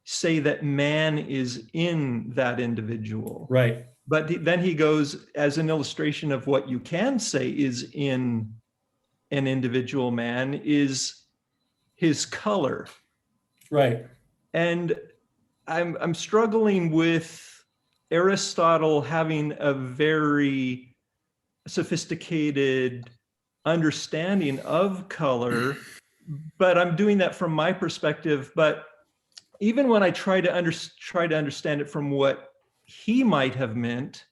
say that man is in that individual. Right. But then he goes, as an illustration of what you can say is in an individual man, is his color. Right. And I'm struggling with Aristotle having a very sophisticated understanding of color, but I'm doing that from my perspective. But even when I try to understand it from what he might have meant,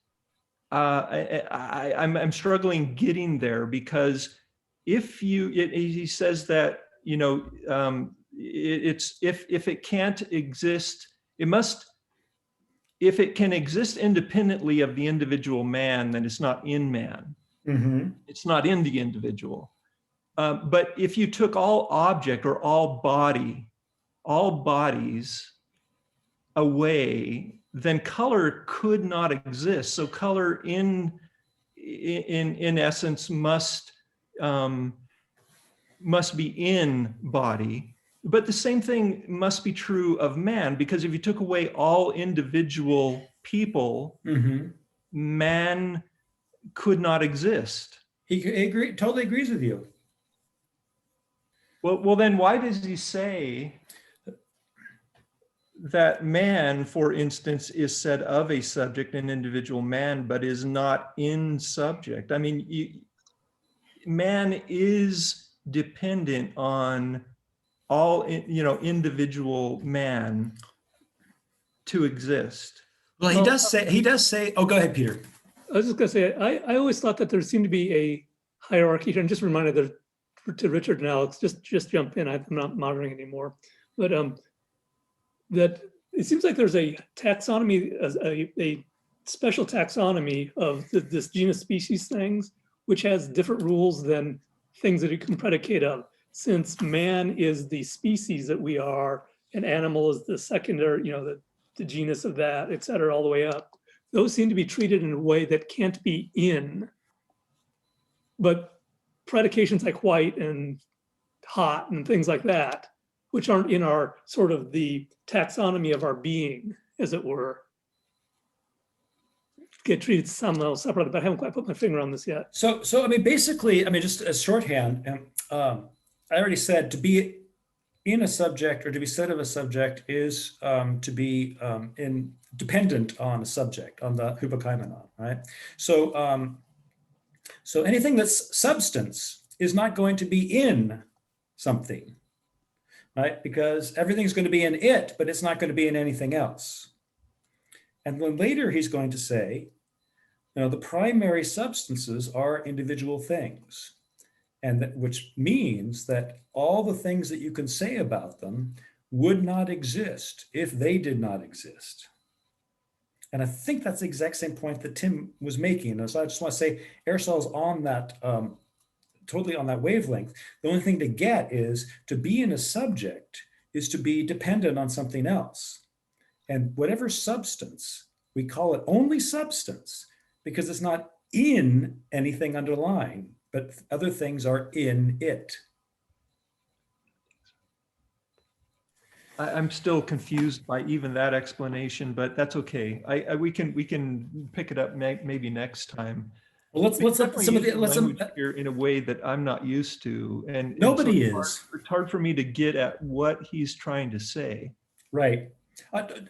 I'm struggling getting there, because he says that, you know, it's if it can't exist, it must. If it can exist independently of the individual man, then it's not in man. It's not in the individual. But if you took all object or all bodies away, then color could not exist. So color in essence must be in body. But the same thing must be true of man, because if you took away all individual people, man could not exist. He totally agrees with you. Well, then why does he say that man, for instance, is said of a subject, an individual man, but is not in subject? I mean, man is dependent on all, individual man to exist. Well, he does say, oh, go ahead, Peter. I was just going to say, I always thought that there seemed to be a hierarchy, and just reminded that to Richard and Alex, just jump in. I'm not moderating anymore, but that it seems like there's a taxonomy, a special taxonomy of this genus species things, which has different rules than things that you can predicate of. Since man is the species that we are, and animal is the secondary, the genus of that, et cetera, all the way up. Those seem to be treated in a way that can't be in. But predications like white and hot and things like that which aren't in our sort of the taxonomy of our being, as it were, get treated somehow separately, but I haven't quite put my finger on this yet. So I mean, basically, I mean, just as shorthand, I already said to be in a subject or to be said of a subject is to be dependent on a subject, on the hypokaimenon, right? So, so anything that's substance is not going to be in something, right? Because everything's going to be in it, but it's not going to be in anything else. And then later he's going to say, you know, the primary substances are individual things. And that, which means that all the things that you can say about them would not exist if they did not exist. And I think that's the exact same point that Tim was making. And so I just want to say Aristotle's on that, totally on that wavelength. The only thing to get is to be in a subject is to be dependent on something else. And whatever substance, we call it only substance because it's not in anything underlying, but other things are in it. I'm still confused by even that explanation, but that's okay. We can pick it up maybe next time. Well, let's let some of the language here in a way that I'm not used to, and nobody so is. It's hard for me to get at what he's trying to say. Right.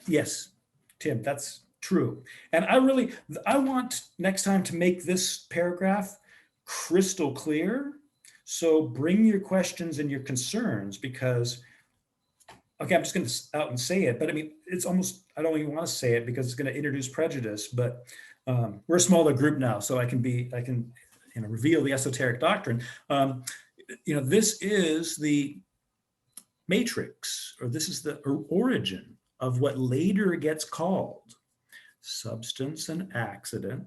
Yes, Tim, that's true. And I want next time to make this paragraph crystal clear. So bring your questions and your concerns because, okay, I'm just going to out and say it, but I mean, it's almost, I don't even want to say it because it's going to introduce prejudice, but we're a smaller group now, so I can reveal the esoteric doctrine. This is the matrix, or this is the origin of what later gets called substance and accident,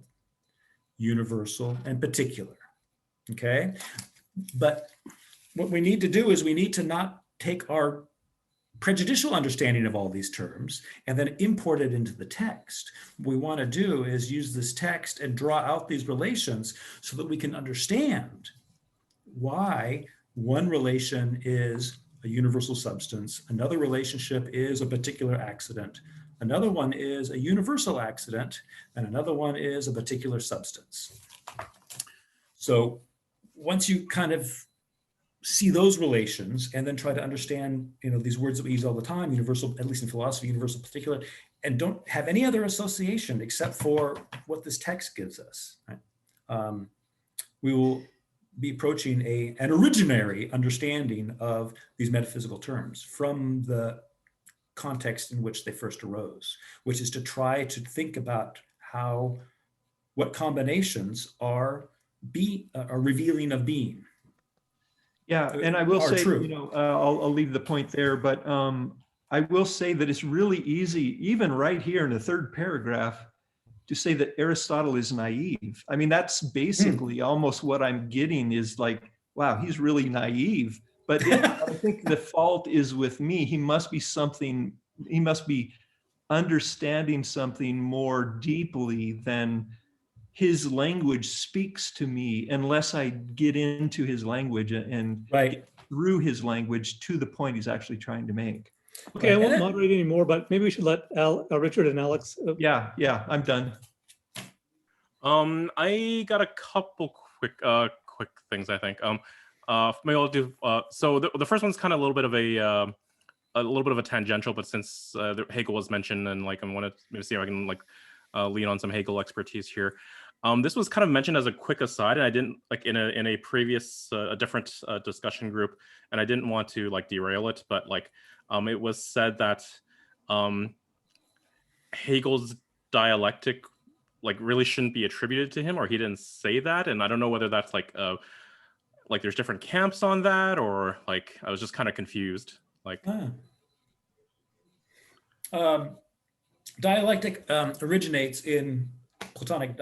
universal and particular. Okay, but what we need to do is we need to not take our prejudicial understanding of all these terms and then import it into the text. What we want to do is use this text and draw out these relations so that we can understand why one relation is a universal substance, another relationship is a particular accident, another one is a universal accident, and another one is a particular substance. So once you kind of see those relations and then try to understand, these words that we use all the time, universal, at least in philosophy, universal, particular, and don't have any other association except for what this text gives us, right? We will be approaching an originary understanding of these metaphysical terms from the context in which they first arose, which is to try to think about what combinations are revealing of being. Yeah, and I will say, true. I'll leave the point there, but I will say that it's really easy, even right here in the third paragraph, to say that Aristotle is naive. I mean, that's basically almost what I'm getting is like, wow, he's really naive. But I think the fault is with me. He must be understanding something more deeply than his language speaks to me unless I get into his language and get through his language to the point he's actually trying to make. Okay, I won't moderate anymore, but maybe we should let Richard and Alex. Yeah, I'm done. I got a couple quick things, I think. Maybe I'll do. So the first one's kind of a little bit of a tangential, but since Hegel was mentioned, and I want to see if I can lean on some Hegel expertise here. This was kind of mentioned as a quick aside, and I didn't in a previous a different discussion group, and I didn't want to derail it, but it was said that Hegel's dialectic really shouldn't be attributed to him, or he didn't say that, and I don't know whether that's there's different camps on that, or I was just kind of confused. Dialectic originates in Platonic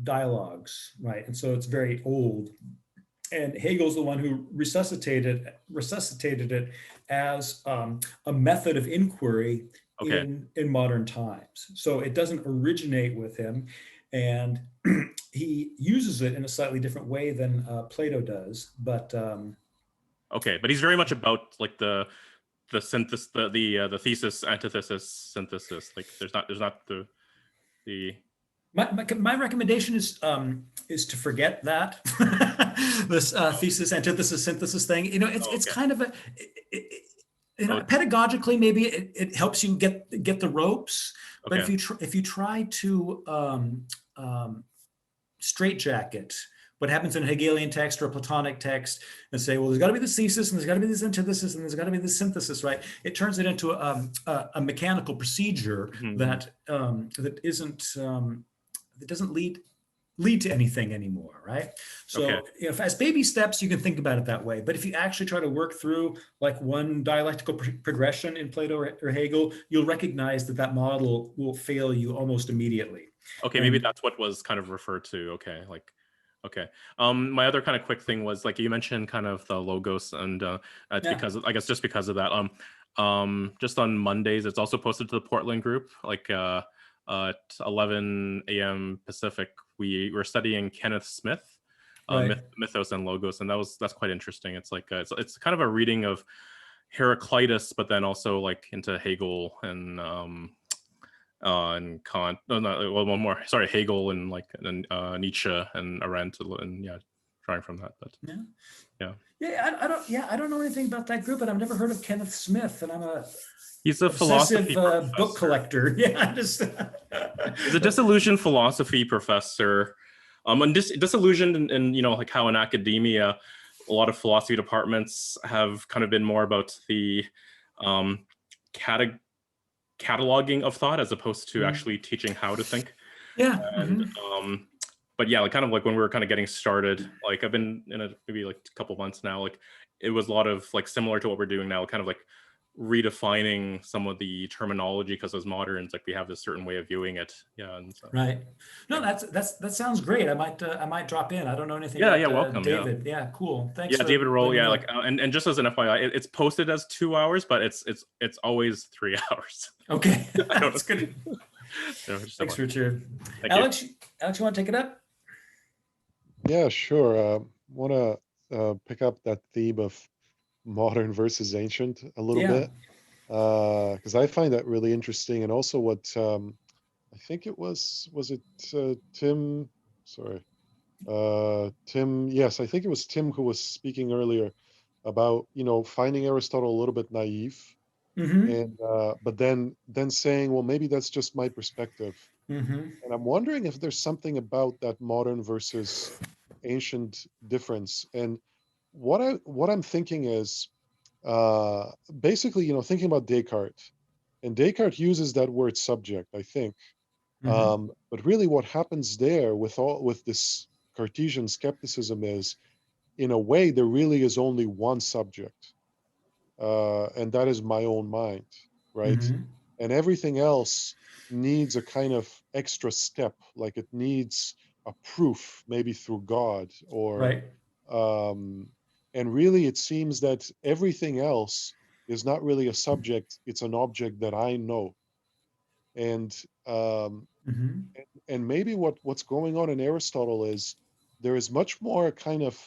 dialogues, right? And so it's very old. And Hegel's the one who resuscitated it as a method of inquiry in modern times. So it doesn't originate with him, and he uses it in a slightly different way than Plato does. But but he's very much about the the synthesis, the thesis, antithesis, synthesis. Like there's not the My recommendation is to forget that this thesis, antithesis, synthesis thing. You know, it's kind of a pedagogically maybe it helps you get the ropes, but Okay. if you try to straitjacket what happens in a Hegelian text or a Platonic text and say, well, there's got to be this thesis and there's got to be this antithesis and there's got to be this synthesis, right? It turns it into a mechanical procedure that that doesn't lead to anything anymore, right? So if as baby steps, you can think about it that way. But if you actually try to work through like one dialectical progression in Plato or Hegel, you'll recognize that model will fail you almost immediately. Okay, maybe that's what was kind of referred to. Okay, like, okay. My other kind of quick thing was like you mentioned kind of the logos, and it's because I guess just because of that. Just on Mondays, it's also posted to the Portland group, like at 11 a.m. Pacific. We're studying Kenneth Smith, Mythos and Logos, and that's quite interesting. It's like it's kind of a reading of Heraclitus, but then also like into Hegel and Kant. No, well, one more. Sorry, Hegel and like Nietzsche and Arendt, and drawing from that. But I don't know anything about that group, but I've never heard of Kenneth Smith, and I'm he's a philosophy book collector. Yeah, he's a disillusioned philosophy professor. And disillusioned in like how in academia, a lot of philosophy departments have kind of been more about the cataloging of thought as opposed to actually teaching how to think. Yeah. And but yeah, like kind of like when we were kind of getting started, like I've been in maybe like a couple months now, like it was a lot of like similar to what we're doing now, kind of like redefining some of the terminology, because as moderns, like we have this certain way of viewing it. Yeah. And so, right. No, that sounds great. I might drop in. I don't know anything about welcome, David. Yeah, cool. Thanks. Yeah, David Roll. Yeah, like and just as an FYI, it's posted as 2 hours, but it's always 3 hours. Okay. That's good. Thanks, Richard. Alex, you want to take it up? Yeah, sure. Want to pick up that theme of modern versus ancient a little bit, because I find that really interesting. And also what I think it was it Tim? Sorry, Tim. Yes, I think it was Tim who was speaking earlier about finding Aristotle a little bit naive, and but then saying, well, maybe that's just my perspective. And I'm wondering if there's something about that modern versus ancient difference. And what I'm thinking is basically, thinking about Descartes, and Descartes uses that word subject, I think. But really what happens there with this Cartesian skepticism is, in a way, there really is only one subject. And that is my own mind, right? And everything else needs a kind of extra step, like it needs a proof, maybe through God or and really it seems that everything else is not really a subject, it's an object that I know. And and maybe what's going on in Aristotle is there is much more kind of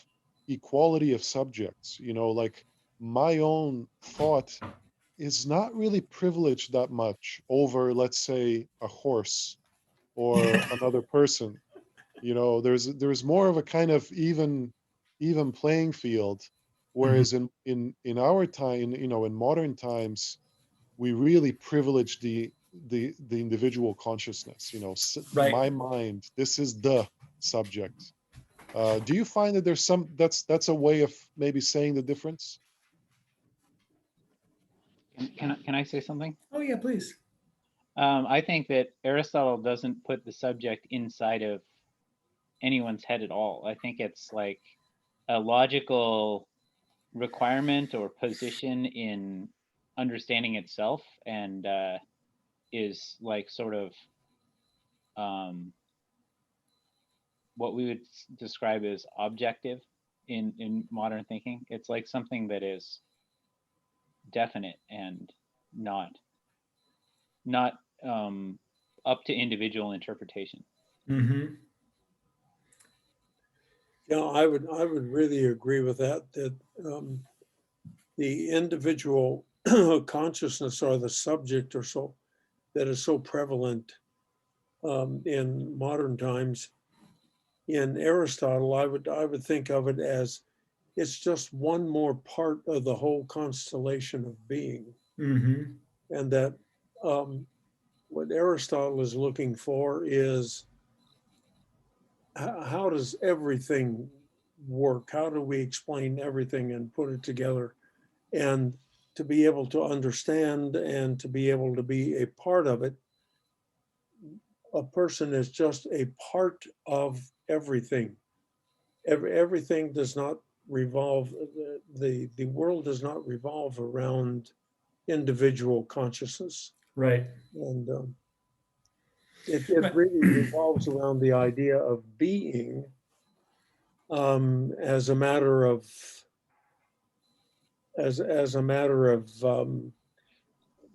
equality of subjects, like my own thought is not really privileged that much over, let's say, a horse or another person. There's more of a kind of even playing field, whereas in our time, in modern times, we really privilege the individual consciousness. My mind, this is the subject. Do you find that there's that's a way of maybe saying the difference? Can I say something? Oh yeah, please. I think that Aristotle doesn't put the subject inside of anyone's head at all. I think it's like a logical requirement or position in understanding itself, and is like sort of what we would describe as objective in modern thinking. It's like something that is definite and not up to individual interpretation. Yeah, I would really agree with that. That the individual consciousness or the subject or so that is so prevalent in modern times. In Aristotle, I would think of it as it's just one more part of the whole constellation of being, and that what Aristotle is looking for is how does everything work? How do we explain everything and put it together? And to be able to understand and to be able to be a part of it, a person is just a part of everything. Everything does not revolve, the world does not revolve around individual consciousness. Right. And it really revolves around the idea of being as a matter of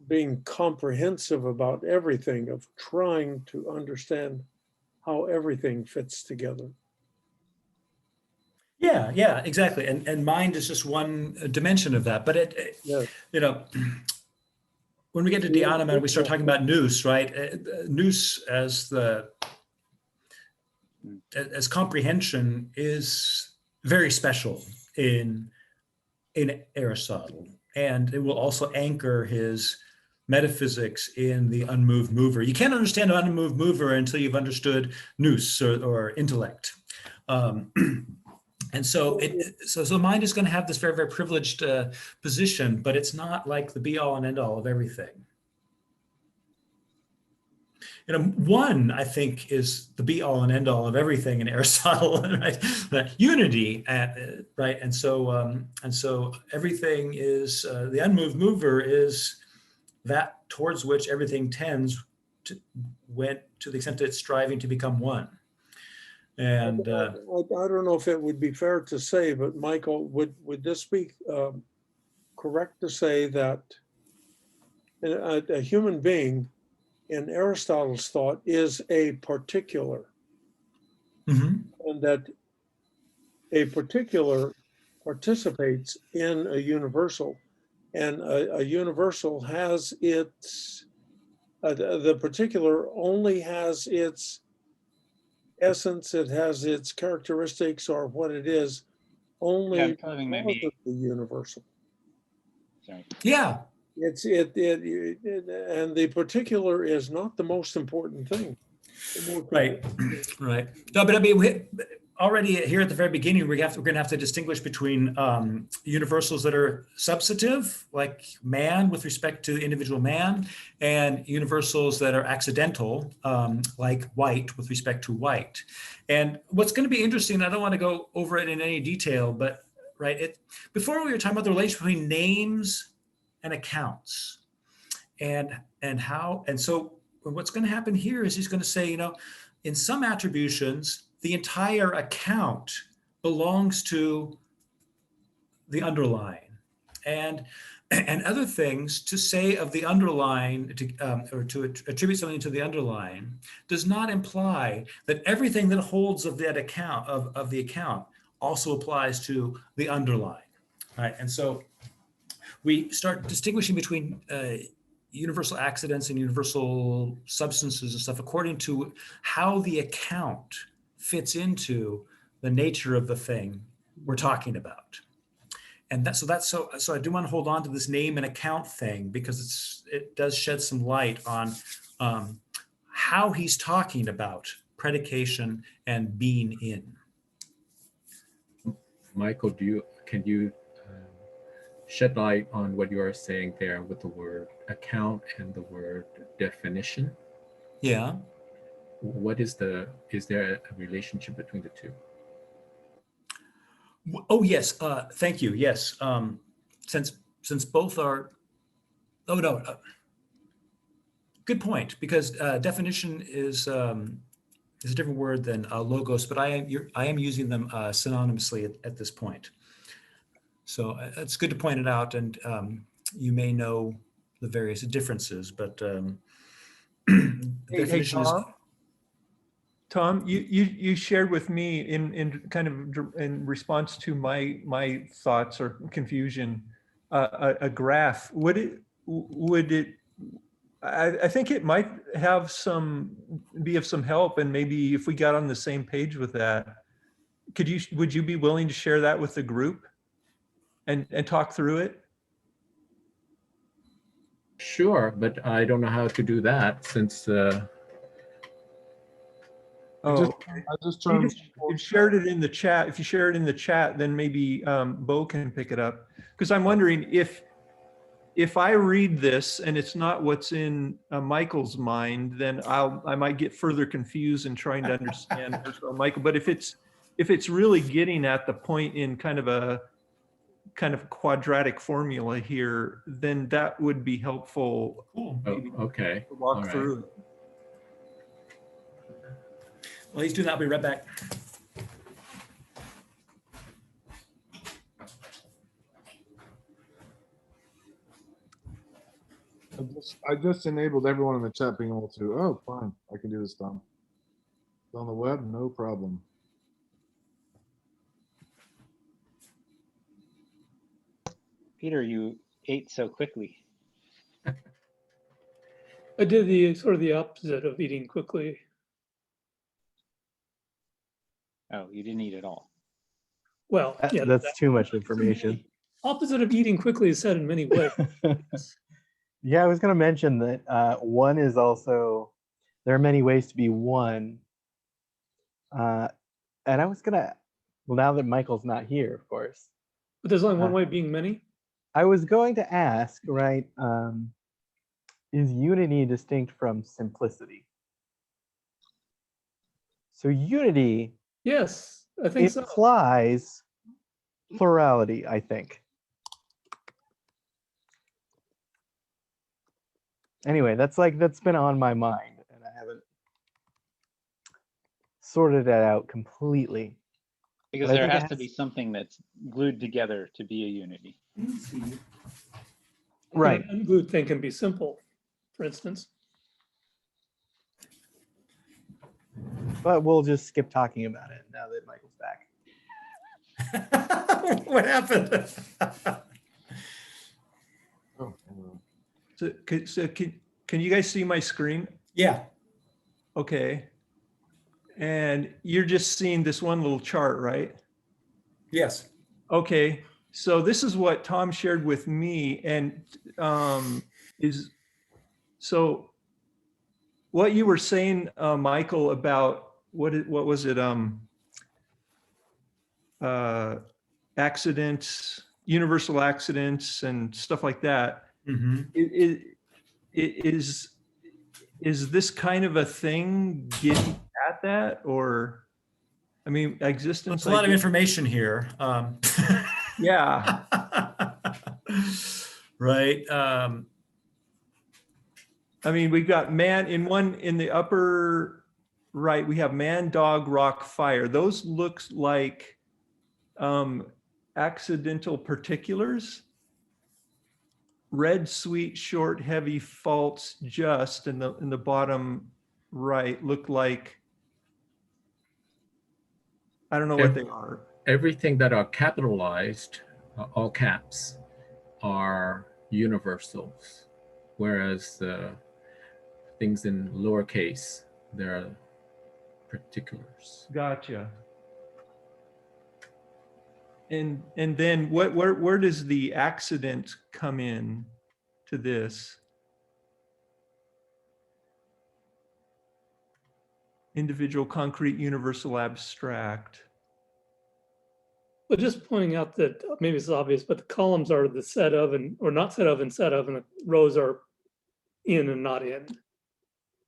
being comprehensive about everything, of trying to understand how everything fits together. Yeah, exactly. And mind is just one dimension of that. But you know, when we get to Dhyana, we start talking about nous, right? Nous as comprehension is very special in Aristotle, and it will also anchor his metaphysics in the unmoved mover. You can't understand an unmoved mover until you've understood nous or intellect. And so the mind is going to have this very, very privileged position, but it's not like the be all and end all of everything. You know, one, I think, is the be all and end all of everything in Aristotle, right? The unity, right? And so everything is the unmoved mover is that towards which everything tends to the extent that it's striving to become one. And I don't know if it would be fair to say, but Michael, would this be correct to say that a human being in Aristotle's thought is a particular, and that a particular participates in a universal, and a universal has its, the particular only has its essence, it has its characteristics or what it is only because of the universal. Sorry. Yeah. And the particular is not the most important thing. Right. No, but I mean, already here at the very beginning, we're going to have to distinguish between universals that are substantive, like man with respect to individual man, and universals that are accidental, like white with respect to white. And what's going to be interesting, I don't want to go over it in any detail, but before we were talking about the relation between names and accounts, and so what's going to happen here is he's going to say, you know, in some attributions, the entire account belongs to the underlying, and other things to say of the underlying, or to attribute something to the underlying, does not imply that everything that holds of that account of the account also applies to the underlying, right? And so we start distinguishing between universal accidents and universal substances and stuff according to how the account fits into the nature of the thing we're talking about. And so I do want to hold on to this name and account thing, because it does shed some light on how he's talking about predication and being in. Michael, can you shed light on what you are saying there with the word account and the word definition? Yeah. Is there a relationship between the two? Oh, yes. Thank you. Yes. Since both are, good point, because definition is a different word than logos, but I am using them synonymously at this point. So it's good to point it out, and you may know the various differences, but definition is. Tom, you shared with me in kind of in response to my thoughts or confusion a graph, would it, I think it might have be of some help, and maybe if we got on the same page with that, would you be willing to share that with the group and talk through it? Sure, but I don't know how to do that since. Oh, I just you turned. shared it in the chat. If you share it in the chat, then maybe Bo can pick it up. Because I'm wondering if I read this and it's not what's in Michael's mind, then I might get further confused in trying to understand Michael. But if it's really getting at the point in kind of a quadratic formula here, then that would be helpful. Oh, okay. To walk All right. through it. Well, he's doing that. I'll be right back. I just enabled everyone in the chat being able to. Oh, fine. I can do this, Tom. It's on the web, no problem. Peter, you ate so quickly. I did the sort of the opposite of eating quickly. Oh, you didn't eat at all. Well, yeah, That's too much information. Opposite of eating quickly is said in many ways. Yeah, I was going to mention that one is also, there are many ways to be one. And I was going to, well, now that Michael's not here, of course. But there's only one way of being many? I was going to ask, right, is unity distinct from simplicity? So unity, yes, I think so. Implies plurality, I think. Anyway, that's been on my mind, and I haven't sorted that out completely. Because there has to be something that's glued together to be a unity. Right. An unglued thing can be simple, for instance. But we'll just skip talking about it now that Michael's back. What happened? So can you guys see my screen? Yeah. Okay. And you're just seeing this one little chart, right? Yes. Okay. So this is what Tom shared with me, and so what you were saying, Michael, about what was it? Accidents, universal accidents, and stuff like that. Mm-hmm. Is this kind of a thing getting at that, or I mean, existence? There's a lot of information here. Yeah. Right. I mean, we've got man in the upper right. We have man, dog, rock, fire. Those looks like accidental particulars. Red, sweet, short, heavy, false, just in the bottom right look like, I don't know what they are. Everything that are capitalized, all caps, are universals, whereas things in lowercase, there are particulars. Gotcha. And then where does the accident come in to this? Individual, concrete, universal, abstract. But just pointing out that maybe it's obvious, but the columns are the set of or not set of, and the rows are in and not in.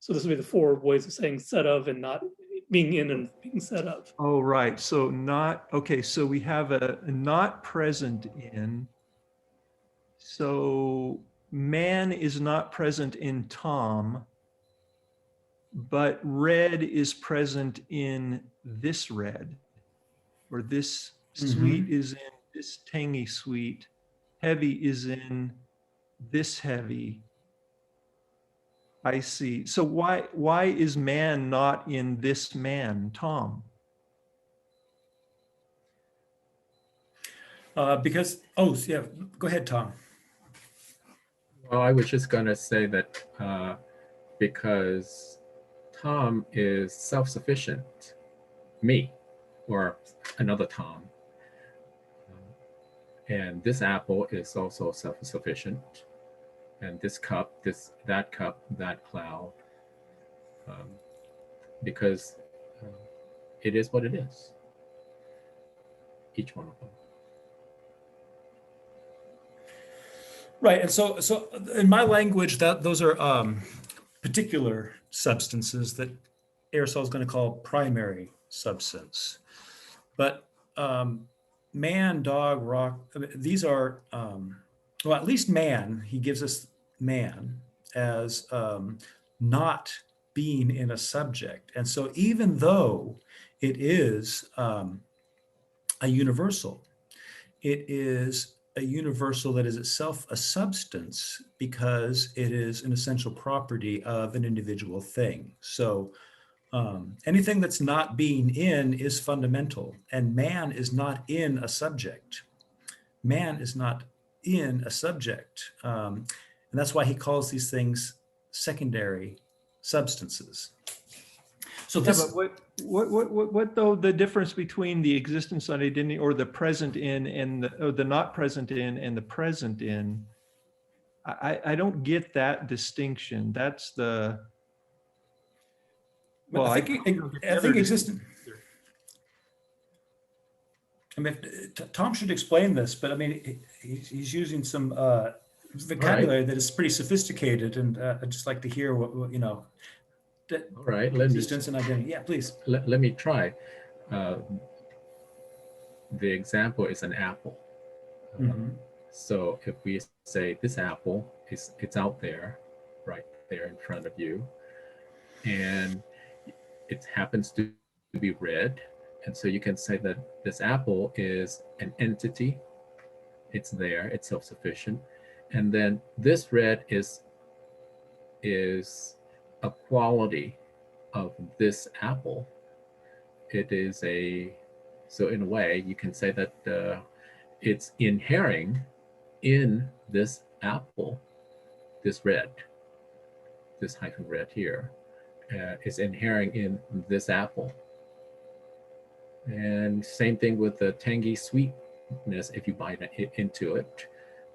So this would be the four ways of saying set of and not being in and being set of. Oh, right. So not, okay. So we have a not present in. So man is not present in Tom, but red is present in this red, or this sweet is in this tangy sweet. Heavy is in this heavy. I see. So why is man not in this man, Tom? Because, oh, yeah, go ahead, Tom. Well, I was just going to say that because Tom is self-sufficient, me, or another Tom, and this apple is also self-sufficient, and this cup, that cup, that cloud, because it is what it is, each one of them. Right, and so in my language, those are particular substances that Aristotle is going to call primary substance. But man, dog, rock, I mean, these are, well, at least man, he gives us man as not being in a subject. And so even though it is a universal, it is a universal that is itself a substance because it is an essential property of an individual thing. So anything that's not being in is fundamental, and man is not in a subject. Man is not in a subject. And that's why he calls these things secondary substances. So yeah, this, but what though the difference between the existence on identity or the present in and the not present in and the present in? I don't get that distinction. That's the well, I think existence. I mean, Tom should explain this, but I mean, he's using some vocabulary that is pretty sophisticated, and I'd just like to hear what you know. All right, existence and identity. Yeah, please. Let me try. The example is an apple. So if we say this apple it's out there, right there in front of you, and it happens to be red, and so you can say that this apple is an entity. It's there, it's self-sufficient, and then this red is a quality of this apple. It is so in a way you can say that it's inhering in this apple, this red, this hyphen red here, is inhering in this apple. And same thing with the tangy sweetness. If you bite into it,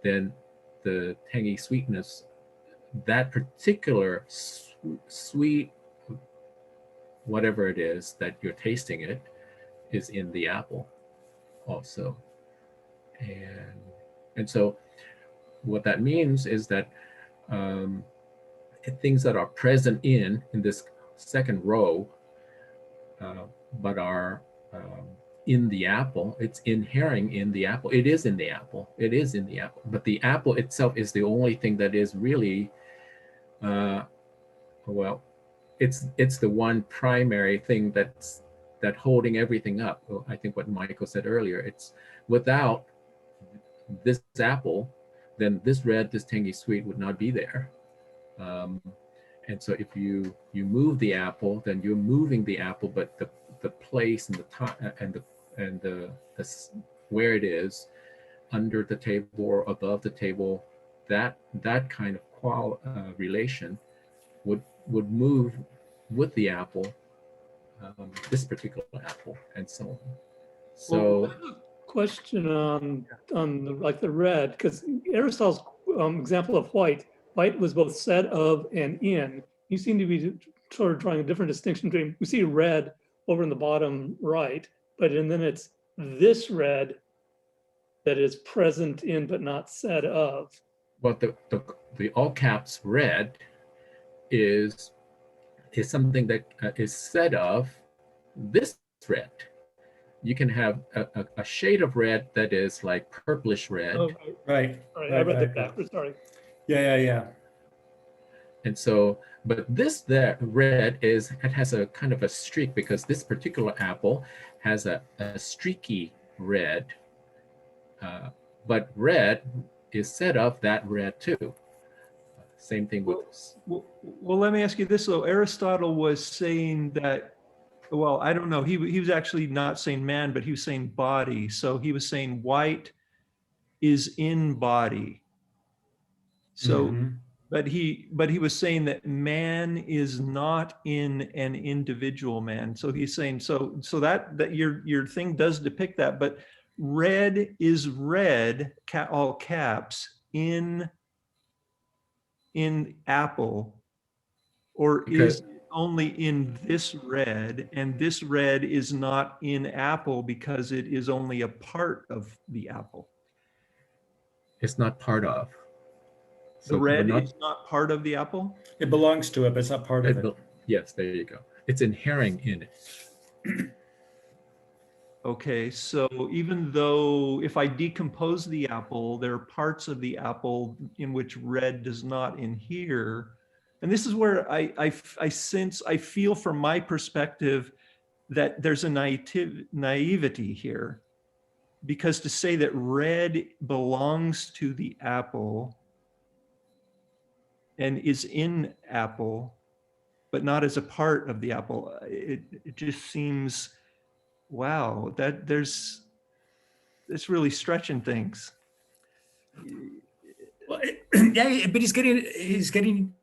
then the tangy sweetness, that particular sweet, whatever it is that you're tasting it, is in the apple also. And so what that means is that things that are present in this second row, but are in the apple, it's inhering in the apple. It is in the apple. It is in the apple. But the apple itself is the only thing that is really, well, it's the one primary thing that's holding everything up. Well, I think what Michael said earlier, it's without this apple, then this red, this tangy sweet would not be there. And so if you move the apple, then you're moving the apple, but the place and the time and the where it is, under the table or above the table, that kind of relation would move with the apple, this particular apple, and so on. So. Well, question on the red, because Aristotle's example of white was both said of and in. You seem to be sort of drawing a different distinction between, we see red over in the bottom right, and then it's this red that is present in but not said of. Well, the all caps red is something that is said of this red. You can have a shade of red that is like purplish red. Oh, right. I read that backwards, sorry. Yeah. And so, but this red it has a kind of a streak, because this particular apple has a streaky red, but red is said of that red too. Same thing with this. Well, let me ask you this though. Aristotle was saying that, well, I don't know. He was actually not saying man, but he was saying body. So he was saying white is in body. So, Mhm. but he was saying that man is not in an individual man. So he's saying, so that your thing does depict that, but red is red, all caps, in apple, or Okay. is it only in this red, and this red is not in apple because it is only a part of the apple? It's not part of. The So we're red not, is not part of the apple? It belongs to it, but it's not part of it. yes, there you go. It's inherent in it. Okay, so even though if I decompose the apple, there are parts of the apple in which red does not inhere. And this is where I sense, I feel from my perspective that there's a naivety here. Because to say that red belongs to the apple and is in apple, but not as a part of the apple, it just seems, wow, that it's really stretching things. Well, yeah, but he's getting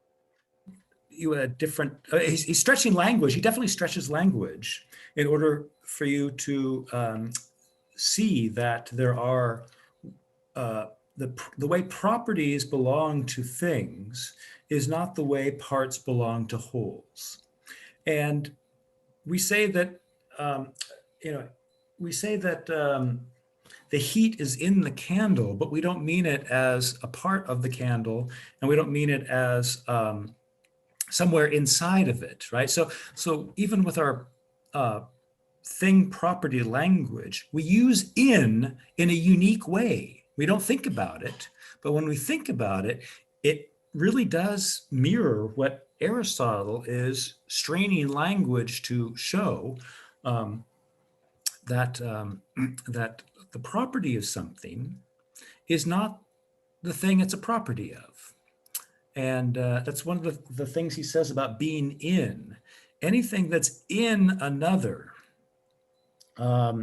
you a different. He's stretching language. He definitely stretches language in order for you to see that there are the way properties belong to things is not the way parts belong to wholes, and we say that we say that the heat is in the candle, but we don't mean it as a part of the candle, and we don't mean it as somewhere inside of it, right? So even with our thing property language, we use in a unique way. We don't think about it, but when we think about it, it really does mirror what Aristotle is straining language to show, that that the property of something is not the thing it's a property of. And that's one of the things he says about being in. Anything that's in another. Let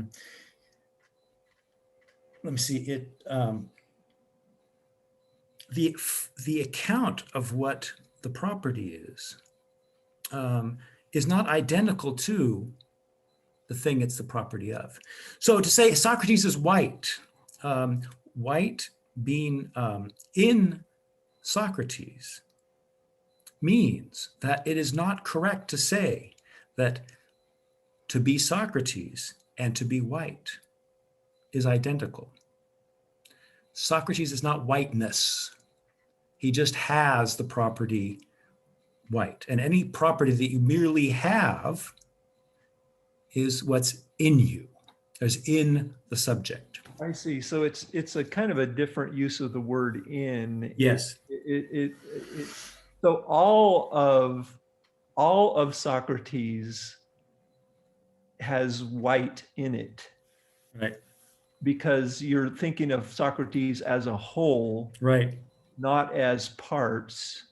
me see it. The account of what the property is not identical to the thing it's the property of. So to say Socrates is white, white being in Socrates means that it is not correct to say that to be Socrates and to be white is identical. Socrates is not whiteness. He just has the property white. And any property that you merely have is what's in you, as in the subject. I see. So it's a kind of a different use of the word in. Yes. So all of Socrates has white in it. Right. Because you're thinking of Socrates as a whole, right, not as parts.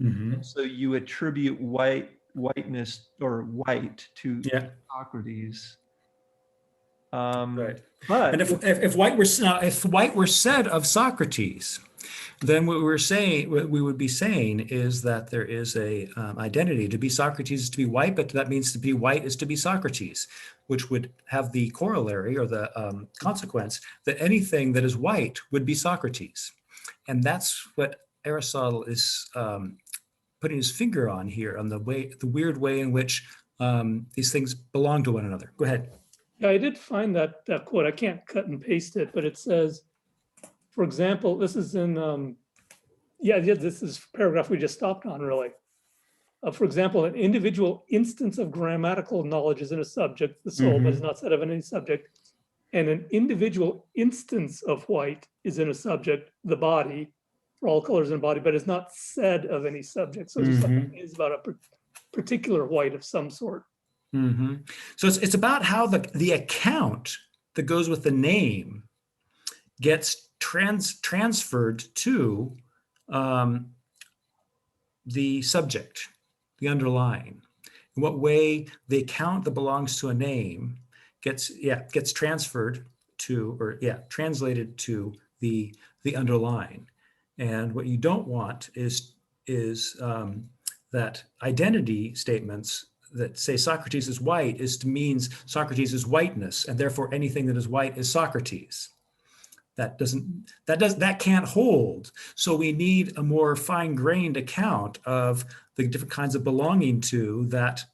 Mm-hmm. So you attribute whiteness or white to Socrates. Right. But and if white were said of Socrates, then what we would be saying is that there is a identity. To be Socrates is to be white, but that means to be white is to be Socrates, which would have the corollary or the consequence that anything that is white would be Socrates. And that's what Aristotle is putting his finger on here, on the weird way in which these things belong to one another. Go ahead. Yeah, I did find that quote. I can't cut and paste it, but it says, for example, this is in, this is paragraph we just stopped on, really. For example, an individual instance of grammatical knowledge is in a subject, the soul, but is not said of any subject. And an individual instance of white is in a subject, the body, for all colors in body, but is not said of any subject. So it is about a particular white of some sort. Mm-hmm. So it's about how the account that goes with the name gets transferred to the subject, the underlying. In what way the account that belongs to a name gets transferred to, or translated to the underlying. And what you don't want is that identity statements that say Socrates is white means Socrates is whiteness, and therefore anything that is white is Socrates. That can't hold. So we need a more fine-grained account of the different kinds of belonging to that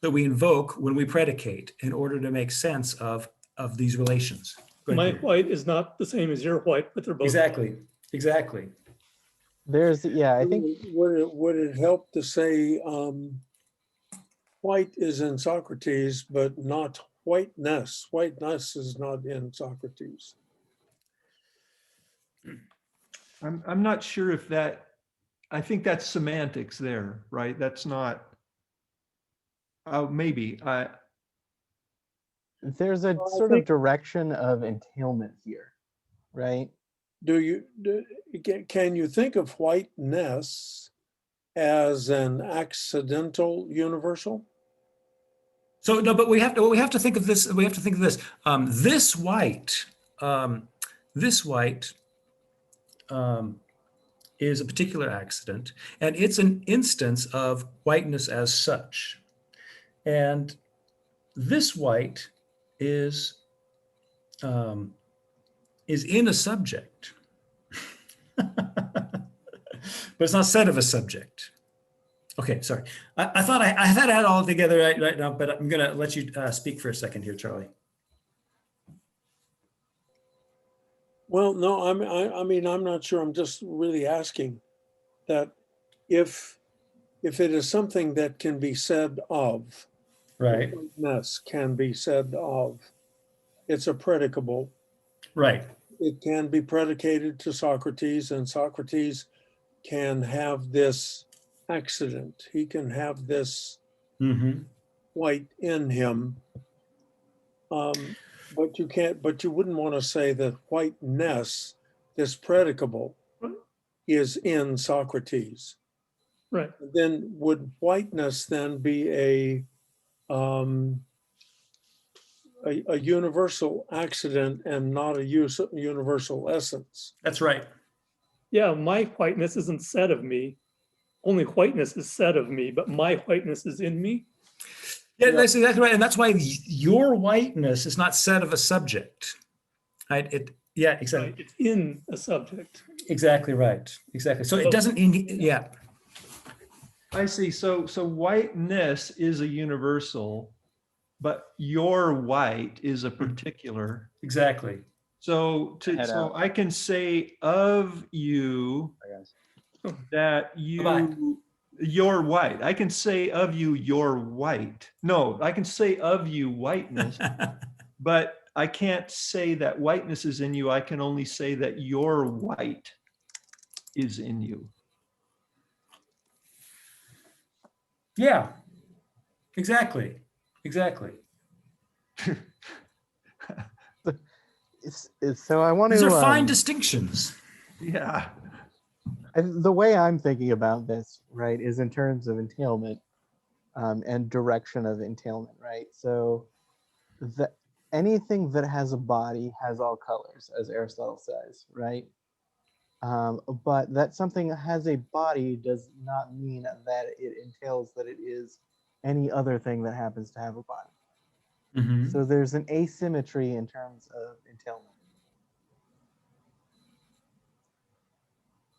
we invoke when we predicate in order to make sense of these relations. My white is not the same as your white, but they're both Exactly. I think would it help to say white is in Socrates, but not whiteness? Whiteness is not in Socrates. I'm not sure if that, I think that's semantics there, right? That's not, maybe. There's a sort of direction of entailment here, right? Can you think of whiteness as an accidental universal? So no, but we have to think of this. We have to think of this. This white is a particular accident, and it's an instance of whiteness as such. And this white is in a subject, but it's not said of a subject. Okay, sorry. I thought I had it all together right now, but I'm gonna let you speak for a second here, Charlie. Well, no, I mean, I'm not sure. I'm just really asking that if it is something that can be said of, right? Whiteness can be said of. It's a predicable. Right. It can be predicated to Socrates, and Socrates can have this accident. He can have this white in him. But you wouldn't want to say that whiteness, this predicable, is in Socrates. Right. Then would whiteness then be a universal accident and not a universal essence? That's right. Yeah, my whiteness isn't said of me. Only whiteness is said of me, but my whiteness is in me. Yeah, that's exactly right. And that's why your whiteness is not said of a subject. Right? Exactly. Right. It's in a subject. Exactly right. Exactly. So it doesn't, yeah. I see. So whiteness is a universal, but your white is a particular. Exactly. So I can say of you that you're white. I can say of you you're white. No, I can say of you whiteness, but I can't say that whiteness is in you. I can only say that your white is in you. Yeah, exactly. So I want to. These are fine distinctions. Yeah. The way I'm thinking about this, right, is in terms of entailment and direction of entailment, right? So anything that has a body has all colors, as Aristotle says, right? But that something has a body does not mean that it entails that it is any other thing that happens to have a body. So there's an asymmetry in terms of entailment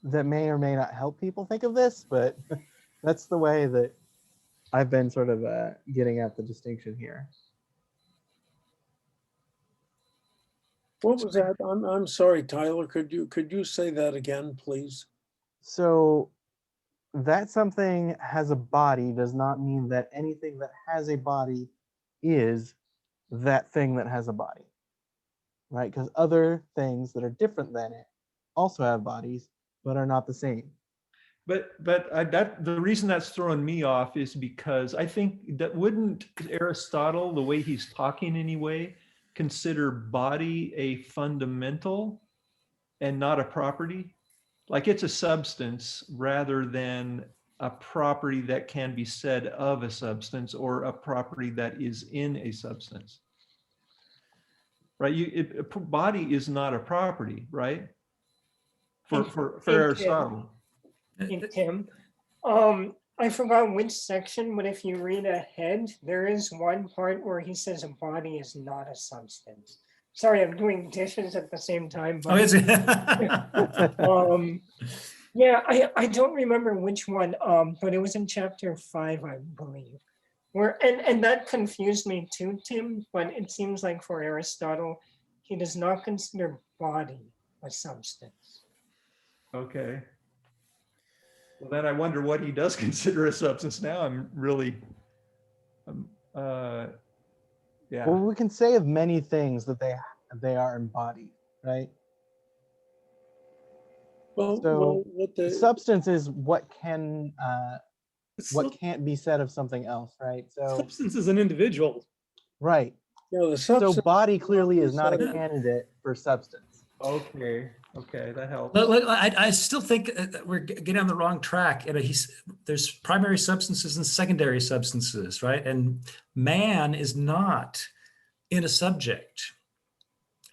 that may or may not help people think of this, but that's the way that I've been sort of getting at the distinction here. What was that? I'm sorry, Tyler. Could you say that again, please? So that something has a body does not mean that anything that has a body is that thing that has a body, right? Because other things that are different than it also have bodies, but are not the same. But the reason that's throwing me off is because I think that wouldn't Aristotle, the way he's talking anyway, consider body a fundamental and not a property? Like it's a substance rather than a property that can be said of a substance or a property that is in a substance. right? Body is not a property, right? For Hey, Aristotle. Hey, Tim, I forgot which section, but if you read ahead, there is one part where he says a body is not a substance. Sorry, I'm doing dishes at the same time, Oh, but is it? yeah, I don't remember which one, but it was in chapter 5, I believe. Where and that confused me too, Tim, but it seems like for Aristotle, he does not consider body a substance. Okay. Well, then I wonder what he does consider a substance now. I'm really, yeah. Well, we can say of many things that they are embodied, right? So substance is what can't be said of something else, right? So Substance is an individual. right. Yeah, the So substance body clearly is not a said- candidate for substance. Okay, that helps. But I still think that we're getting on the wrong track. You know, there's primary substances and secondary substances, right? And man is not in a subject.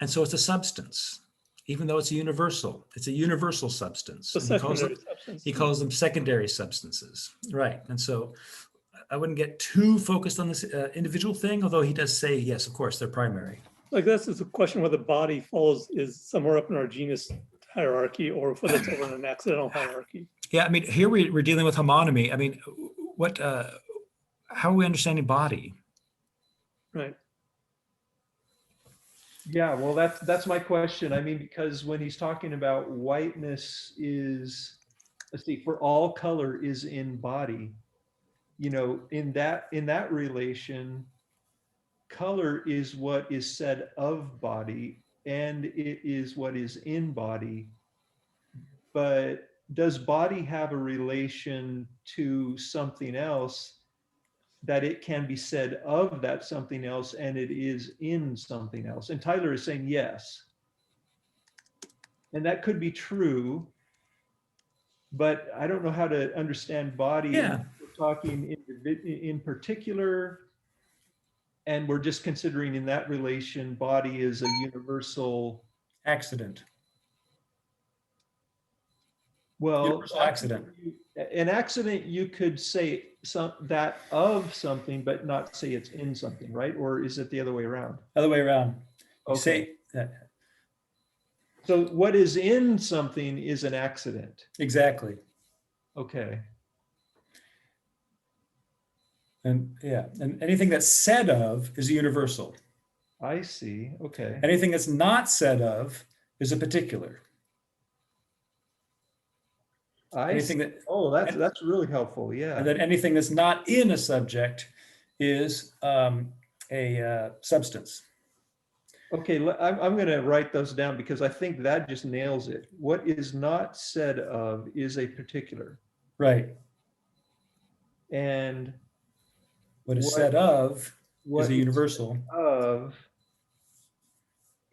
And so it's a substance, even though it's a universal. It's a universal substance. A And secondary substance. he calls them secondary substances, right? And so I wouldn't get too focused on this individual thing, although he does say, yes, of course, they're primary. Like this is a question whether body is somewhere up in our genus hierarchy or whether it's over in an accidental hierarchy. Yeah, I mean, here we're dealing with homonymy. I mean, how are we understanding body? Right. Yeah, well, that's my question. I mean, because when he's talking about whiteness is, let's see, for all color is in body, you know, in that relation, color is what is said of body and it is what is in body. But does body have a relation to something else that it can be said of that something else and it is in something else? And Tyler is saying yes. And that could be true, but I don't know how to understand body. Yeah. We're talking in particular, and we're just considering in that relation, body is a universal accident. Well, universal accident. An accident, you could say that of something, but not say it's in something, right? Or is it the other way around? Other way around. You Okay. say that. So what is in something is an accident. Exactly. Okay. And yeah, and anything that's said of is a universal. I see. Okay. Anything that's not said of is a particular. Anything that, that's really helpful. Yeah. And then anything that's not in a subject is a substance. Okay, I'm going to write those down because I think that just nails it. What is not said of is a particular. Right. And what is said of is a universal. Of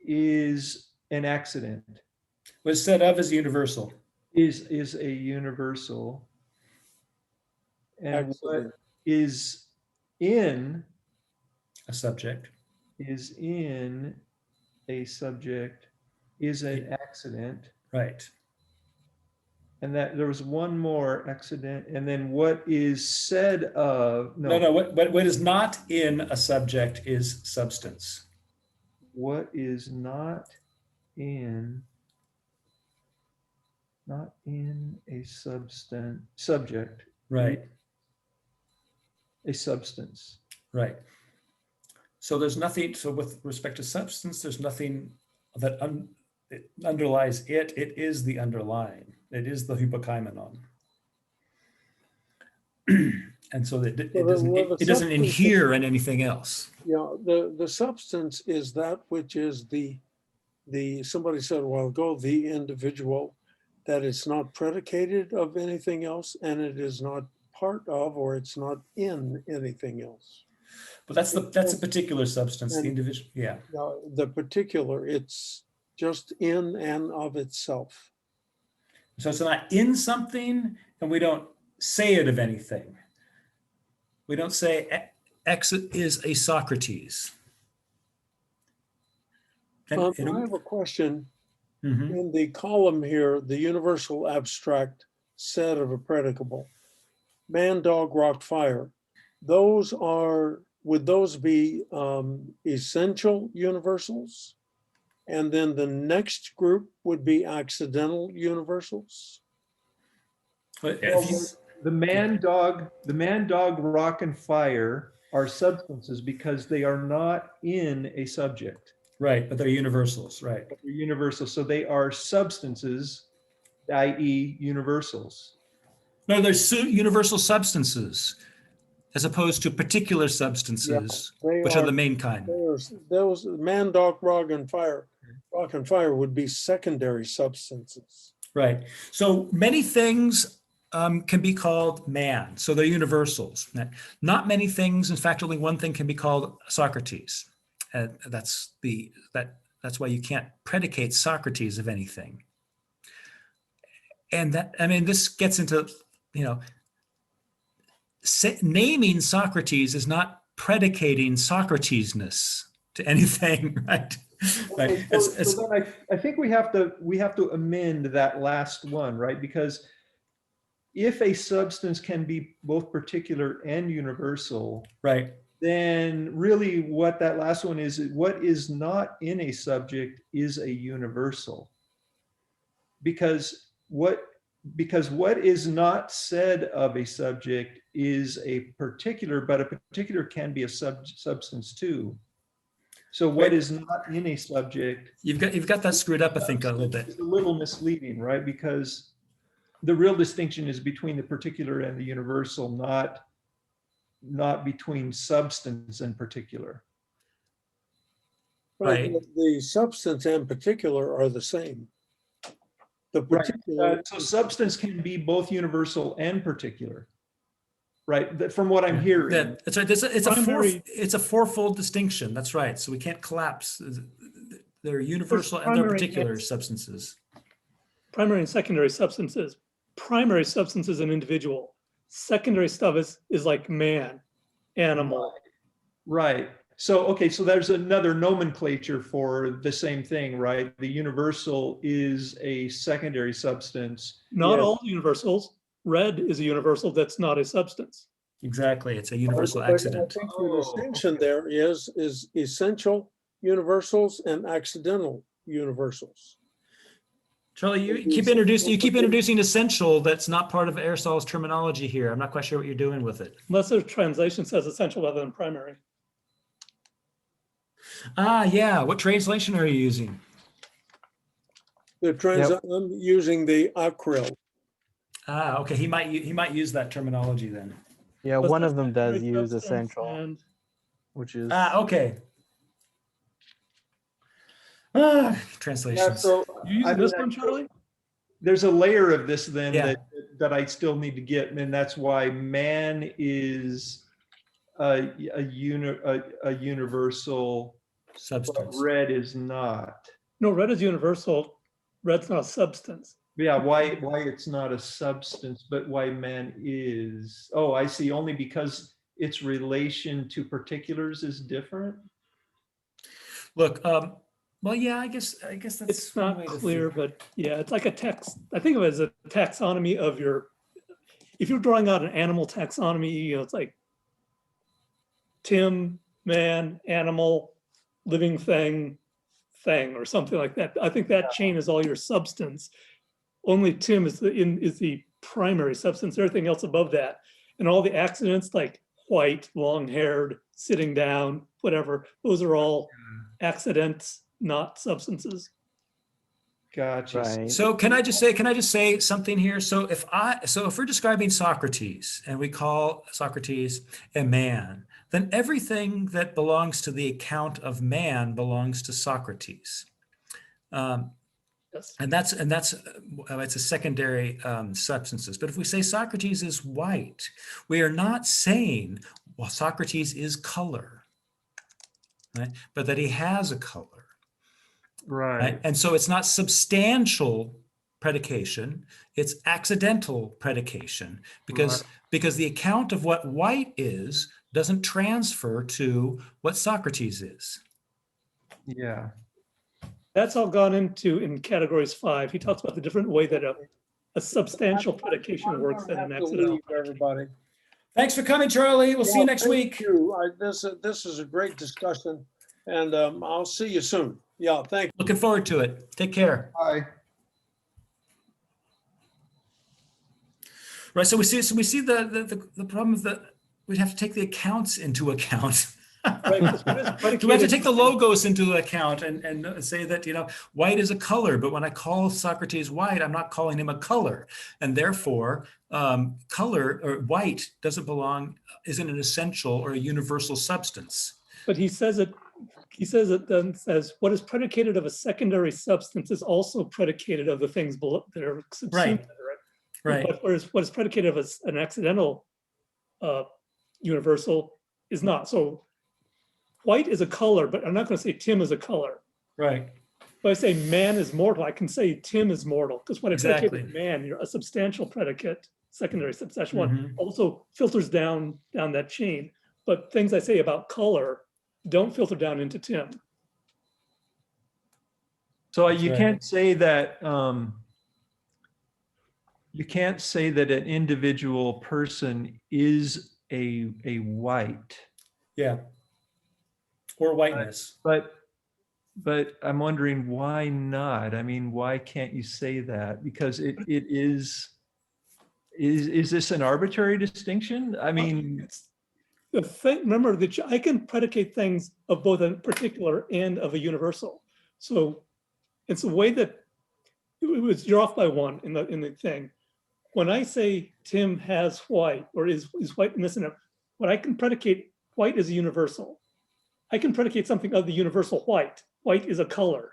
is an accident. What is said of is universal. Is a universal. And what is in a subject is in a subject is an accident. Right. And that there was one more accident. And then what is said of what is not in a subject is substance. What is not in a subject. Right. A substance. Right. So there's nothing, so with respect to substance, there's nothing that it underlies it. It is the underlying. It is the hypokaimenon. And so that it doesn't inhere in anything else. Yeah, the substance is that which is the somebody said a while ago, the individual, that it's not predicated of anything else and it is not part of or it's not in anything else. But that's a particular substance, the individual, yeah. The particular, it's just in and of itself. So it's not in something and we don't say it of anything. We don't say X is a Socrates. And, I have a question. Mhm. In the column here, the universal abstract set of a predicable, man, dog, rock, fire. Those are, would those be essential universals? And then the next group would be accidental universals? The man, dog, rock, and fire are substances because they are not in a subject. Right, but they're universals, right? But they're universal, so they are substances, i.e. universals. No, they're universal substances as opposed to particular substances, which are the main kind. Those man, dog, rock, and fire would be secondary substances. Right. So many things can be called man, so they're universals. Not many things, in fact, only one thing can be called Socrates. That's why you can't predicate Socrates of anything. And that, I mean, this gets into, you know, naming Socrates is not predicating Socratesness to anything, right? Right. So then I think we have to amend that last one, right? Because if a substance can be both particular and universal, right, then really what that last one is, what is not in a subject is a universal. Because what is not said of a subject is a particular, but a particular can be a substance too. So what is not in a subject? You've got that screwed up, I think, a little bit. It's a little misleading, right? Because the real distinction is between the particular and the universal, not between substance and particular. Right. The substance and particular are the same. The particular. So substance can be both universal and particular, right? From what I'm hearing. Yeah, that's right. It's a fourfold distinction. That's right. So we can't collapse. They're universal and they're particular substances. Primary and secondary substances. Primary substance is an individual. Secondary stuff is like man, animal. Right. So, okay, so there's another nomenclature for the same thing, right? The universal is a secondary substance. Not all universals. Red is a universal that's not a substance. Exactly. It's a universal accident. I think the distinction there is essential universals and accidental universals. Charlie, you keep introducing essential that's not part of Aristotle's terminology here. I'm not quite sure what you're doing with it. Unless their translation says essential rather than primary. Ah, yeah. What translation are you using? I'm using the acryl. Ah, okay. He might use that terminology then. Yeah, one of them does use essential, which is okay. Translations. Yeah, so you using this one, Charlie? There's a layer of this then that I still need to get, and that's why man is a universal substance. But red is not. No, red is universal. Red's not a substance. Yeah, why it's not a substance, but why man is. Oh, I see. Only because its relation to particulars is different. Look, well, yeah, I guess that's. It's not clear, but yeah, it's like a text. I think of it as a taxonomy of your. If you're drawing out an animal taxonomy, you know, it's like Tim, man, animal, living thing, or something like that. I think that chain is all your substance. Only Tim is the primary substance. Everything else above that, and all the accidents like white, long-haired, sitting down, whatever. Those are all accidents, not substances. Gotcha. Right. So can I just say something here? So if we're describing Socrates and we call Socrates a man, then everything that belongs to the account of man belongs to Socrates. Yes. And that's it's a secondary substances. But if we say Socrates is white, we are not saying, well, Socrates is color, right? But that he has a color. Right. And so it's not substantial predication, it's accidental predication because the account of what white is doesn't transfer to what Socrates is. Yeah. That's all gone into in categories 5. He talks about the different way that a substantial predication works and an accidental. Everybody. Thanks for coming, Charlie. We'll see you next week. Thank you. This is a great discussion, and I'll see you soon. Yeah, thank you. Looking forward to it. Take care. Bye. Right. So we see the problem is that we'd have to take the accounts into account. Right, Do we have to take the logos into account and say that, white is a color, but when I call Socrates white, I'm not calling him a color. And therefore, color or white isn't an essential or a universal substance. But he says it then says what is predicated of a secondary substance is also predicated of the things below that are subsumed. Right. But whereas what is predicated of an accidental universal is not. So white is a color, but I'm not going to say Tim is a color. Right. If I say man is mortal, I can say Tim is mortal because when I Exactly. predicate man, you're a substantial predicate, secondary substantial one, also filters down that chain. But things I say about color don't filter down into Tim. So you can't say that an individual person is a white. Yeah. Or whiteness. But I'm wondering why not? I mean, why can't you say that? Because it is this an arbitrary distinction? I mean, The thing, remember that I can predicate things of both a particular and of a universal. So it's a way that you're off by one in the thing. When I say Tim has white or is white in this and that, when I can predicate white as a universal, I can predicate something of the universal white. White is a color.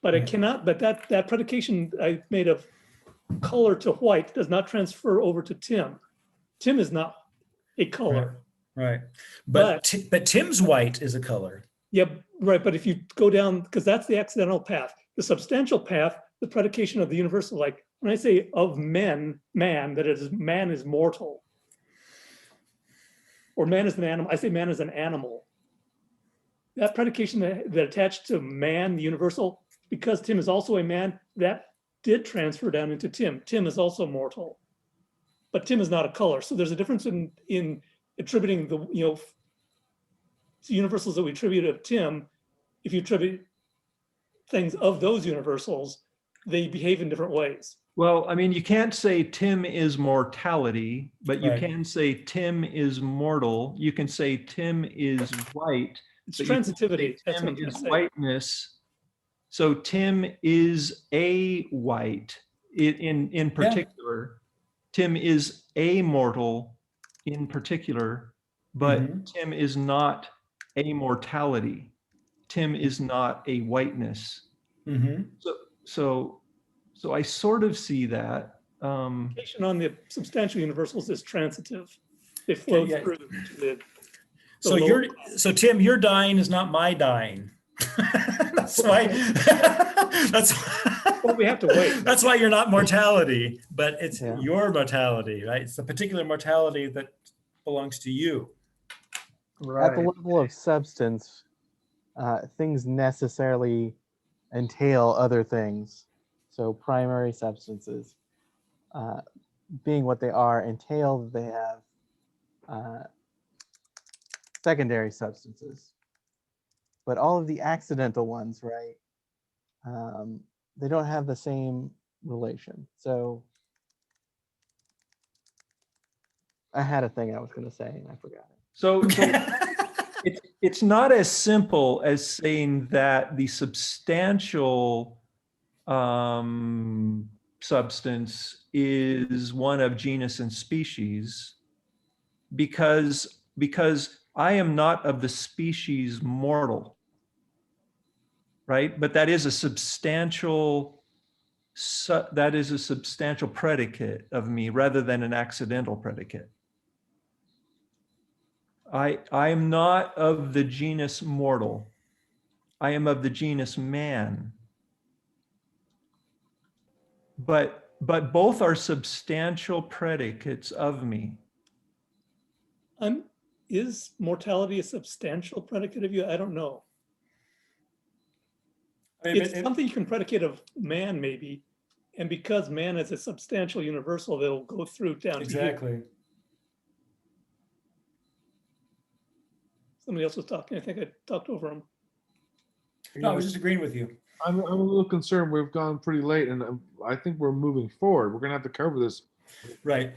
But I cannot, but that predication I made of color to white does not transfer over to Tim. Tim is not a color. Right. But Tim's white is a color. Yeah, right. But if you go down, because that's the accidental path, the substantial path, the predication of the universal, like when I say of man, that is man is mortal. Or man is an animal, I say man is an animal. That predication that attached to man, the universal, because Tim is also a man, that did transfer down into Tim. Tim is also mortal. But Tim is not a color. So there's a difference in attributing the universals that we attribute of Tim. If you attribute things of those universals, they behave in different ways. well, I mean, you can't say Tim is mortality, but you can say Tim is mortal. You can say Tim is white. It's but you can't say transitivity. That's what I'm Tim trying is to say. whiteness. So Tim is a white in particular. Tim is a mortal in particular, but Tim is not a mortality. Tim is not a whiteness. So I sort of see that. Predication on the substantial universals is transitive. They flow through to the So Tim, your dying is not my dying. That's why. That's well, we have to wait. That's why you're not mortality, but it's your mortality, right? It's the particular mortality that belongs to you. At the level of substance, things necessarily entail other things. So primary substances, being what they are, entail that they have secondary substances. But all of the accidental ones, right, they don't have the same relation. So I had a thing I was going to say and I forgot it. So it's not as simple as saying that the substantial substance is one of genus and species, because I am not of the species mortal, right? But that is a substantial predicate of me rather than an accidental predicate. I am not of the genus mortal. I am of the genus man. But both are substantial predicates of me. Is mortality a substantial predicate of you? I don't know. it's something you can predicate of man maybe. And because man is a substantial universal, they'll go through down to you. Exactly. Somebody else was talking. I think I talked over him. No, I was just agreeing with you. I'm a little concerned. We've gone pretty late, and I think we're moving forward. We're going to have to cover this. Right,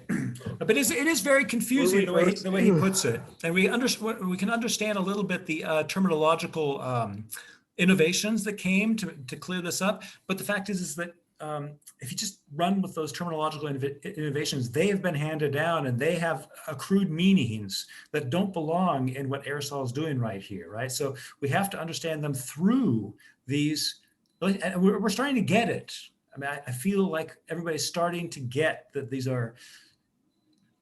but it is very confusing the way he puts it, and we can understand a little bit the terminological innovations that came to clear this up. But the fact is that if you just run with those terminological innovations, they have been handed down, and they have accrued meanings that don't belong in what Aristotle is doing right here. Right, so we have to understand them through these. And we're starting to get it. I mean, I feel like everybody's starting to get that these are,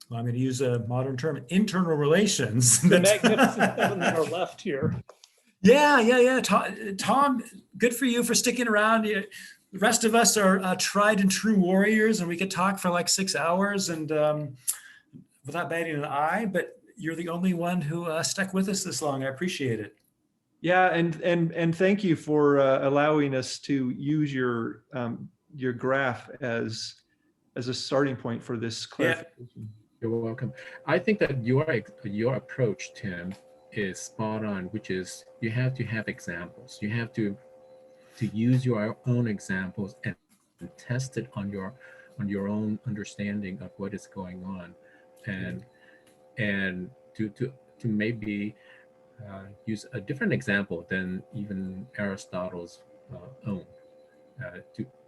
well, I'm going to use a modern term, internal relations. The magnificent seven that are left here. Yeah. Tom, good for you for sticking around. The rest of us are tried and true warriors, and we could talk for like 6 hours and without batting an eye, but you're the only one who stuck with us this long. I appreciate it. Yeah, and thank you for allowing us to use your graph as a starting point for this clarification. You're welcome. I think that your approach, Tim, is spot on, which is you have to have examples. You have to use your own examples and test it on your own understanding of what is going on, and to maybe use a different example than even Aristotle's own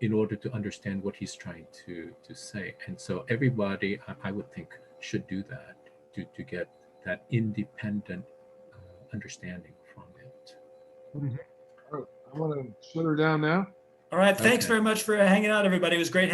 in order to understand what he's trying to say. And so everybody, I would think, should do that to get that independent understanding from it. Mm-hmm. All right, I want to shut her down now. All right, thanks very much for hanging out, everybody. It was great